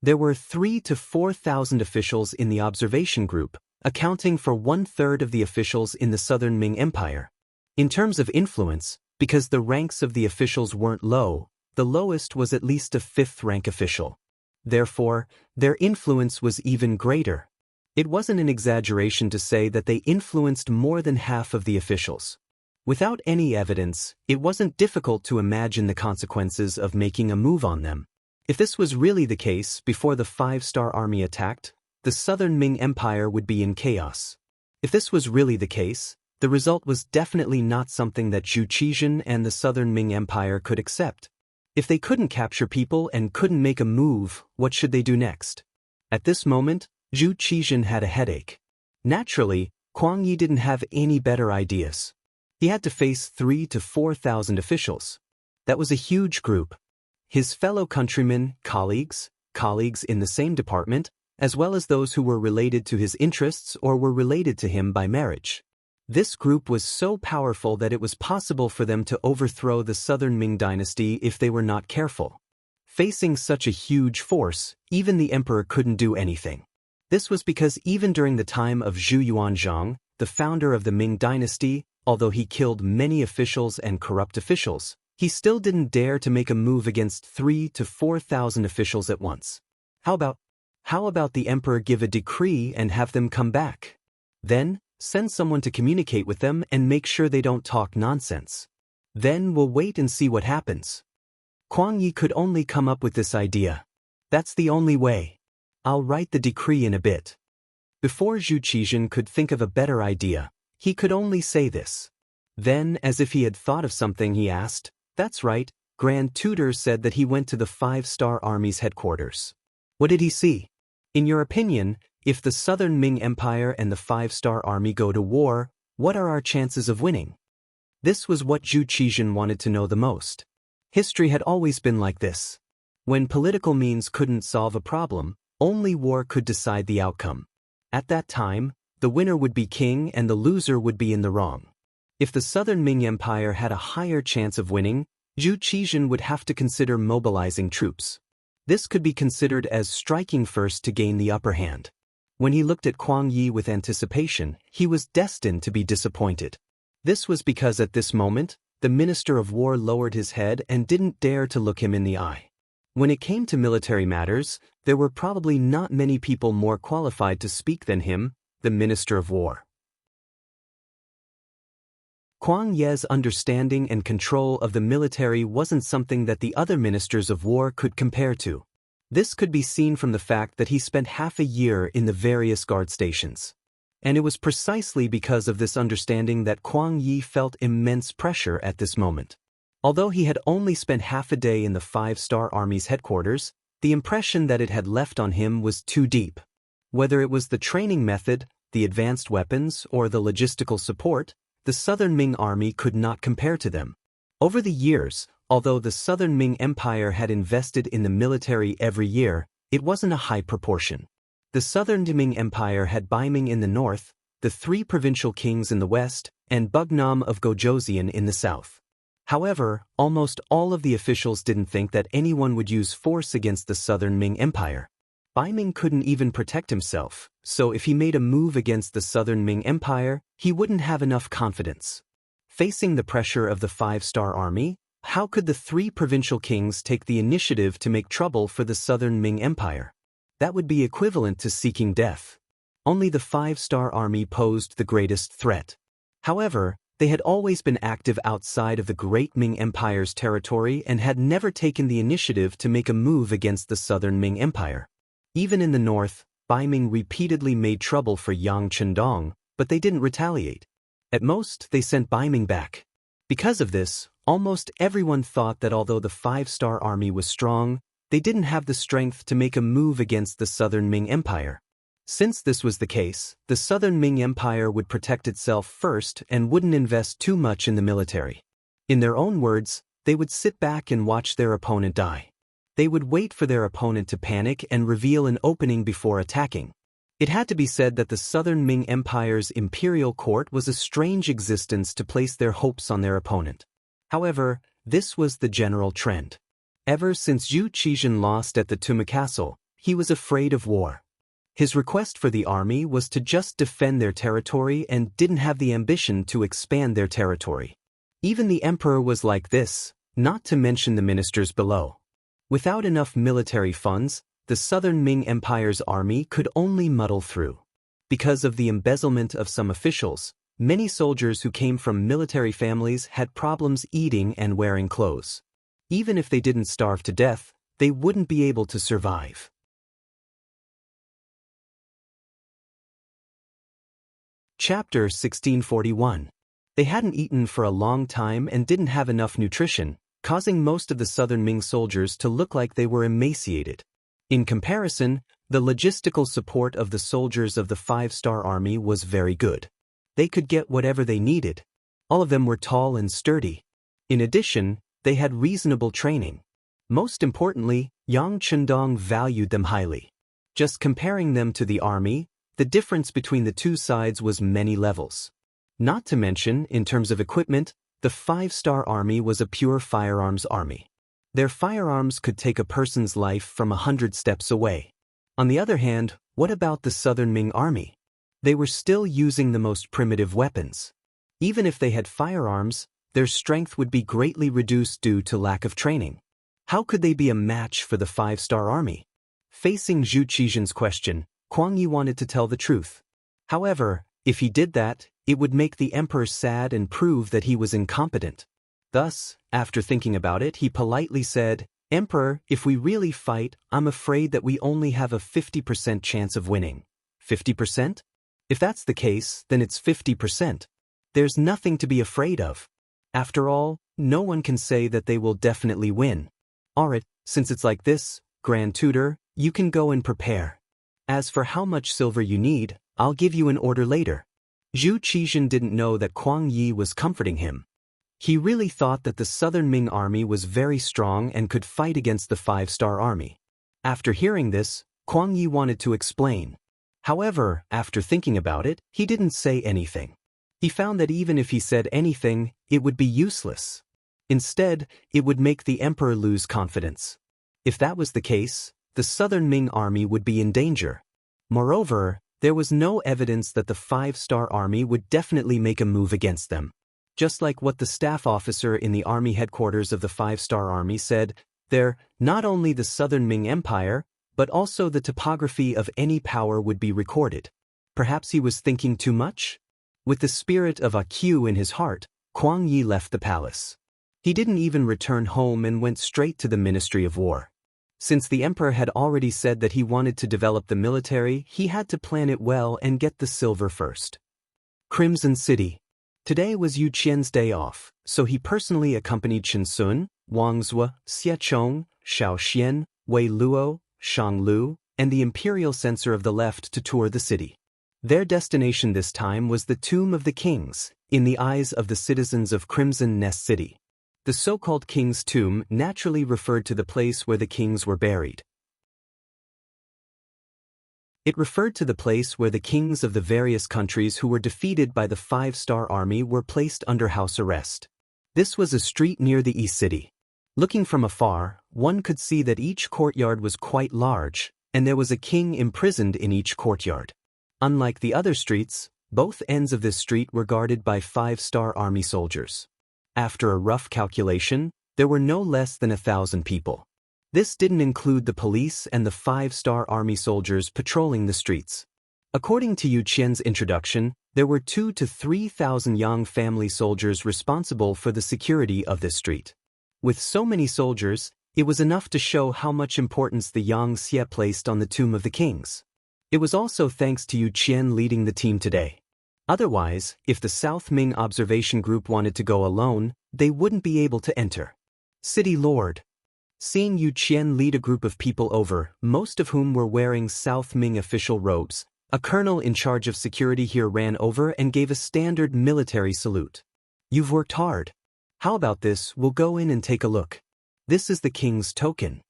There were 3,000 to 4,000 officials in the observation group, accounting for 1/3 of the officials in the Southern Ming Empire. In terms of influence, because the ranks of the officials weren't low, the lowest was at least a 5th-rank official. Therefore, their influence was even greater. It wasn't an exaggeration to say that they influenced more than half of the officials. Without any evidence, it wasn't difficult to imagine the consequences of making a move on them. If this was really the case before the 5-star army attacked, the Southern Ming Empire would be in chaos. If this was really the case, the result was definitely not something that Zhu Qizhen and the Southern Ming Empire could accept. If they couldn't capture people and couldn't make a move, what should they do next? At this moment, Zhu Qizhen had a headache. Naturally, Kuang Yi didn't have any better ideas. He had to face 3,000 to 4,000 officials. That was a huge group. His fellow countrymen, colleagues in the same department, as well as those who were related to his interests or were related to him by marriage. This group was so powerful that it was possible for them to overthrow the Southern Ming dynasty if they were not careful. Facing such a huge force, even the emperor couldn't do anything. This was because even during the time of Zhu Yuanzhang, the founder of the Ming dynasty, although he killed many officials and corrupt officials, he still didn't dare to make a move against 3,000 to 4,000 officials at once. How about the emperor give a decree and have them come back? Then, send someone to communicate with them and make sure they don't talk nonsense. Then we'll wait and see what happens. Kuang Yi could only come up with this idea. That's the only way. I'll write the decree in a bit. Before Zhu Qizhen could think of a better idea, he could only say this. Then, as if he had thought of something, he asked, "That's right, Grand Tutor said that he went to the 5-star Army's headquarters. What did he see? In your opinion, if the Southern Ming Empire and the 5-star Army go to war, what are our chances of winning?" This was what Zhu Qizhen wanted to know the most. History had always been like this. When political means couldn't solve a problem, only war could decide the outcome. At that time, the winner would be king and the loser would be in the wrong. If the Southern Ming Empire had a higher chance of winning, Zhu Qizhen would have to consider mobilizing troops. This could be considered as striking first to gain the upper hand. When he looked at Kuang Yi with anticipation, he was destined to be disappointed. This was because at this moment, the Minister of War lowered his head and didn't dare to look him in the eye. When it came to military matters, there were probably not many people more qualified to speak than him, the Minister of War. Kuang Ye's understanding and control of the military wasn't something that the other ministers of war could compare to. This could be seen from the fact that he spent half a year in the various guard stations. And it was precisely because of this understanding that Kuang Yi felt immense pressure at this moment. Although he had only spent half a day in the 5-star Army's headquarters, the impression that it had left on him was too deep. Whether it was the training method, the advanced weapons, or the logistical support, the Southern Ming Army could not compare to them. Over the years, although the Southern Ming Empire had invested in the military every year, it wasn't a high proportion. The Southern Ming Empire had Baiming in the north, the 3 provincial kings in the west, and Bugnam of Gojoseon in the south. However, almost all of the officials didn't think that anyone would use force against the Southern Ming Empire. Baiming couldn't even protect himself, so if he made a move against the Southern Ming Empire, he wouldn't have enough confidence. Facing the pressure of the 5-star Army, how could the 3 provincial kings take the initiative to make trouble for the Southern Ming Empire? That would be equivalent to seeking death. Only the 5-star army posed the greatest threat. However, they had always been active outside of the Great Ming Empire's territory and had never taken the initiative to make a move against the southern Ming Empire. Even in the north, Bai Ming repeatedly made trouble for Yang Chendong, but they didn't retaliate. At most, they sent Bai Ming back. Because of this, almost everyone thought that although the 5-star army was strong, they didn't have the strength to make a move against the southern Ming Empire. Since this was the case, the southern Ming Empire would protect itself first and wouldn't invest too much in the military. In their own words, they would sit back and watch their opponent die. They would wait for their opponent to panic and reveal an opening before attacking. It had to be said that the southern Ming Empire's imperial court was a strange existence to place their hopes on their opponent. However, this was the general trend. Ever since Zhu Qizhen lost at the Tuma Castle, he was afraid of war. His request for the army was to just defend their territory and didn't have the ambition to expand their territory. Even the emperor was like this, not to mention the ministers below. Without enough military funds, the southern Ming Empire's army could only muddle through. Because of the embezzlement of some officials, many soldiers who came from military families had problems eating and wearing clothes. Even if they didn't starve to death, they wouldn't be able to survive. Chapter 1641. They hadn't eaten for a long time and didn't have enough nutrition, causing most of the southern Ming soldiers to look like they were emaciated. In comparison, the logistical support of the soldiers of the 5-star army was very good. They could get whatever they needed. All of them were tall and sturdy. In addition, they had reasonable training. Most importantly, Yang Chendong valued them highly. Just comparing them to the army, the difference between the two sides was many levels. Not to mention, in terms of equipment, the 5-star army was a pure firearms army. Their firearms could take a person's life from 100 steps away. On the other hand, what about the southern Ming army? They were still using the most primitive weapons. Even if they had firearms, their strength would be greatly reduced due to lack of training. How could they be a match for the 5-star army? Facing Zhu Qizhen's question, Kuang Yi wanted to tell the truth. However, if he did that, it would make the emperor sad and prove that he was incompetent. Thus, after thinking about it, he politely said, "Emperor, if we really fight, I'm afraid that we only have a 50% chance of winning." 50%? If that's the case, then it's 50%. There's nothing to be afraid of. After all, no one can say that they will definitely win. Alright, since it's like this, Grand Tutor, you can go and prepare. As for how much silver you need, I'll give you an order later. Zhu Qizhen didn't know that Kuang Yi was comforting him. He really thought that the southern Ming army was very strong and could fight against the 5-star army. After hearing this, Kuang Yi wanted to explain. However, after thinking about it, he didn't say anything. He found that even if he said anything, it would be useless. Instead, it would make the emperor lose confidence. If that was the case, the southern Ming army would be in danger. Moreover, there was no evidence that the 5-star army would definitely make a move against them. Just like what the staff officer in the army headquarters of the 5-star army said, there, not only the southern Ming Empire, but also the topography of any power would be recorded. Perhaps he was thinking too much? With the spirit of AQ in his heart, Kuang Yi left the palace. He didn't even return home and went straight to the Ministry of War. Since the emperor had already said that he wanted to develop the military, he had to plan it well and get the silver first. Crimson City. Today was Yu Qian's day off, so he personally accompanied Chen Sun, Wang Zue, Xie Chong, Shao Xian, Wei Luo, Shang Lu, and the imperial censor of the left to tour the city. Their destination this time was the Tomb of the Kings, in the eyes of the citizens of Crimson Nest City. The so-called King's Tomb naturally referred to the place where the kings were buried. It referred to the place where the kings of the various countries who were defeated by the 5-star army were placed under house arrest. This was a street near the East City. Looking from afar, one could see that each courtyard was quite large, and there was a king imprisoned in each courtyard. Unlike the other streets, both ends of this street were guarded by 5-star army soldiers. After a rough calculation, there were no less than 1,000 people. This didn't include the police and the 5-star army soldiers patrolling the streets. According to Yu Qian's introduction, there were 2,000 to 3,000 Yang family soldiers responsible for the security of this street. With so many soldiers, it was enough to show how much importance the Yang Xie placed on the tomb of the kings. It was also thanks to Yu Qian leading the team today. Otherwise, if the South Ming observation group wanted to go alone, they wouldn't be able to enter. City Lord. Seeing Yu Qian lead a group of people over, most of whom were wearing South Ming official robes, a colonel in charge of security here ran over and gave a standard military salute. You've worked hard. How about this, we'll go in and take a look. This is the king's token.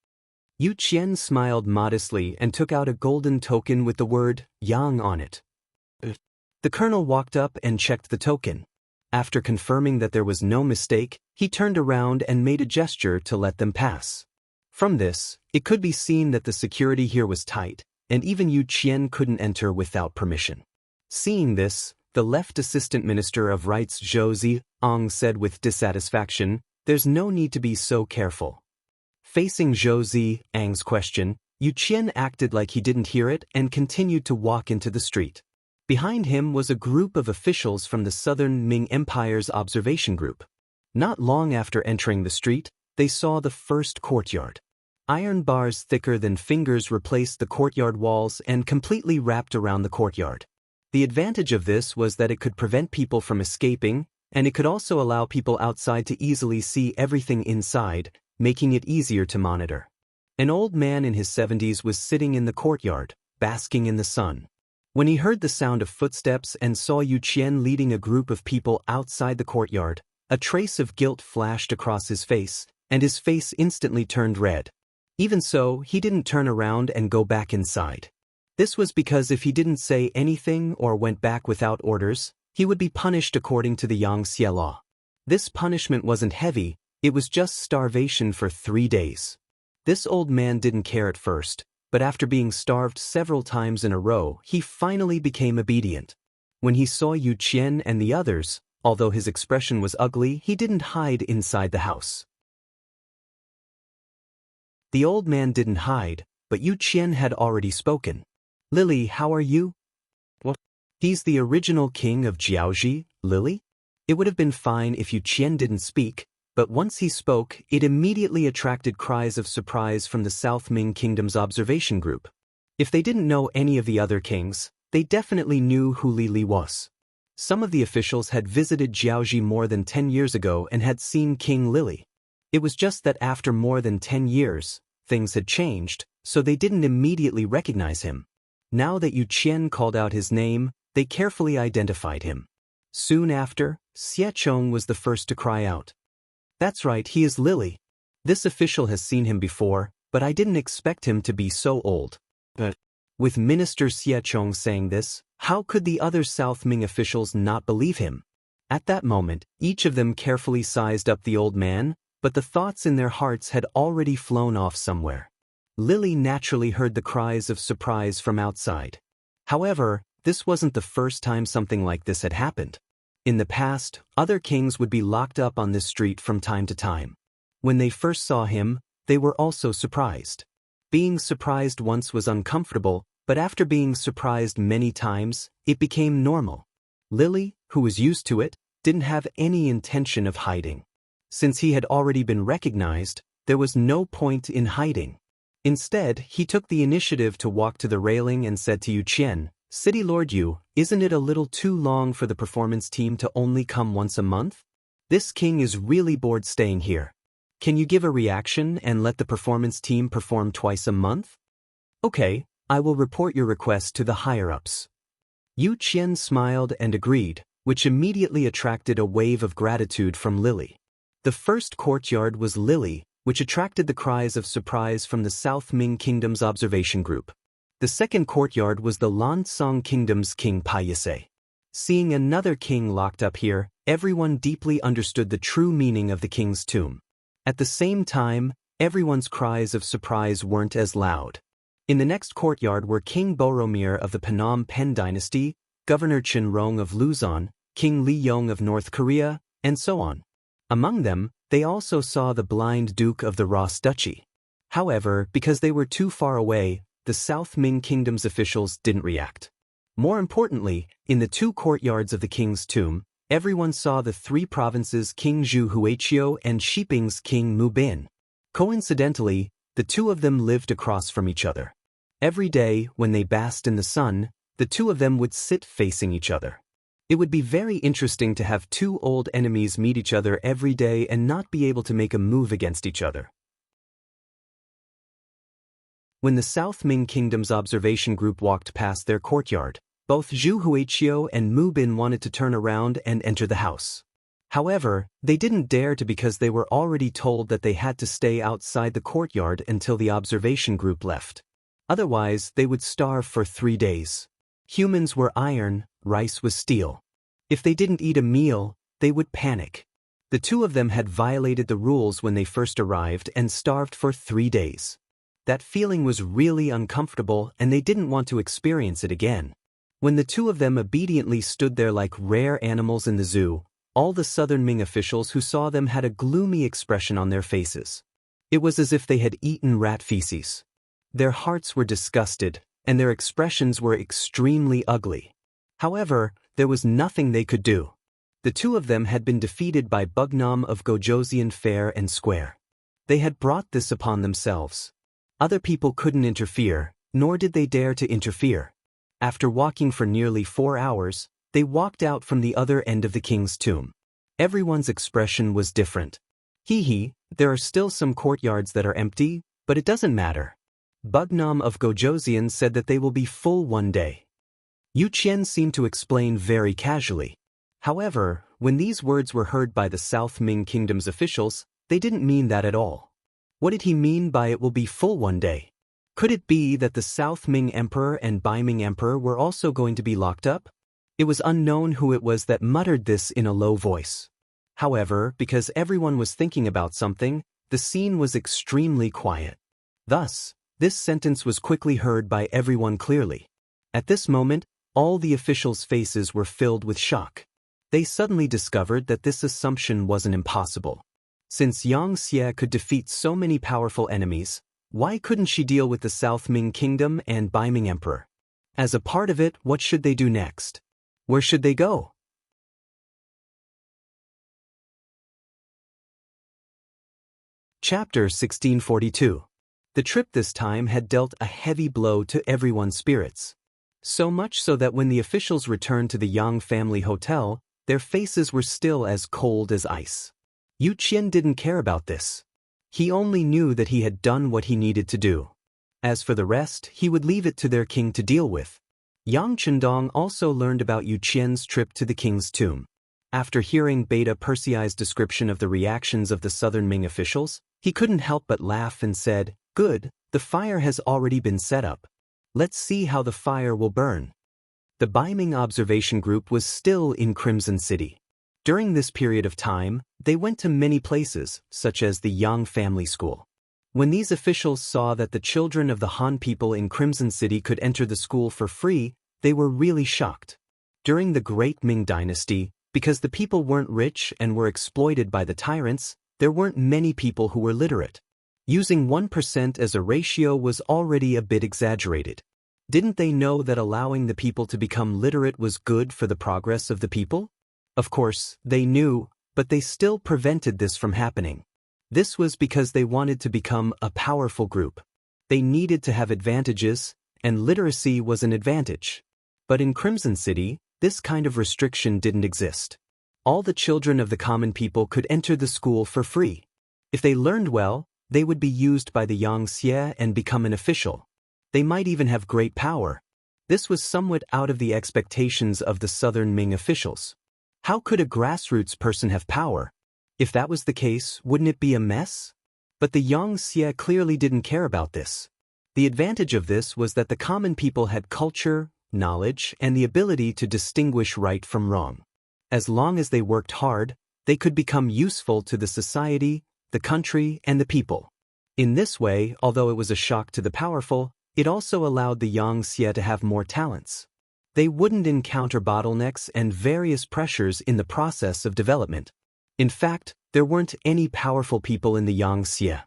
Yu Qian smiled modestly and took out a golden token with the word Yang on it. The colonel walked up and checked the token. After confirming that there was no mistake, he turned around and made a gesture to let them pass. From this, it could be seen that the security here was tight, and even Yu Qian couldn't enter without permission. Seeing this, the left assistant minister of rights Zhou Ziang said with dissatisfaction, "There's no need to be so careful." Facing Zhou Ziang's question, Yu Qian acted like he didn't hear it and continued to walk into the street. Behind him was a group of officials from the Southern Ming Empire's observation group. Not long after entering the street, they saw the first courtyard. Iron bars thicker than fingers replaced the courtyard walls and completely wrapped around the courtyard. The advantage of this was that it could prevent people from escaping, and it could also allow people outside to easily see everything inside, making it easier to monitor. An old man in his 70s was sitting in the courtyard, basking in the sun. When he heard the sound of footsteps and saw Yu Qian leading a group of people outside the courtyard, a trace of guilt flashed across his face, and his face instantly turned red. Even so, he didn't turn around and go back inside. This was because if he didn't say anything or went back without orders, he would be punished according to the Yang Xie law. This punishment wasn't heavy, it was just starvation for 3 days. This old man didn't care at first, but after being starved several times in a row, he finally became obedient. When he saw Yu Qian and the others, although his expression was ugly, he didn't hide inside the house. The old man didn't hide, but Yu Qian had already spoken. "Lily, how are you?" "What? He's the original king of Jiaoji, Lily?" It would have been fine if Yu Qian didn't speak, but once he spoke, it immediately attracted cries of surprise from the South Ming Kingdom's observation group. If they didn't know any of the other kings, they definitely knew who Lili was. Some of the officials had visited Jiaoji more than 10 years ago and had seen King Lili. It was just that after more than 10 years, things had changed, so they didn't immediately recognize him. Now that Yu Qian called out his name, they carefully identified him. Soon after, Xie Chong was the first to cry out. "That's right, he is Lili. This official has seen him before, but I didn't expect him to be so old." But with Minister Xie Chong saying this, how could the other South Ming officials not believe him? At that moment, each of them carefully sized up the old man, but the thoughts in their hearts had already flown off somewhere. Lili naturally heard the cries of surprise from outside. However, this wasn't the first time something like this had happened. In the past, other kings would be locked up on this street from time to time. When they first saw him, they were also surprised. Being surprised once was uncomfortable, but after being surprised many times, it became normal. Lili, who was used to it, didn't have any intention of hiding. Since he had already been recognized, there was no point in hiding. Instead, he took the initiative to walk to the railing and said to Yu Qian, "City Lord Yu, isn't it a little too long for the performance team to only come once a month? This king is really bored staying here. Can you give a reaction and let the performance team perform twice a month?" "Okay, I will report your request to the higher-ups." Yu Qian smiled and agreed, which immediately attracted a wave of gratitude from Lili. The first courtyard was Lili, which attracted the cries of surprise from the South Ming Kingdom's observation group. The second courtyard was the Lansong Kingdom's King Paiyase. Seeing another king locked up here, everyone deeply understood the true meaning of the king's tomb. At the same time, everyone's cries of surprise weren't as loud. In the next courtyard were King Boromir of the Phnom Penh dynasty, Governor Chen Rong of Luzon, King Li Yong of North Korea, and so on. Among them, they also saw the blind Duke of the Ross Duchy. However, because they were too far away, the South Ming Kingdom's officials didn't react. More importantly, in the two courtyards of the king's tomb, everyone saw the three provinces' King Zhu Huiqiu and Shiping's King Mu Bin. Coincidentally, the two of them lived across from each other. Every day, when they basked in the sun, the two of them would sit facing each other. It would be very interesting to have two old enemies meet each other every day and not be able to make a move against each other. When the South Ming Kingdom's observation group walked past their courtyard, both Zhu Huiqiu and Mu Bin wanted to turn around and enter the house. However, they didn't dare to because they were already told that they had to stay outside the courtyard until the observation group left. Otherwise, they would starve for 3 days. Humans were iron, rice was steel. If they didn't eat a meal, they would panic. The two of them had violated the rules when they first arrived and starved for 3 days. That feeling was really uncomfortable and they didn't want to experience it again. When the two of them obediently stood there like rare animals in the zoo, all the Southern Ming officials who saw them had a gloomy expression on their faces. It was as if they had eaten rat feces. Their hearts were disgusted, and their expressions were extremely ugly. However, there was nothing they could do. The two of them had been defeated by Bugnam of Gojosian fair and square. They had brought this upon themselves. Other people couldn't interfere, nor did they dare to interfere. After walking for nearly 4 hours, they walked out from the other end of the king's tomb. Everyone's expression was different. Hee, there are still some courtyards that are empty, but it doesn't matter. Bugnam of Gojosian said that they will be full one day. Yu Qian seemed to explain very casually. However, when these words were heard by the South Ming Kingdom's officials, they didn't mean that at all. What did he mean by it will be full one day? Could it be that the South Ming Emperor and Bai Ming Emperor were also going to be locked up? It was unknown who it was that muttered this in a low voice. However, because everyone was thinking about something, the scene was extremely quiet. Thus, this sentence was quickly heard by everyone clearly. At this moment, all the officials' faces were filled with shock. They suddenly discovered that this assumption wasn't impossible. Since Xianxia could defeat so many powerful enemies, why couldn't she deal with the South Ming Kingdom and Bai Ming Emperor? As a part of it, what should they do next? Where should they go? Chapter 1642. The trip this time had dealt a heavy blow to everyone's spirits. So much so that when the officials returned to the Yang family hotel, their faces were still as cold as ice. Yu Qian didn't care about this. He only knew that he had done what he needed to do. As for the rest, he would leave it to their king to deal with. Yang Chendong also learned about Yu Qian's trip to the king's tomb. After hearing Beta Persei's description of the reactions of the Southern Ming officials, he couldn't help but laugh and said, "Good, the fire has already been set up. Let's see how the fire will burn." The Bai Ming observation group was still in Crimson City. During this period of time, they went to many places, such as the Yang family school. When these officials saw that the children of the Han people in Crimson City could enter the school for free, they were really shocked. During the Great Ming Dynasty, because the people weren't rich and were exploited by the tyrants, there weren't many people who were literate. Using 1% as a ratio was already a bit exaggerated. Didn't they know that allowing the people to become literate was good for the progress of the people? Of course, they knew, but they still prevented this from happening. This was because they wanted to become a powerful group. They needed to have advantages, and literacy was an advantage. But in Crimson City, this kind of restriction didn't exist. All the children of the common people could enter the school for free. If they learned well, they would be used by the Yangxie and become an official. They might even have great power. This was somewhat out of the expectations of the Southern Ming officials. How could a grassroots person have power? If that was the case, wouldn't it be a mess? But the Yangxie clearly didn't care about this. The advantage of this was that the common people had culture, knowledge, and the ability to distinguish right from wrong. As long as they worked hard, they could become useful to the society, the country, and the people. In this way, although it was a shock to the powerful, it also allowed the Yangxie to have more talents. They wouldn't encounter bottlenecks and various pressures in the process of development. In fact, there weren't any powerful people in the Yangxie.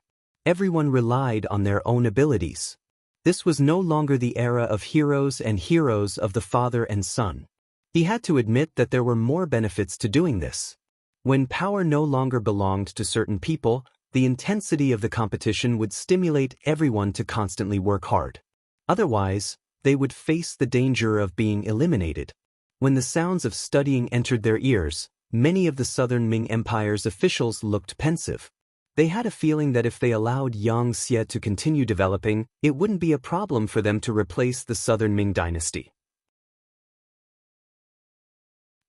Everyone relied on their own abilities. This was no longer the era of heroes and heroes of the father and son. He had to admit that there were more benefits to doing this. When power no longer belonged to certain people, the intensity of the competition would stimulate everyone to constantly work hard. Otherwise, they would face the danger of being eliminated. When the sounds of studying entered their ears, many of the Southern Ming Empire's officials looked pensive. They had a feeling that if they allowed Xianxia to continue developing, it wouldn't be a problem for them to replace the Southern Ming dynasty.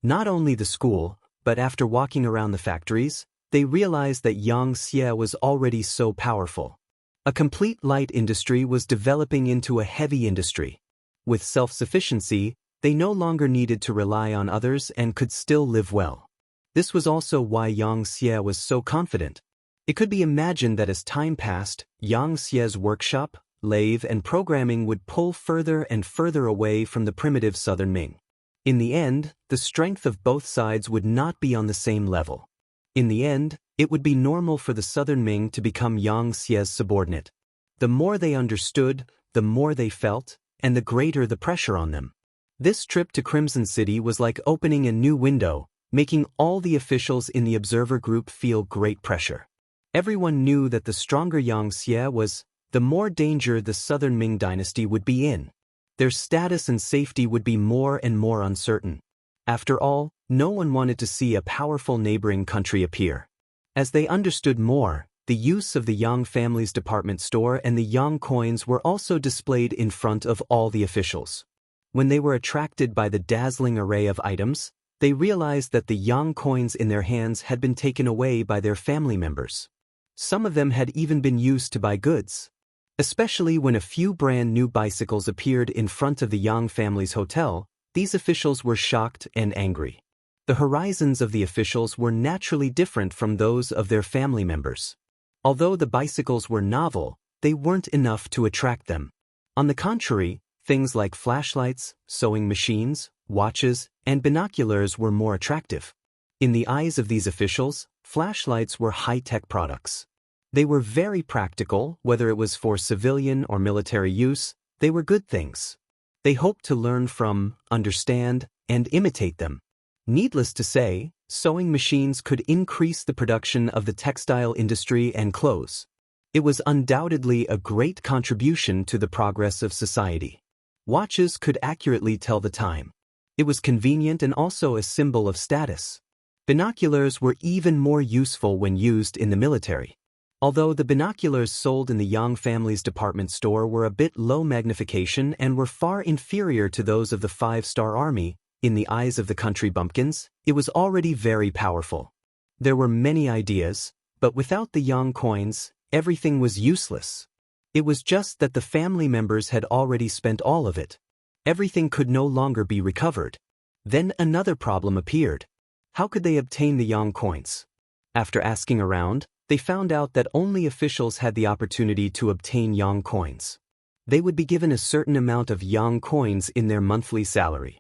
Not only the school, but after walking around the factories, they realized that Xianxia was already so powerful. A complete light industry was developing into a heavy industry. With self-sufficiency, they no longer needed to rely on others and could still live well. This was also why Xianxia was so confident. It could be imagined that as time passed, Xiaxia's workshop, lathe and programming would pull further and further away from the primitive Southern Ming. In the end, the strength of both sides would not be on the same level. In the end, it would be normal for the Southern Ming to become Xiaxia's subordinate. The more they understood, the more they felt, and the greater the pressure on them. This trip to Crimson City was like opening a new window, making all the officials in the observer group feel great pressure. Everyone knew that the stronger Xianxia was, the more danger the Southern Ming dynasty would be in. Their status and safety would be more and more uncertain. After all, no one wanted to see a powerful neighboring country appear. As they understood more, the use of the Yang family's department store and the Yang coins were also displayed in front of all the officials. When they were attracted by the dazzling array of items, they realized that the Yang coins in their hands had been taken away by their family members. Some of them had even been used to buy goods. Especially when a few brand new bicycles appeared in front of the Yang family's hotel, these officials were shocked and angry. The horizons of the officials were naturally different from those of their family members. Although the bicycles were novel, they weren't enough to attract them. On the contrary, things like flashlights, sewing machines, watches, and binoculars were more attractive. In the eyes of these officials, flashlights were high-tech products. They were very practical, whether it was for civilian or military use, they were good things. They hoped to learn from, understand, and imitate them. Needless to say, sewing machines could increase the production of the textile industry and clothes. It was undoubtedly a great contribution to the progress of society. Watches could accurately tell the time. It was convenient and also a symbol of status. Binoculars were even more useful when used in the military. Although the binoculars sold in the Yang family's department store were a bit low magnification and were far inferior to those of the five-star army, in the eyes of the country bumpkins, it was already very powerful. There were many ideas, but without the Yang coins, everything was useless. It was just that the family members had already spent all of it. Everything could no longer be recovered. Then another problem appeared. How could they obtain the Yang coins? After asking around, they found out that only officials had the opportunity to obtain Yang coins. They would be given a certain amount of Yang coins in their monthly salary.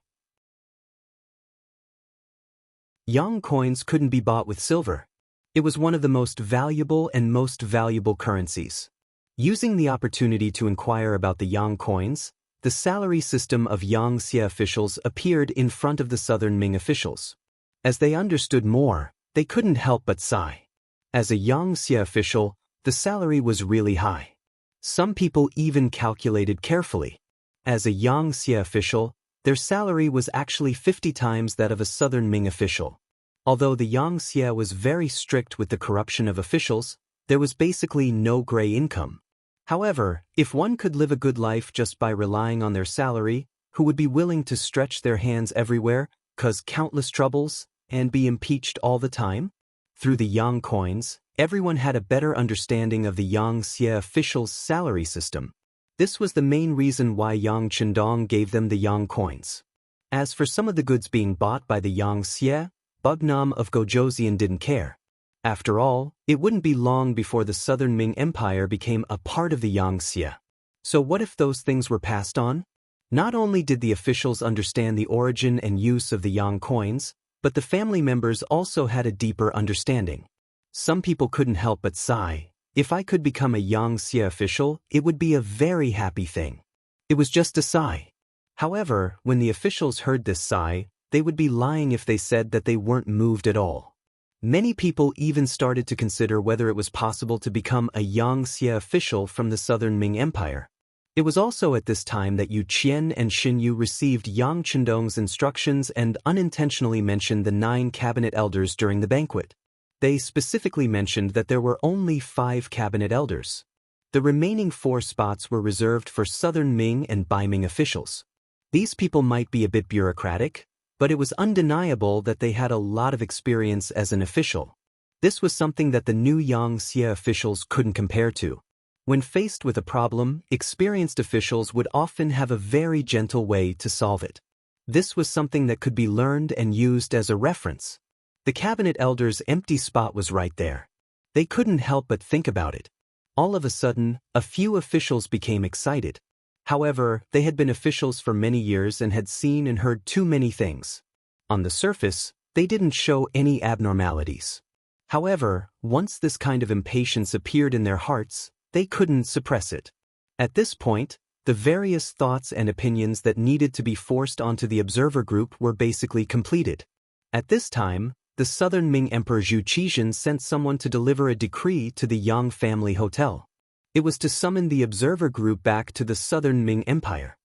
Yang coins couldn't be bought with silver. It was one of the most valuable currencies. Using the opportunity to inquire about the Yang coins, the salary system of Xianxia officials appeared in front of the Southern Ming officials. As they understood more, they couldn't help but sigh. As a Xianxia official, the salary was really high. Some people even calculated carefully. As a Xianxia official, their salary was actually 50 times that of a Southern Ming official. Although the Xianxia was very strict with the corruption of officials, there was basically no gray income. However, if one could live a good life just by relying on their salary, who would be willing to stretch their hands everywhere, cause countless troubles, and be impeached all the time? Through the Yang coins, everyone had a better understanding of the Xianxia officials' salary system. This was the main reason why Yang Chendong gave them the Yang coins. As for some of the goods being bought by the Xianxia, Bugnam of Gojoseon didn't care. After all, it wouldn't be long before the Southern Ming Empire became a part of the Xianxia. So what if those things were passed on? Not only did the officials understand the origin and use of the Yang coins, but the family members also had a deeper understanding. Some people couldn't help but sigh. If I could become a Xianxia official, it would be a very happy thing. It was just a sigh. However, when the officials heard this sigh, they would be lying if they said that they weren't moved at all. Many people even started to consider whether it was possible to become a Xianxia official from the southern Ming Empire. It was also at this time that Wuxia and Xianxia received Yang Chendong's instructions and unintentionally mentioned the 9 cabinet elders during the banquet. They specifically mentioned that there were only 5 cabinet elders. The remaining 4 spots were reserved for southern Ming and Baiming officials. These people might be a bit bureaucratic, but it was undeniable that they had a lot of experience as an official. This was something that the new Xianxia officials couldn't compare to. When faced with a problem, experienced officials would often have a very gentle way to solve it. This was something that could be learned and used as a reference. The cabinet elder's empty spot was right there. They couldn't help but think about it. All of a sudden, a few officials became excited. However, they had been officials for many years and had seen and heard too many things. On the surface, they didn't show any abnormalities. However, once this kind of impatience appeared in their hearts, they couldn't suppress it. At this point, the various thoughts and opinions that needed to be forced onto the observer group were basically completed. At this time, the southern Ming Emperor Zhu Qizhen sent someone to deliver a decree to the Yang family hotel. It was to summon the observer group back to the southern Ming Empire.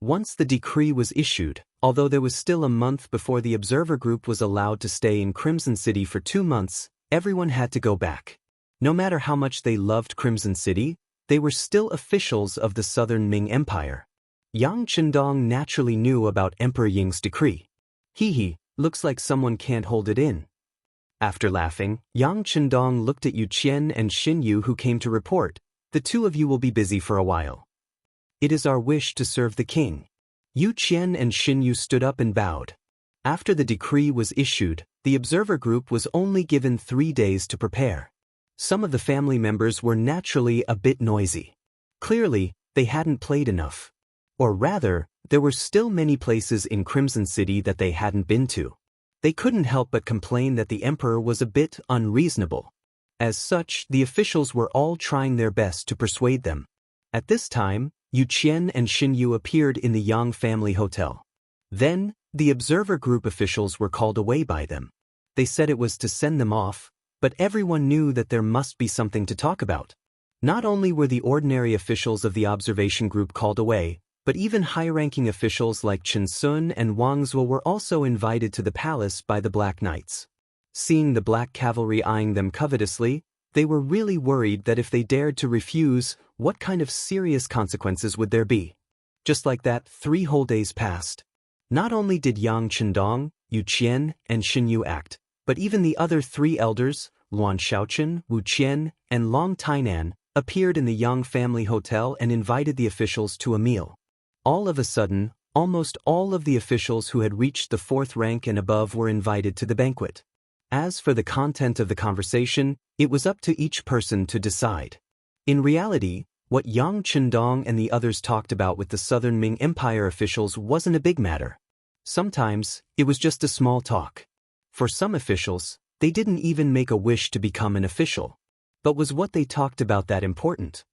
Once the decree was issued, although there was still a month before the observer group was allowed to stay in Crimson City for 2 months, everyone had to go back. No matter how much they loved Crimson City, they were still officials of the southern Ming Empire. Yang Chendong naturally knew about Emperor Ying's decree. Looks like someone can't hold it in. After laughing, Yang Chendong looked at Wuxia and Xianxia, who came to report, "The 2 of you will be busy for a while. It is our wish to serve the king." Wuxia and Xianxia stood up and bowed. After the decree was issued, the observer group was only given 3 days to prepare. Some of the family members were naturally a bit noisy. Clearly, they hadn't played enough. Or rather, there were still many places in Crimson City that they hadn't been to. They couldn't help but complain that the emperor was a bit unreasonable. As such, the officials were all trying their best to persuade them. At this time, Wuxia and Xianxia appeared in the Yang family hotel. Then, the observer group officials were called away by them. They said it was to send them off, but everyone knew that there must be something to talk about. Not only were the ordinary officials of the observation group called away, but even high-ranking officials like Chen Sun and Wang Zhuo were also invited to the palace by the Black Knights. Seeing the Black Cavalry eyeing them covetously, they were really worried that if they dared to refuse, what kind of serious consequences would there be? Just like that, 3 whole days passed. Not only did Yang Chendong, Wuxia, and Xianxia act, but even the other 3 elders, Luan Shaochen, Wuxia, and longtime, appeared in the Yang family hotel and invited the officials to a meal. All of a sudden, almost all of the officials who had reached the 4th rank and above were invited to the banquet. As for the content of the conversation, it was up to each person to decide. In reality, what Yang Chendong and the others talked about with the southern Ming Empire officials wasn't a big matter. Sometimes, it was just a small talk. For some officials, they didn't even make a wish to become an official. But was what they talked about that important?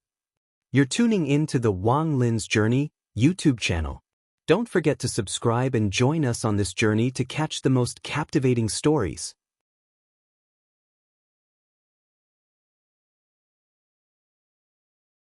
You're tuning in to the Wang Lin's Journey YouTube channel. Don't forget to subscribe and join us on this journey to catch the most captivating stories.